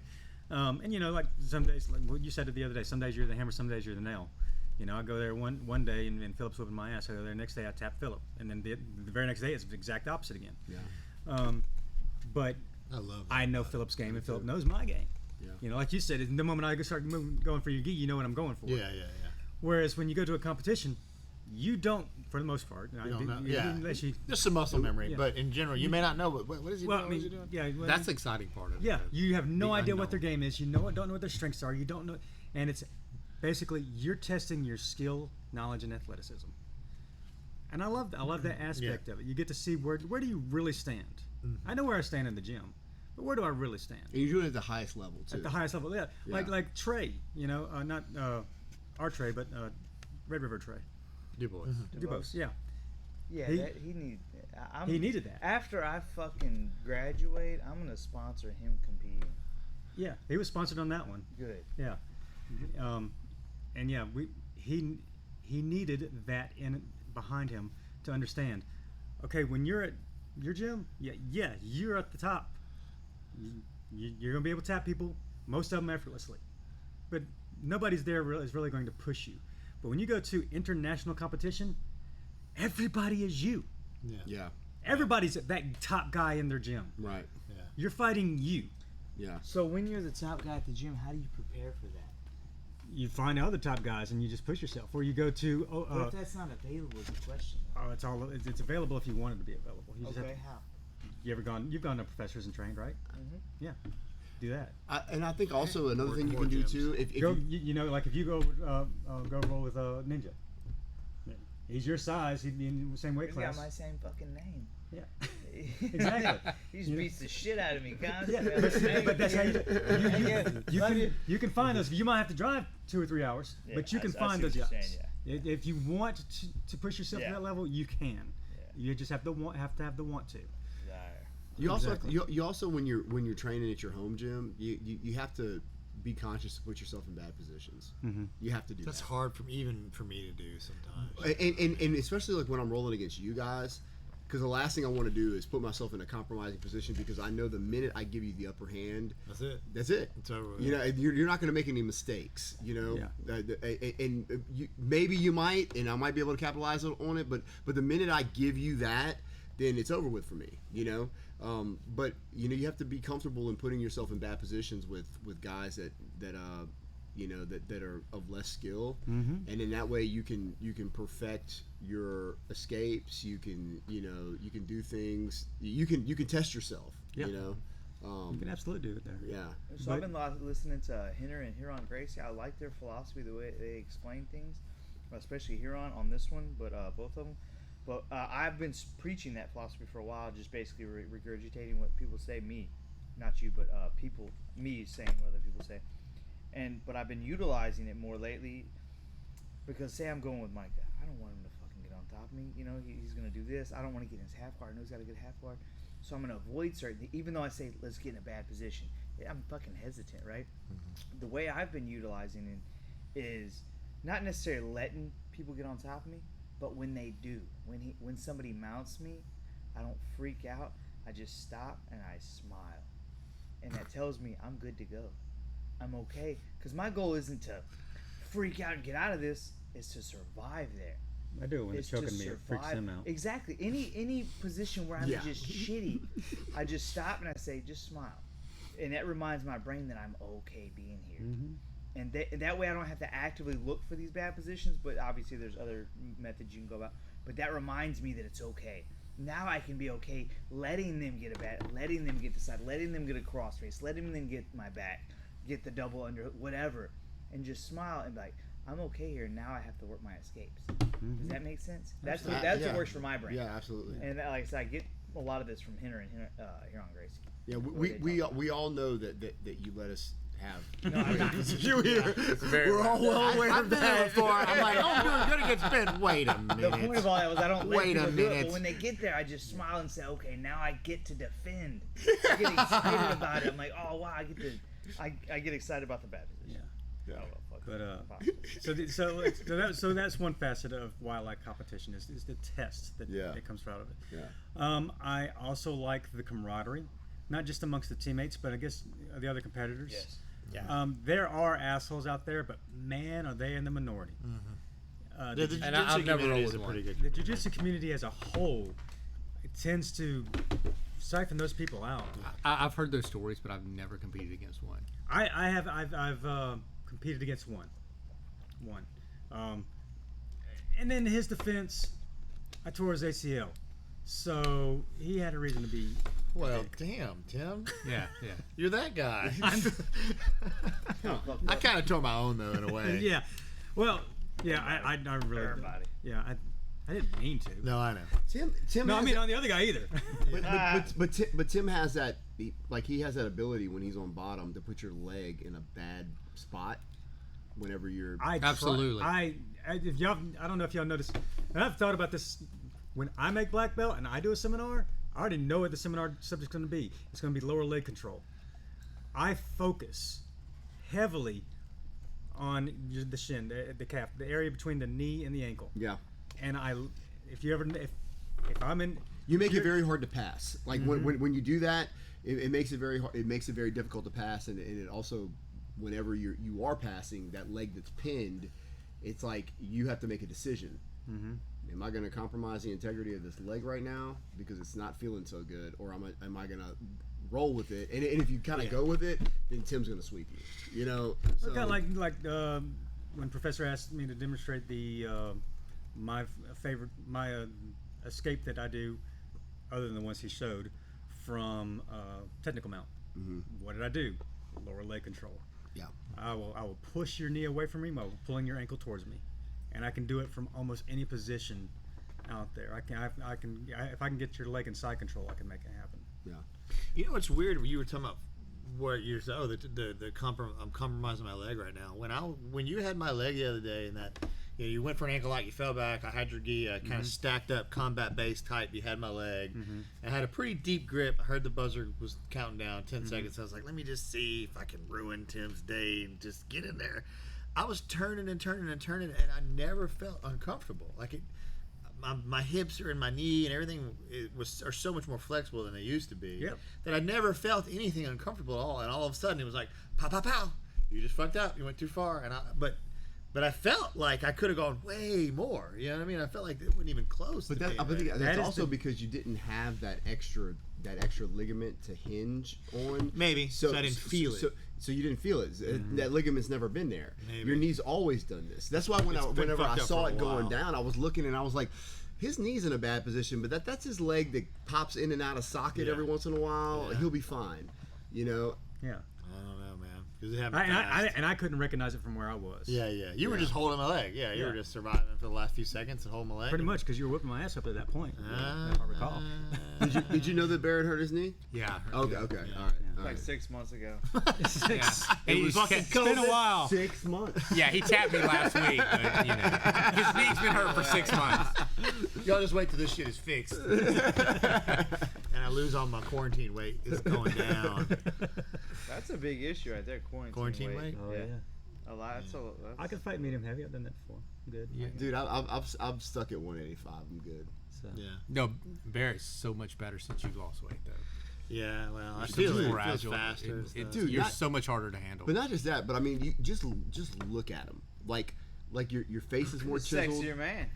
And like some days, like what you said it the other day, some days you're the hammer, some days you're the nail. I go there one day and Philip's whipping my ass. I go there next day, I tap Philip, and then the very next day it's the exact opposite again. Yeah. But I know Philip's game, and Philip knows my game. Yeah. Like you said, the moment I start going for your gi, you know what I'm going for. Yeah. Whereas when you go to a competition, you don't, for the most part. Unless there's some muscle memory, but in general, you may not know what is he doing. What is he doing? Yeah, That's the exciting part of it. Yeah, you have no idea unknown. what their game is. You don't know what their strengths are. You don't know, and it's basically you're testing your skill, knowledge, and athleticism. And I love that aspect of it. You get to see where do you really stand. I know where I stand in the gym, but where do I really stand? And you're doing it at the highest level too. At the highest level, yeah. Like Trey, not our Trey, but Red River Trey. DuBois, yeah. Yeah, he needed that. After I fucking graduate, I'm gonna sponsor him competing. Yeah, he was sponsored on that one. Good. Yeah, and yeah, he needed that behind him to understand. Okay, when you're at your gym, you're at the top. You're gonna be able to tap people, most of them effortlessly, but nobody's there is really going to push you. But when you go to international competition, everybody is you. Yeah. Everybody's that top guy in their gym. Right. Yeah. You're fighting you. Yeah. So when you're the top guy at the gym, how do you prepare for that? You find other top guys and you just push yourself. Or you go to. But if that's not available, is the question. It's available if you want it to be available. You just Okay, how? You've gone to professors and trained, right? Mm-hmm. Yeah. Do that. And I think also another thing you can do too, if if you go roll with Ninja. He's your size. He'd be in the same weight He's class. got my same fucking name. Yeah. Exactly. He just beats the shit out of me constantly. Yeah, but that's how you can find those. You might have to drive 2 or 3 hours, but you can find those guys. If you want to push yourself to that level, you can. Yeah. You just have to have the want to. You also when you're training at your home gym, you have to be conscious to put yourself in bad positions. Mm-hmm. You have to do That's that. hard for me to do sometimes. And especially like when I'm rolling against you guys, because the last thing I want to do is put myself in a compromising position, because I know the minute I give you the upper hand, that's it. It's over. You know, you're not going to make any mistakes. You know, and maybe you might, and I might be able to capitalize on it. But the minute I give you that, then it's over with for me. You know. But you have to be comfortable in putting yourself in bad positions with guys that are of less skill, and in that way you can perfect your escapes. You can do things. You can test yourself. Yeah. You can absolutely do it there. Yeah. So I've been listening to Hinner and Huron Gracie. I like their philosophy, the way they explain things, especially Huron on this one, but both of them. But I've been preaching that philosophy for a while, just basically regurgitating what people say, me, not you, but me saying what other people say. But I've been utilizing it more lately, because say I'm going with Micah. I don't want him to fucking get on top of me. You know, he's going to do this. I don't want to get in his half guard. I know he's got a good half guard. So I'm going to avoid certain things. Even though I say, let's get in a bad position, I'm fucking hesitant, right? Mm-hmm. The way I've been utilizing it is not necessarily letting people get on top of me, but when they do, when somebody mounts me, I don't freak out. I just stop and I smile, and that tells me I'm good to go. I'm okay, because my goal isn't to freak out and get out of this. It's to survive there. I do when it's choking me. It freaks them out. Exactly. Any position where I'm just shitty, I just stop and I say, just smile, and that reminds my brain that I'm okay being here. Mm-hmm. And that way I don't have to actively look for these bad positions, but obviously there's other methods you can go about. But that reminds me that it's okay. Now I can be okay letting them get a bat, letting them get the side, letting them get a cross face, letting them get my back, get the double under, whatever, and just smile and be like, I'm okay here. Now I have to work my escapes. Mm-hmm. Does that make sense? That's what works for my brain. Yeah, absolutely. And like I said, I get a lot of this from Hinner and Huron Gracie. Yeah, we all know that you let us have. No, I'm not. You here? We're all well aware of that. Before. I'm like, I'm doing good against Ben. Wait a minute. The point of all that was I don't let people do it, but when they get there, I just smile and say, okay, now I get to defend. I get excited about it. I'm like, oh wow, I get excited about the bad position. Yeah. But so that's one facet of why I like competition is the test that comes out of it. Yeah. I also like the camaraderie, not just amongst the teammates, but I guess the other competitors. Yes. Yeah. There are assholes out there, but man, are they in the minority. Mm-hmm. The jiu-jitsu community is a pretty good. The jiu-jitsu community as a whole, it tends to siphon those people out. I've heard those stories, but I've never competed against one. I've competed against one. And then in his defense, I tore his ACL, so he had a reason to be. Well, damn, Tim. Yeah. You're that guy. I kind of tore my own though in a way. Yeah. Well, yeah, I really. Everybody. Yeah, I didn't mean to. No, I know. Tim. No, I mean on the other guy either. But Tim has that, he has that ability when he's on bottom to put your leg in a bad spot whenever you're. Absolutely. I don't know if y'all noticed, and I've thought about this. When I make black belt and I do a seminar, I already know what the seminar subject's going to be. It's going to be lower leg control. I focus heavily on the shin, the calf, the area between the knee and the ankle. Yeah. And if I'm in, you make it very hard to pass. Like when you do that, it makes it very hard. It makes it very difficult to pass, and it also, whenever you are passing that leg that's pinned, it's like you have to make a decision. Mm-hmm. Am I going to compromise the integrity of this leg right now because it's not feeling so good, or am I going to roll with it? And if you kind of go with it, then Tim's going to sweep you. You know, so. Kind of like when Professor asked me to demonstrate my escape that I do, other than the ones he showed, from technical mount. Mm-hmm. What did I do? Lower leg control. Yeah. I will push your knee away from me while pulling your ankle towards me, and I can do it from almost any position out there. If I can get your leg in side control, I can make it happen. Yeah. You know what's weird? You were talking about what you're saying. I'm compromising my leg right now. When you had my leg the other day, and that you went for an ankle lock, you fell back. I had your gi, kind of stacked up, combat base type. You had my leg. I had a pretty deep grip. I heard the buzzer was counting down 10 seconds. I was like, let me just see if I can ruin Tim's day and just get in there. I was turning and turning and turning, and I never felt uncomfortable. Like it. My hips are in my knee and everything are so much more flexible than they used to be. Yep. That I never felt anything uncomfortable at all. And all of a sudden it was like, pow, pow, pow. You just fucked up. You went too far. But I felt like I could have gone way more. You know what I mean? I felt like it wasn't even close. But I think that's also because you didn't have that extra ligament to hinge on. Maybe. So I didn't feel it. So you didn't feel it. That ligament's never been there. Maybe. Your knee's always done this. That's why whenever I saw it going down, I was looking and I was like, his knee's in a bad position, but that's his leg that pops in and out of socket every once in a while. Yeah. He'll be fine. You know? Yeah. I don't know, man. Because it happened I couldn't recognize it from where I was. Yeah. You were just holding my leg. Yeah, you were just surviving for the last few seconds and holding my leg. Pretty much, because you were whipping my ass up at that point, if I recall. Did you know that Barrett hurt his knee? Yeah. Okay. All right. Like 6 months ago. It's been a while. 6 months. Yeah, he tapped me last week, but his knee's been hurt for 6 months. Y'all just wait till this shit is fixed. And I lose all my quarantine weight. It's going down. That's a big issue right there, quarantine weight. Oh, yeah. A lot. I can fight medium heavy. I've done that before. I'm good. Yeah. Dude, I'm stuck at 185. I'm good. So. Yeah. No, Barrett's so much better since you've lost weight, though. Yeah, well, I feel feel more it feels agile. faster. Dude, you're so much harder to handle. But not just that, but I mean, you just look at him. Like your face is more chiseled. Sexier man.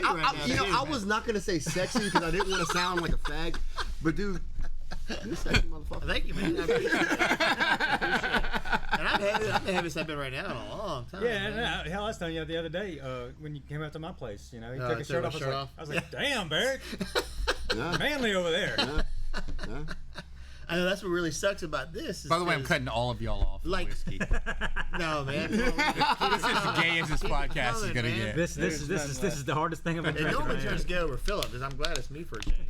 I was not gonna say sexy because I didn't want to sound like a fag, but dude, you're a sexy motherfucker. Thank you, man. I appreciate it. And I'm the heaviest I've been right now in a long time. Yeah, hell, I was telling you the other day when you came out to my place. He took his shirt off. I was like, damn, Barrett, manly over there. Yeah. I know that's what really sucks about this. By the way, I'm cutting all of y'all off. Like, whiskey. No, man. This is as gay as this podcast is gonna get. This is the hardest thing I've ever And normally tries to get over Philip, because I'm glad it's me for a change.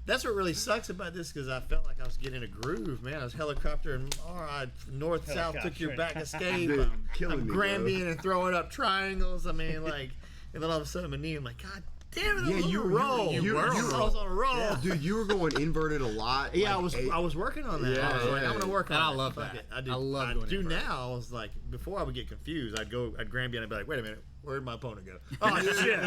That's what really sucks about this, because I felt like I was getting a groove, man. I was helicoptering, all right, north, south, took your back escape. Dude, I'm Grambying and throwing up triangles. I mean, like, and then all of a sudden my knee, I'm like, God damn it, you were on a roll. Yeah, dude, you were going inverted a lot. Yeah, I was working on that. Yeah, I was like, I'm gonna work on I it. love Fuck that. it. I love doing now. I was like, before I would get confused, I'd Gramby and I'd be like, wait a minute, where'd my opponent go? Oh shit!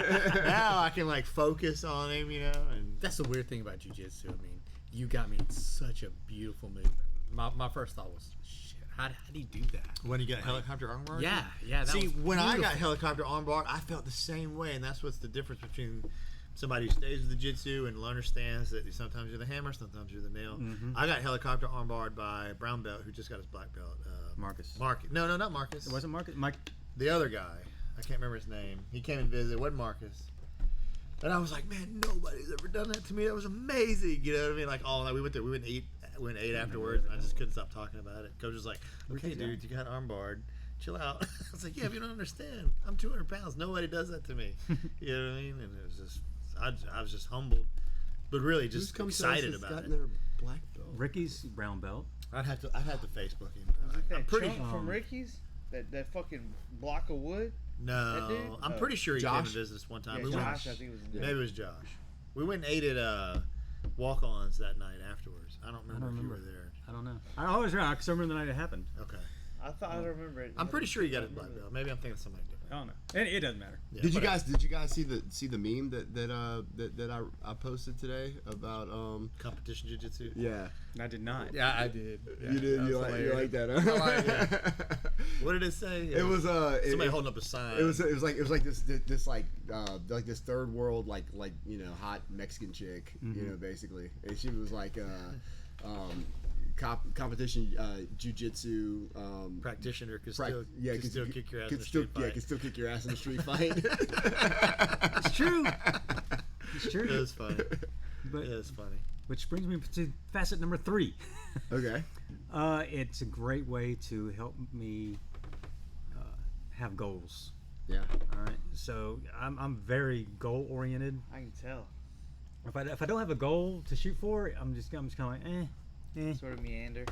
Now I can like focus on him, and That's the weird thing about jiu-jitsu. I mean, you got me in such a beautiful movement. My first thought was, shit, how do you do that? when you got helicopter armbar. Yeah. That See, was when I got beautiful. helicopter armbar, I felt the same way, and that's what's the difference between somebody who stays with the jiu-jitsu and understands that sometimes you're the hammer, sometimes you're the nail. I got helicopter armbarred by a brown belt who just got his black belt. Marcus. No, not Marcus. It wasn't Marcus. Mike. The other guy. I can't remember his name. He came and visited. It wasn't Marcus. And I was like, man, nobody's ever done that to me. That was amazing. You know what I mean? Like all night. We went and ate afterwards. And I just couldn't stop talking about it. Coach was like, okay, dude, you got armbarred. Chill out. I was like, yeah, if you don't understand, I'm 200 pounds. Nobody does that to me. You know what I mean? And it was just, I was just humbled, but really just excited about it. Their black belt. Ricky's brown belt. I'd have to Facebook him. I'm pretty from Ricky's that fucking block of wood. No, dude? I'm pretty sure he came Josh? and visited us one time. Yeah, We Josh, went, I think it was. maybe it was Josh. We went and ate at Walk-Ons that night afterwards. I don't remember if you were there. I don't know. I always remember. I remember the night it happened. Okay. I remember it. I'm pretty sure he got his black belt. Maybe I'm thinking of somebody different. I don't know. It doesn't matter. Yeah, Did you guys see the meme that I posted today about competition jiu-jitsu? Yeah. I did not. Yeah, I did. Yeah, You did. You like that? Huh? I like it. What did it say? It was somebody holding up a sign. It was like this like this third world like hot Mexican chick, basically, and she was like competition jiu-jitsu practitioner could still kick your ass in a street fight. Yeah, can still kick your ass in a street fight. It's true. It's true. It was funny. But It is funny. which brings me to facet number 3. Okay. It's a great way to help me have goals. Yeah. All right. So I'm very goal oriented. I can tell. If I don't have a goal to shoot for, I'm just kind of like Sort of meander.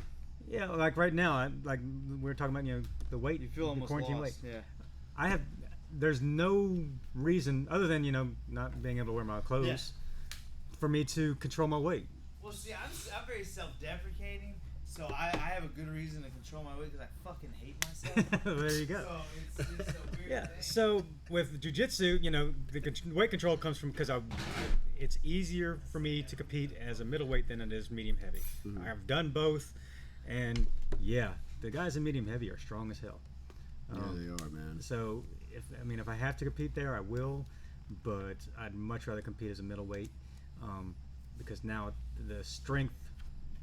Yeah, like right now, like we were talking about, the weight. You feel almost quarantine lost. weight. Yeah. There's no reason other than not being able to wear my clothes for me to control my weight. Well, see, I'm very self-deprecating, so I have a good reason to control my weight because I fucking hate myself. There you go. So it's a weird thing. So with jiu-jitsu, the weight control comes from because it's easier for me to compete as a middleweight than it is medium heavy. Mm-hmm. I've done both, and the guys in medium heavy are strong as hell. Yeah, they are, man. So if I have to compete there, I will, but I'd much rather compete as a middleweight because now the strength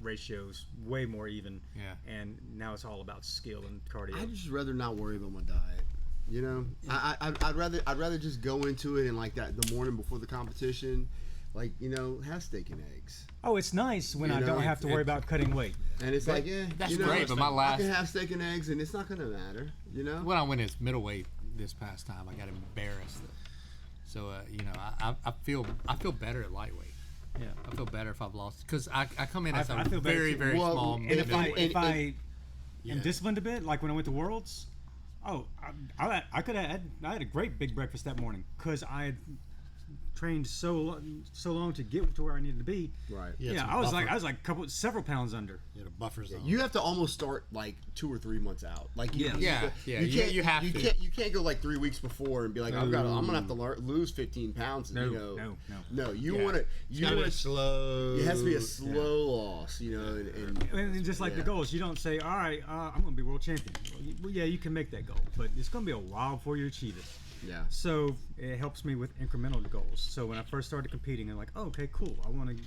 ratio's way more even. Yeah. And now it's all about skill and cardio. I'd just rather not worry about my diet. I'd rather just go into it and like that the morning before the competition, like have steak and eggs. Oh, it's nice when I don't have to worry about cutting weight. And it's like, that's great. But I can have steak and eggs, and it's not gonna matter. When I went as middleweight this past time, I got embarrassed. So I feel better at lightweight. Yeah, I feel better if I've lost because I come in as I a feel better very too. very Well, small. and if middleweight. I am disciplined a bit, like when I went to Worlds, I had a great big breakfast that morning because I had trained so long to get to where I needed to be. Right. Yeah, I was like several pounds under. You had a buffer zone. You have to almost start like 2 or 3 months out. Like you can't go like 3 weeks before and be like, I'm gonna have to lose 15 pounds. No. You want to slow. It has to be a slow loss, And just like the goals, you don't say, all right, I'm gonna be world champion. Well, yeah, you can make that goal, but it's gonna be a while before you achieve it. Yeah. So it helps me with incremental goals. So when I first started competing, I'm like, oh, okay, cool. I want to.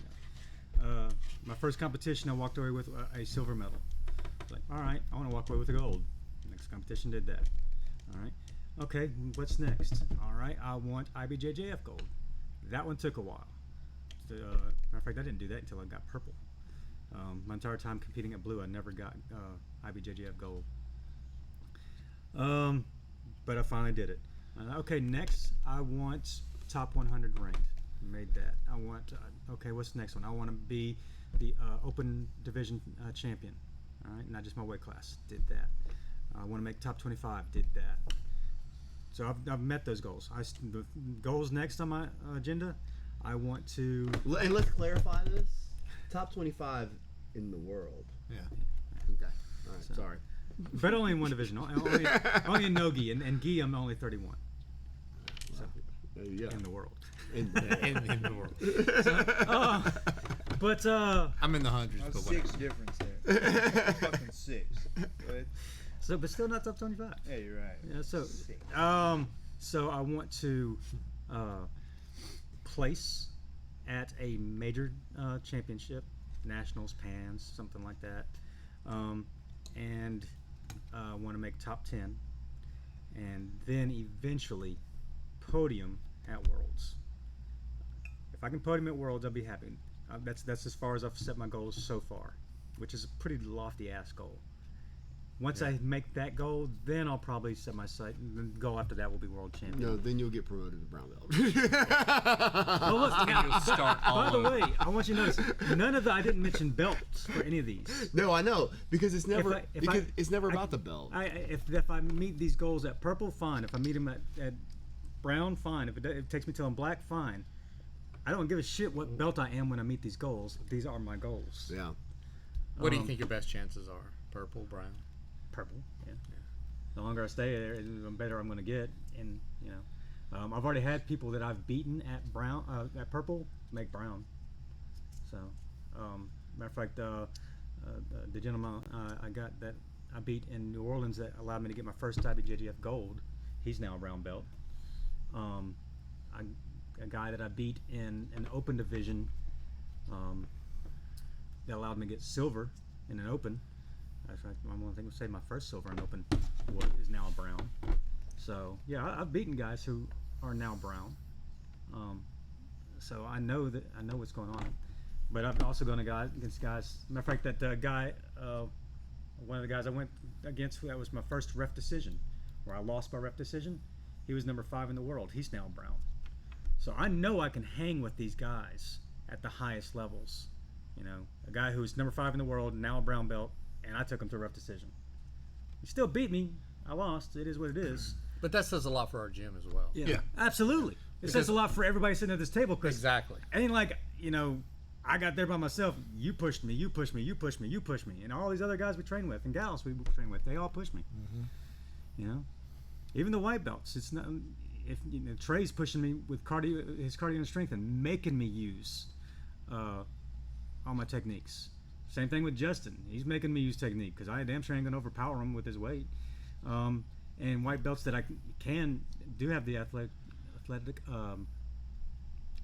My first competition, I walked away with a silver medal. Like, all right, I want to walk away with a gold. Next competition did that. All right. Okay, what's next? All right, I want IBJJF gold. That one took a while. Matter of fact, I didn't do that until I got purple. My entire time competing at blue, I never got IBJJF gold. But I finally did it. Okay, next I want top 100 ranked. Made that. I want. Okay, what's the next one? I want to be the open division champion. All right, not just my weight class. Did that. I want to make top 25. Did that. So I've met those goals. The goals next on my agenda. I want to. And let's clarify this. Top 25 in the world. Yeah. Okay. All right. Sorry. But only in one division. Only in no-gi. And gi, I'm only 31. So, There you go. in the world. in the world. But I'm in the hundreds. That's But 6 whatever. difference there. Fucking 6. but still not top 25. Yeah, you're right. Yeah, so 6. so I want to place at a major championship, nationals, pans, something like that, and want to make top 10, and then eventually podium at Worlds. If I can podium at Worlds, I'll be happy. That's as far as I've set my goals so far, which is a pretty lofty ass goal. Once I make that goal, then I'll probably set my sight. The goal after that will be world champion. No, then you'll get promoted to brown belt. Oh, look, You'll start by the all way, I want you to notice I didn't mention belts for any of these. No, I know because it's never If it's never about the belt. If I meet these goals at purple, fine. If I meet them at brown, fine. If it takes me till I'm black, fine. I don't give a shit what belt I am when I meet these goals. These are my goals. Yeah. What do you think your best chances are? Purple, brown? Purple, yeah. The longer I stay there, the better I'm going to get. And I've already had people that I've beaten at brown, at purple, make brown. So, matter of fact, the gentleman I beat in New Orleans that allowed me to get my first IBJJF gold, he's now a brown belt. A guy that I beat in an open division that allowed me to get silver in an open. I think say my first silver in open is now a brown. So yeah, I've beaten guys who are now brown. So I know what's going on. But I've also gone against guys. Matter of fact, that guy, one of the guys I went against, that was my first ref decision, where I lost by ref decision. He was number 5 in the world. He's now brown. So I know I can hang with these guys at the highest levels. You know, a guy who's number 5 in the world, now a brown belt, and I took him to a rough decision. He still beat me. I lost. It is what it is. But that says a lot for our gym as well. Yeah. Absolutely. It says a lot for everybody sitting at this table. Exactly. It ain't like, you know, I got there by myself. You pushed me. You pushed me. You pushed me. You pushed me. And all these other guys we train with and gals we train with, they all pushed me. Mm-hmm. You know, even the white belts. It's not. If you know, Trey's pushing me with his cardio and strength, and making me use all my techniques. Same thing with Justin. He's making me use technique because I damn sure ain't gonna overpower him with his weight. And white belts that I do have the athletic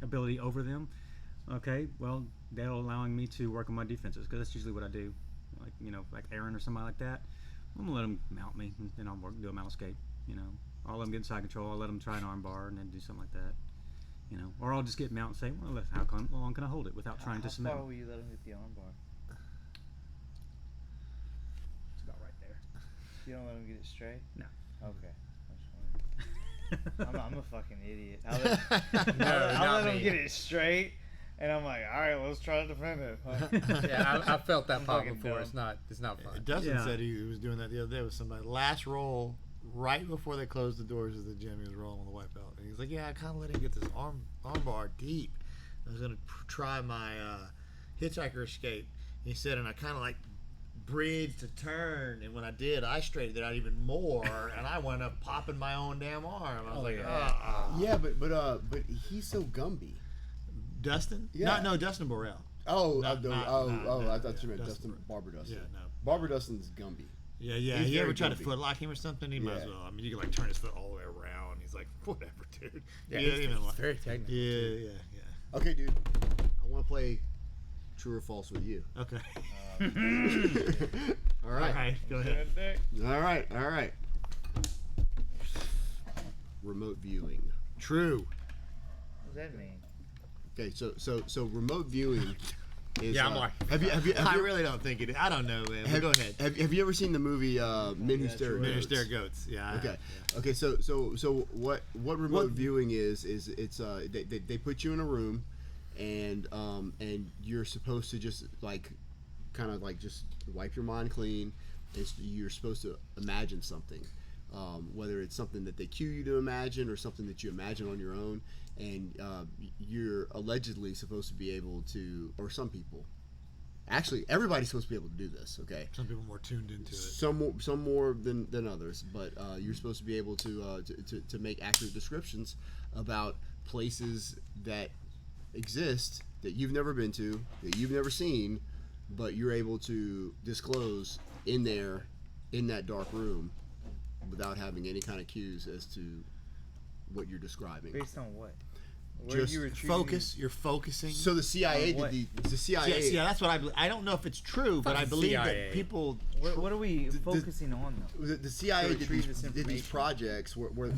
ability over them. Okay, well, they're allowing me to work on my defenses because that's usually what I do. Like, you know, like Aaron or somebody like that. I'm gonna let them mount me, and then I'll do a mount escape. You know, I'll let them get in side control. I'll let them try an arm bar and then do something like that. You know, or I'll just get mount and say, well, how long can I hold it without trying to submit? How far will you let them hit the arm bar? It's about right there. You don't let them get it straight? No. Okay. I'm a fucking idiot. I'll let them get it straight, and I'm like, all right, let's try to defend it. Yeah, I felt that pop before. Dumb. It's not fun. Dustin said he was doing that the other day with somebody. Last roll, right before they closed the doors of the gym, he was rolling with the white belt. And he's like, yeah, I kind of let him get this arm bar deep. I was going to try my hitchhiker escape. He said, and I kind of like bridged to turn, and when I did, I straightened it out even more, and I wound up popping my own damn arm. I was Yeah, but he's so Gumby. Dustin? Yeah. No, Dustin Borrell. I thought you meant Dustin Barber Dustin. Yeah, no. Barber Dustin's Gumby. Yeah. He's He ever very tried to Gumby. foot lock him or something? He might as well. I mean, you can like turn his foot all the way around. He's like, whatever, dude. Yeah, It's very technical. Yeah. Okay, dude. I want to play True or False with you. Okay. All right. Go ahead. All right. Remote viewing. True. What does that mean? Okay, so remote viewing is. Yeah, I'm like. Have you I really don't think it is. I don't know, man. But go ahead. Have you ever seen the movie Men Who Stare at Men Who Goats? Stare at Goats. Yeah. Okay. Okay. So what remote viewing is it's they put you in a room, and you're supposed to just like kind of like just wipe your mind clean. You're supposed to imagine something, whether it's something that they cue you to imagine or something that you imagine on your own, and you're allegedly supposed to be able to, or some people. Actually, everybody's supposed to be able to do this. Okay. Some people more tuned into it. Some more than others, but you're supposed to be able to make accurate descriptions about places that exist that you've never been to, that you've never seen, but you're able to disclose in that dark room without having any kind of cues as to what you're describing. Based on what? Just you Focus. You're focusing. So the CIA On what? did the CIA. Yeah, that's what I believe. I don't know if it's true, but I believe CIA. that people. What are we focusing on though? The CIA did retrieve this these information. projects where they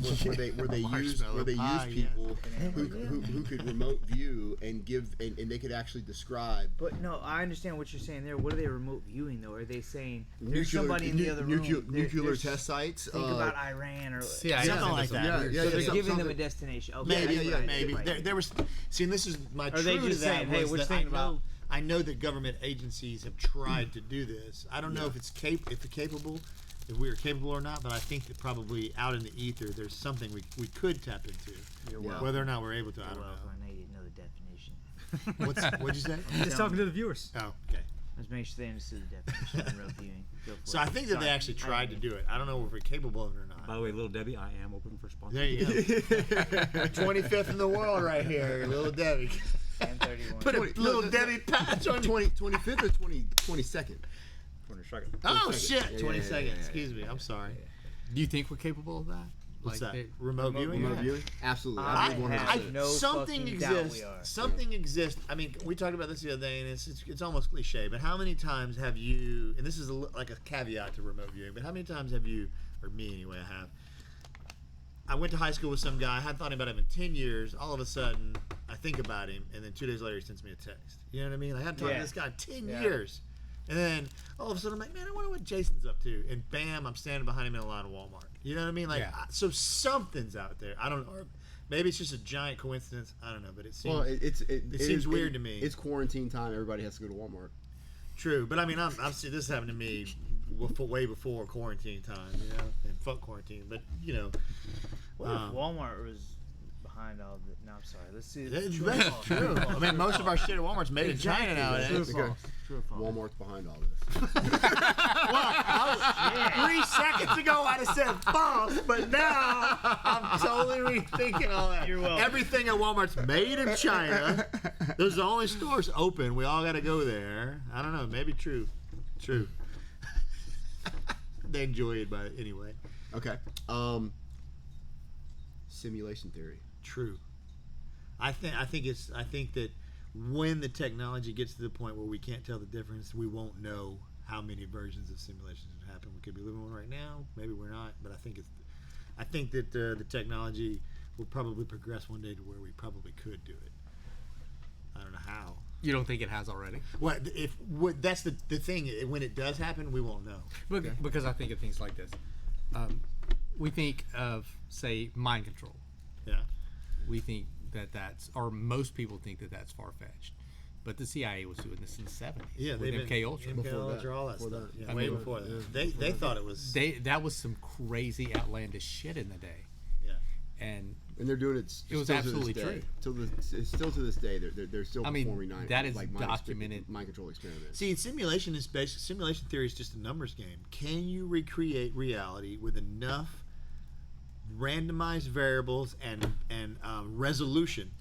used Marshmallow people pie, who could remote view and give and they could actually describe But no, I understand what you're saying there. What are they remote viewing though? Are they saying there's nuclear, somebody in the other room? nuclear test sites. Think about Iran or CIA. Something like that. Yeah, so yeah, they're yeah, giving them a something- destination. Okay, Maybe, that's what I did, maybe. right. There was. See, and this is my Or truth they to just that saying, hey, was what you that thinking about? I know that government agencies have tried to do this. I don't know if it's capable, if we are capable or not, but I think that probably out in the ether, there's something we could tap into. You're welcome. Whether or not we're able to, I don't Well, know. I know you didn't know the definition. What'd you say? Just talking to the viewers. Oh, okay. Let's make sure they understood the definition of remote viewing. Go for So it. I think that they Sorry. actually tried to do it. I don't know if we're capable of it or not. By the way, Little Debbie, I am open for sponsor. There you go. 25th in the world right here, Little Debbie. And 31. Put a Little Debbie patch on 25th or 22nd. Oh 22nd. shit! Yeah, 22nd. yeah. Excuse me. I'm sorry. Do you think we're capable of that? What's that? they- Remote viewing? Remote viewing? Absolutely. I I believe have 100%. no something fucking doubt exists. we are. Something exists. I mean, we talked about this the other day, and it's almost cliche. But how many times have you? And this is like a caveat to remote viewing. But how many times have you, or me anyway, I have. I went to high school with some guy. I hadn't thought about him in 10 years. All of a sudden, I think about him, and then 2 days later, he sends me a text. You know what I mean? I hadn't talked to Yeah. this guy in 10 Yeah. years. And then all of a sudden I'm like, man, I wonder what Jason's up to. And bam, I'm standing behind him in a line of Walmart. You know what I mean? Like, so something's out there. I don't know. Or maybe it's just a giant coincidence. I don't know, but it seems it seems weird to me. It's quarantine time. Everybody has to go to Walmart. True, but I mean, I'm this happened to me way before quarantine time, you know, and fuck quarantine. But you know, what if Walmart was behind all the? No, I'm sorry. Let's see. That's true. I mean, most of our shit at Walmart's made in China nowadays. True or false? Walmart's behind all this. Well, 3 seconds ago I'd have said false, but now I'm totally rethinking all that. You're welcome. Everything at Walmart's made in China. Those are the only stores open. We all got to go there. I don't know. Maybe true. They enjoy it, but anyway. Okay. Simulation theory. True. I think that when the technology gets to the point where we can't tell the difference, we won't know how many versions of simulations have happened. We could be living one right now. Maybe we're not, but I think that the technology will probably progress one day to where we probably could do it. I don't know how. You don't think it has already? That's the thing. When it does happen, we won't know. Because I think of things like this. We think of, say, mind control. Yeah. We think or most people think that that's far-fetched. But the CIA was doing this in the 70s. Yeah, with MK Ultra. MK Ultra, all that stuff. Yeah, way before that. They thought it was... That was some crazy, outlandish shit in the day. Yeah. And they're doing it. It was absolutely true. Still to this day, they're still performing that is documented mind control experiments. See, simulation theory is just a numbers game. Can you recreate reality with enough randomized variables and resolution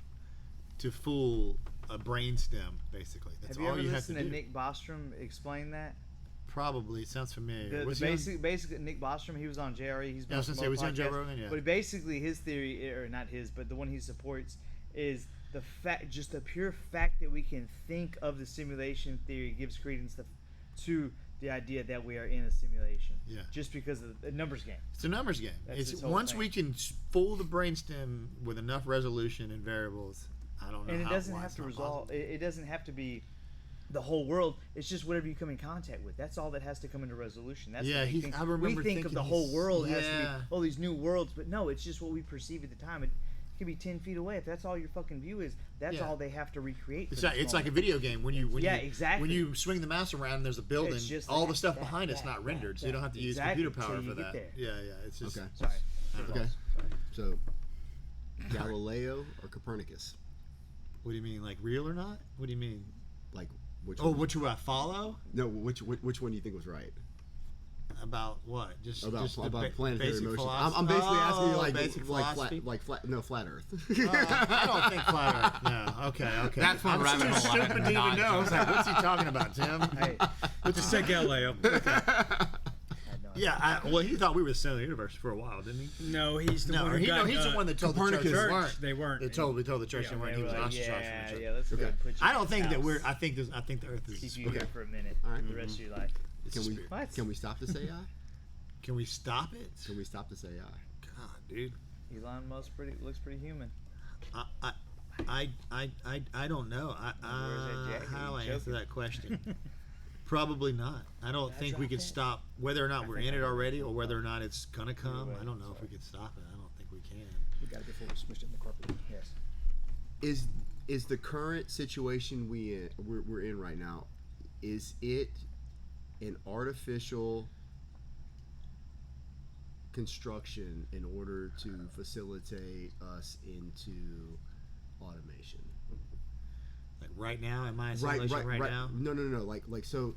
to fool a brainstem? Basically, that's all you have to do. Have you ever listened to Nick Bostrom explain that? Probably. It sounds familiar. Basically, Nick Bostrom, he was on JRE. I was going to say, was he on Joe Rogan? Yeah. But basically, his theory, or not his, but the one he supports, is just the pure fact that we can think of the simulation theory gives credence to the idea that we are in a simulation. Yeah. Just because of the numbers game. It's a numbers game. That's once we can fool the brainstem with enough resolution and variables, I don't know. And it doesn't have to resolve. It doesn't have to be the whole world. It's just whatever you come in contact with. That's all that has to come into resolution. That's I remember we think of the whole world has to be these new worlds, but no, it's just what we perceive at the time. It could be 10 feet away. If that's all your fucking view is, that's all they have to recreate. It's like a video game when exactly. When you swing the mouse around and there's a building, all the stuff behind it's not rendered, so you don't have to use computer power for that. Yeah, it's just okay. Sorry. Okay. So Galileo or Copernicus? What do you mean, like real or not? What do you mean? Like which? Which one I follow? No, which one do you think was right? About what? Just about planetary basic motion. philosophy? I'm basically asking you basic philosophy? flat Earth. I don't think flat Earth. No. Okay. That's one rabbit hole. I'm too stupid to even know. I was like, what's he talking about, Tim? Hey, Just say Galileo. Yeah, he thought we were the center of the universe for a while, didn't he? No, he's the one who got... he's the one that told the church they weren't. They told the church they weren't. He was ostracized from the church. Yeah, let's go put you I don't think that we're... I think the Earth is... Keep you here for a minute. All right. The rest of your life. Can we stop this AI? Can we stop it? Can we stop this AI? God, dude. Elon Musk looks pretty human. I don't know. How do I answer that question? Probably not. I don't think we could stop, whether or not we're in it already or whether or not it's gonna come. I don't know if we could stop it. I don't think we can. We got it before we smushed it in the carpet. Yes. Is the current situation we're in right now, is it an artificial construction in order to facilitate us into automation? Like right now, am I in simulation right now? No. Like so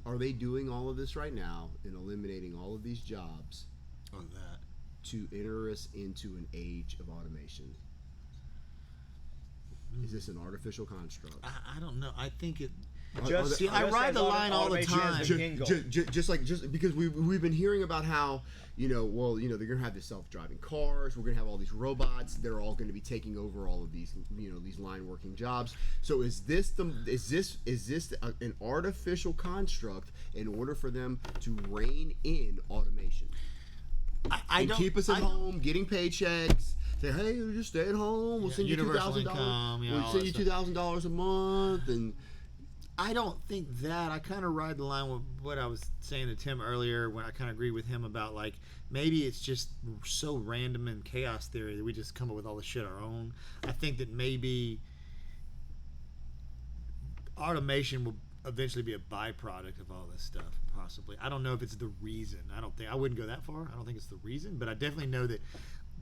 are they doing all of this right now and eliminating all of these jobs on that to enter us into an age of automation? Is this an artificial construct? I don't know. I think it. I ride the line all the time. Just because we've been hearing about how they're gonna have the self-driving cars. We're gonna have all these robots. They're all going to be taking over all of these these line working jobs. So is this an artificial construct in order for them to rein in automation? I don't keep us at home, getting paychecks. Say, hey, you just stay at home. We'll send you $2,000. We'll send you $2,000 a month, and I don't think that. I kind of ride the line with what I was saying to Tim earlier when I kind of agree with him about, like, maybe it's just so random and chaos theory that we just come up with all this shit our own. I think that maybe automation will eventually be a byproduct of all this stuff, possibly. I don't know if it's the reason. I wouldn't go that far. I don't think it's the reason, but I definitely know that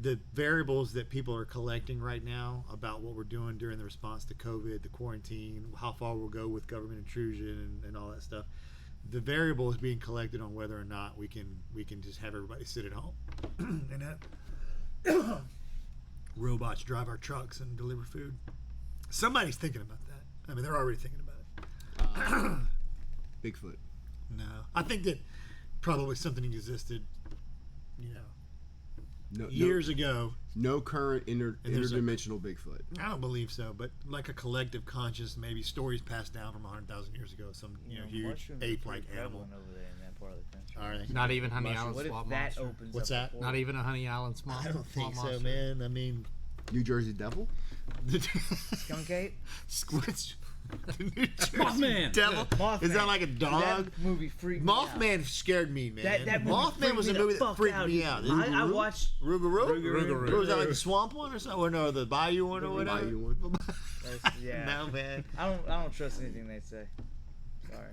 the variables that people are collecting right now about what we're doing during the response to COVID, the quarantine, how far we'll go with government intrusion and all that stuff, the variable is being collected on whether or not we can just have everybody sit at home and have robots drive our trucks and deliver food. Somebody's thinking about that. I mean, they're already thinking about it. Bigfoot. No, I think that probably something existed, years ago. No current interdimensional Bigfoot. I don't believe so, but like a collective conscious, maybe stories passed down from 100,000 years ago. Some huge ape-like animal. Over there in that part of the country. All right. Not even Honey Island What swamp if that monster. opens What's up that? Not even a Honey Island swamp. I don't think swamp so, monster. man. I mean, New Jersey Devil. Skunk ape? Squid. Mothman. Devil. Mothman. Is that like a dog? That movie freaked me out. Mothman scared me, man. That movie Mothman was a movie that freaked me out. I watched Rougarou? Was that like the swamp one or something? Or no, the bayou one or whatever? Bayou one. yeah. No, man. I don't trust anything they say. Sorry.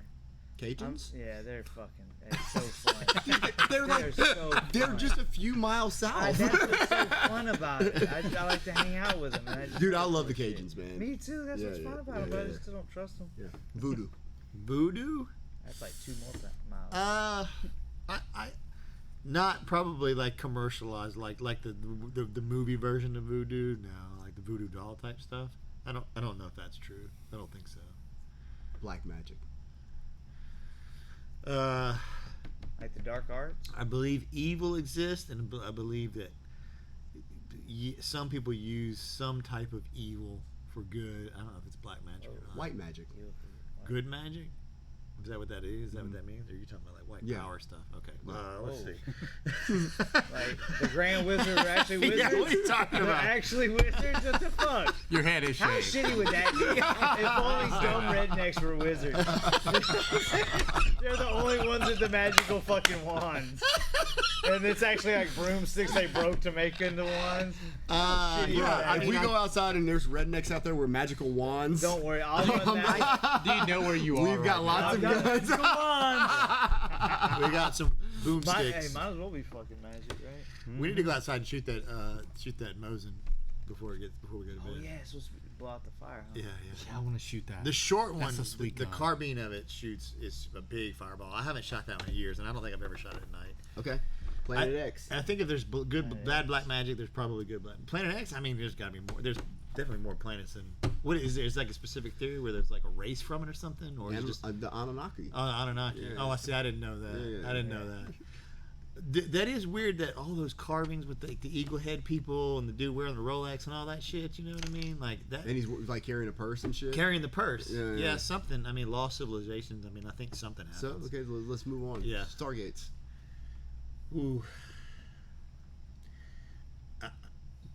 Cajuns? Yeah, they're fucking. It's so fun. They're just a few miles south. That's what's so fun about it. I like to hang out with them. Dude, I love the Cajuns, man. Me too. That's what's fun about them. But I just still don't trust them. Yeah. Voodoo. Voodoo? That's like 2 more miles. I not probably like commercialized like the movie version of voodoo. No, like the voodoo doll type stuff. I don't know if that's true. I don't think so. Black magic. Like the dark arts. I believe evil exists, and I believe that some people use some type of evil for good. I don't know if it's black magic or not. White magic. Good magic? Is that what that is? Is that what that means? Or are you talking about like white power stuff? Okay. Let's see. Like the Grand Wizard are actually wizards? Yeah, what are you talking about? They're actually wizards? What the fuck? Your head is How shaved. shitty would that be? If all these dumb rednecks were wizards. They're the only ones with the magical fucking wands. And it's actually like broomsticks they broke to make into wands. If we go outside and there's rednecks out there with magical wands. Don't worry, I'll run that. Do you know where you are? We've got lots of guns. Come on! We got some boomsticks. Hey, might as well be fucking magic, right? We need to go outside and shoot that Mosin before we go to bed. Oh yeah, it's supposed to blow out the fire, huh? Yeah. Yeah, I want to shoot that. The short one, That's a sweet the gun. carbine of it is a big fireball. I haven't shot that one in years, and I don't think I've ever shot it at night. Okay. Planet X. I think if there's bad black magic, there's probably good black. Planet X, I mean, there's got to be more. There's definitely more planets than. What is there? Is like a specific theory where there's like a race from it or something, or is it just the Anunnaki. Anunnaki? Yeah. Oh, I see. I didn't know that. I didn't know that. That is weird that all those carvings with the eagle head people and the dude wearing the Rolex and all that shit. You know what I mean? Like that. And he's like carrying a purse and shit. Carrying the purse. Yeah. Something. I mean, lost civilizations. I mean, I think something happens. So okay, let's move on. Yeah. Stargates. Ooh.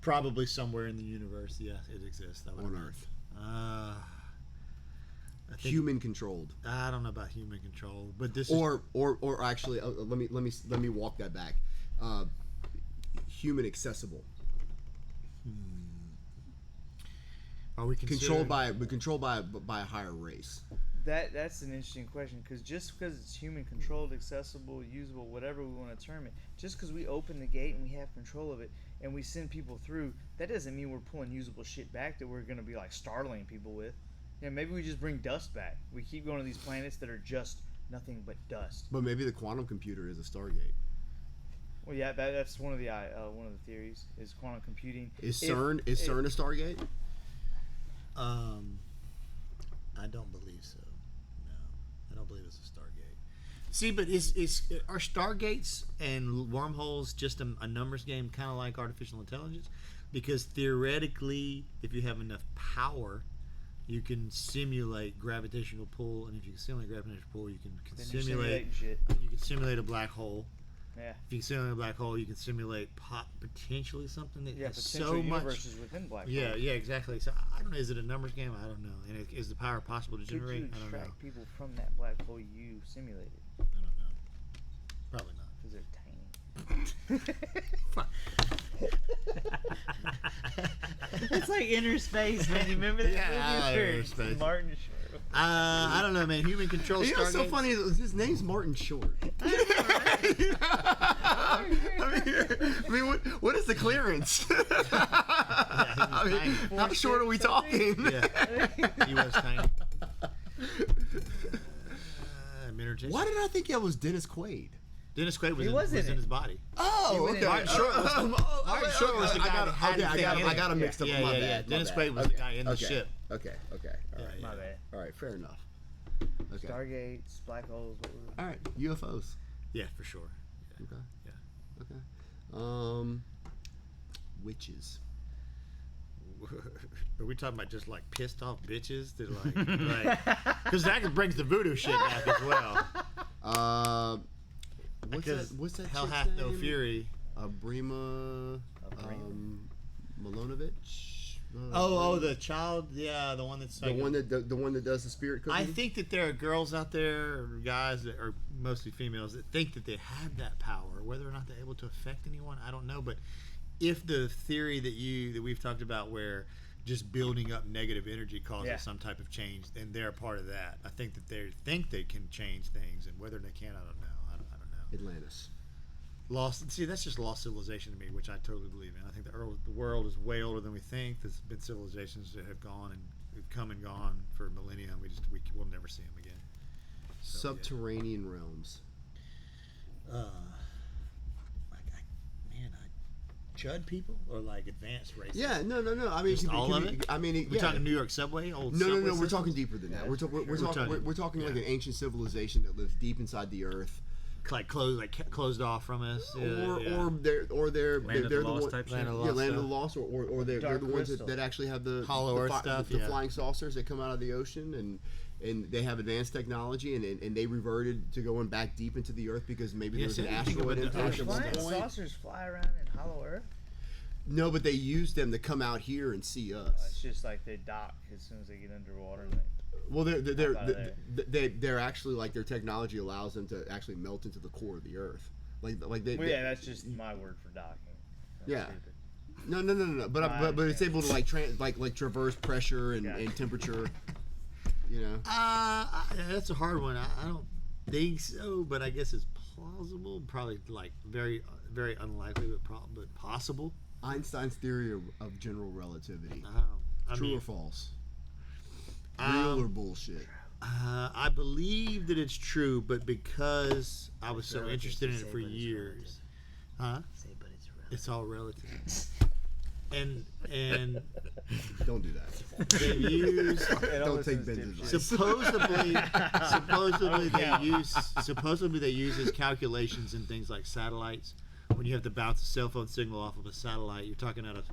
Probably somewhere in the universe. Yeah, it exists. On Earth. I think, Human controlled. I don't know about human control, but this Or actually, let me walk that back. Human accessible. are we Controlled by a higher race. That's an interesting question, because just because it's human controlled, accessible, usable, whatever we want to term it, just because we open the gate and we have control of it and we send people through, that doesn't mean we're pulling usable shit back that we're going to be like startling people with. Yeah, maybe we just bring dust back. We keep going to these planets that are just nothing but dust. But maybe the quantum computer is a Stargate. Well, yeah, that's one of the theories is quantum computing. Is CERN a Stargate? I don't believe so. No, I don't believe it's a Stargate. See, but are Stargates and wormholes just a numbers game, kind of like artificial intelligence? Because theoretically, if you have enough power, you can simulate gravitational pull, and if you can simulate gravitational pull, you can simulate a black hole. Yeah. If you can simulate a black hole, you can simulate potentially something that has so much. Universes within black holes. Yeah, exactly. So I don't know. Is it a numbers game? I don't know. And is the power possible to generate? Could you I don't know. extract people from that black hole you simulated? I don't know. Probably not. Because they're tiny. It's like Inner Space, man. You remember that movie? I like Inner Space. Martin Short. I don't know, man. Human control. You know what's so funny? His name's Martin Short. I mean, what is the clearance? How short are we talking? Yeah, he was tiny. Why did I think that was Dennis Quaid? Dennis Quaid was in his body. Oh, okay. Martin Short was the guy that had the thing in it. I got him mixed up. My bad. Dennis Quaid was the guy in the ship. Okay. All right. My bad. All right. Fair enough. Okay. Stargates, black holes. All right. UFOs. Yeah, for sure. Yeah. Okay. Yeah. Okay. Witches. Are we talking about just like pissed off bitches that like because that brings the voodoo shit back as well. What's that? Hell chick's hath no name? fury. Abrima Milonovich. The child, yeah, the one that's like the one that does the spirit cooking. I think that there are girls out there, or guys that are mostly females, that think that they have that power. Whether or not they're able to affect anyone, I don't know. But if the theory that we've talked about, where just building up negative energy causes some type of change, then they're a part of that. I think that they think they can change things, and whether they can, I don't know. I don't know. Atlantis. That's just lost civilization to me, which I totally believe in. I think the world is way older than we think. There's been civilizations that have gone and have come and gone for millennia, and we'll never see them again. So, Subterranean realms. Chud people or like advanced races? Yeah, no. I mean, just all of it. I mean, we're talking New York subway, old. No. Subway We're talking deeper than that. We're talking like an ancient civilization that lives deep inside the earth. Like closed off from us, or they're the Lost one, type shit. Land of the Land Lost of the Lost, or they're the ones that actually have the Hollow Earth stuff, the flying saucers that come out of the ocean, and they have advanced technology, and they reverted to going back deep into the earth because maybe there was an asteroid impact at one Flying point. saucers fly around in Hollow Earth? No, but they used them to come out here and see us. It's just like they dock as soon as they get underwater. Well, they're actually like their technology allows them to actually melt into the core of the earth. That's just my word for docking. Yeah. No. But it's able to like traverse pressure and temperature. You know. That's a hard one. I don't think so, but I guess it's plausible. Probably like very, very unlikely, but possible. Einstein's theory of general relativity. True or false? Real or bullshit? I believe that it's true, but because I was so interested in it for years, it's all relative. And don't do that. They use don't take Ben's advice. Supposedly they use his calculations in things like satellites. When you have to bounce a cell phone signal off of a satellite, you're talking about a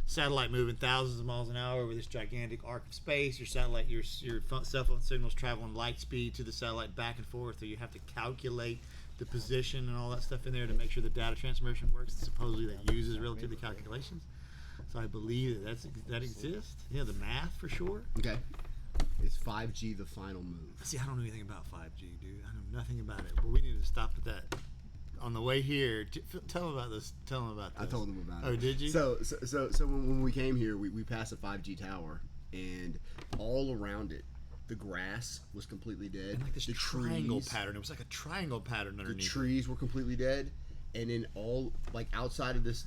satellite moving thousands of miles an hour over this gigantic arc of space. Your cell phone signal's traveling light speed to the satellite back and forth, so you have to calculate the position and all that stuff in there to make sure the data transmission works. And supposedly that uses relativity calculations. So I believe that exists. Yeah, the math for sure. Okay. Is 5G the final move? See, I don't know anything about 5G, dude. I know nothing about it. But we need to stop at that. On the way here, tell them about this. I told them about it. Oh, did you? So when we came here, we passed a 5G tower, and all around it, the grass was completely dead. And like this triangle trees, pattern. It was like a triangle pattern underneath. The trees were completely dead, and then all like outside of this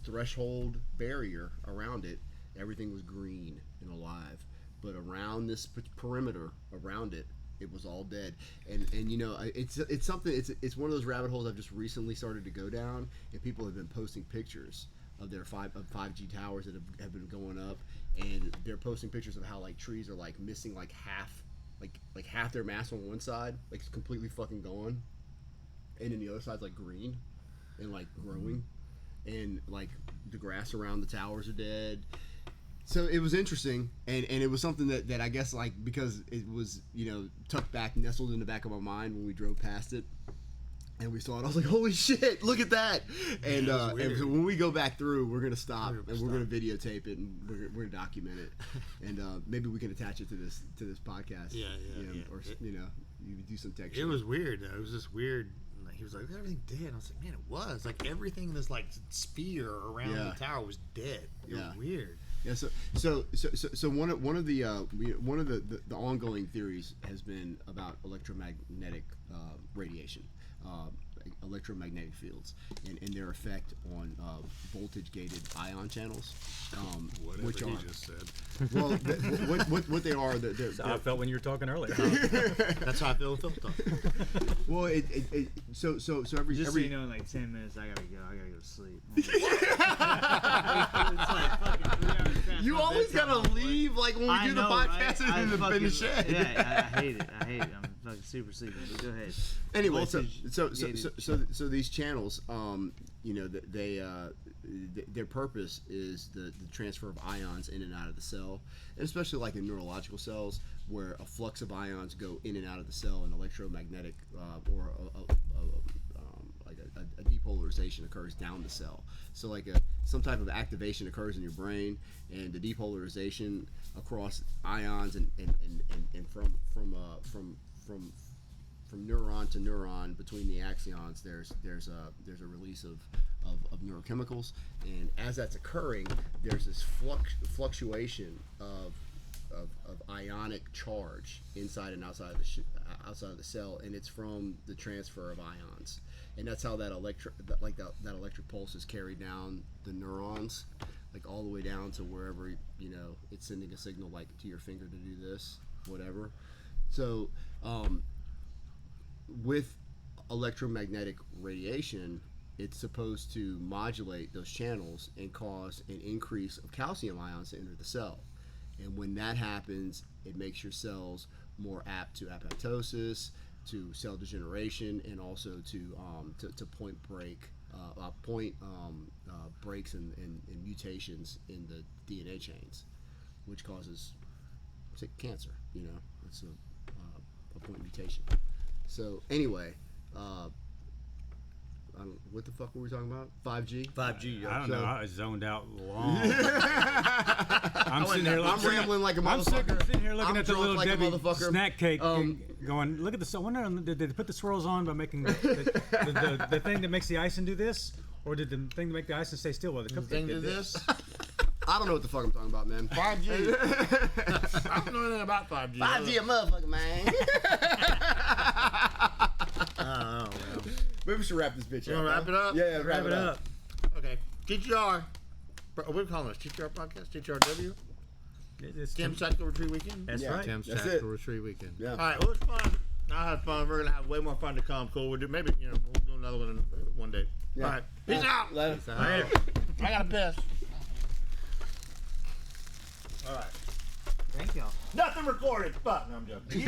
threshold barrier around it, everything was green and alive. But around this perimeter around it, it was all dead. And you know, it's something. It's one of those rabbit holes I've just recently started to go down, and people have been posting pictures of their 5G towers that have been going up, and they're posting pictures of how like trees are like missing like half their mass on one side, like it's completely fucking gone, and then the other side's like green and like growing, and like the grass around the towers are dead. So it was interesting, and it was something that I guess like because it was, you know, tucked back, nestled in the back of my mind when we drove past it. And we saw it. I was like, "Holy shit! Look at that!" And so when we go back through, we're gonna stop and we're gonna videotape it and we're gonna document it, and maybe we can attach it to this podcast. Yeah. Or you do some text. It was weird though. It was just weird. Like, he was like, "Everything dead." I was like, "Man, it was like everything in this like sphere around the tower was dead." It was weird. Yeah. So one of the ongoing theories has been about electromagnetic radiation. Electromagnetic fields and their effect on voltage-gated ion channels, Whatever which he are just said. well, what they are. That's how I felt when you were talking earlier. That's how I feel with Phil talking. Well, so every Just so you know, in like 10 minutes, I gotta go to sleep. It's like fucking 3 hours past you my always bedtime. gotta leave like when we I do know, the podcast right? and then finish it. Yeah, I hate it. I'm fucking super sleepy. But go ahead. Anyway, Voltage-gated. so these channels, their purpose is the transfer of ions in and out of the cell, and especially like in neurological cells where a flux of ions go in and out of the cell, and electromagnetic or a depolarization occurs down the cell. So like some type of activation occurs in your brain, and the depolarization across ions and from neuron to neuron between the axions, there's a release of neurochemicals, and as that's occurring, there's this fluctuation of ionic charge inside and outside of the cell, and it's from the transfer of ions, and that's how that electric pulse is carried down the neurons, like all the way down to wherever it's sending a signal like to your finger to do this, whatever. So with electromagnetic radiation, it's supposed to modulate those channels and cause an increase of calcium ions to enter the cell. And when that happens, it makes your cells more apt to apoptosis, to cell degeneration, and also to point breaks and mutations in the DNA chains, which causes cancer. It's a point mutation. So anyway, what the fuck were we talking about? 5G? 5G. I don't know. I zoned out long. I'm rambling like a motherfucker. I'm sitting here looking I'm at the drunk little like a Debbie motherfucker. snack cake, going, look at the. I wonder, did they put the swirls on by making the thing that makes the icing do this, or did the thing to make the icing stay still? Well, the Thing to this. I don't know what the fuck I'm talking about, man. 5G. I don't know anything about 5G. 5G a motherfucker, man. Oh, well. Maybe we should wrap this bitch up. You want to wrap it up? Yeah, wrap it up. Okay. TTR. What are we calling this? TTR podcast? TTRW? It's Tim's Tactical Retreat Weekend? That's Yeah. right. Tim's That's Tactical it. Retreat Weekend. Yeah. All right. Well, it's fun. I had fun. We're going to have way more fun to come. Cool. We'll do maybe, we'll do another one one day. Yeah. All right. Peace out. Peace out. I got to piss. All right. Thank y'all. Nothing recorded. Fuck. No, I'm joking.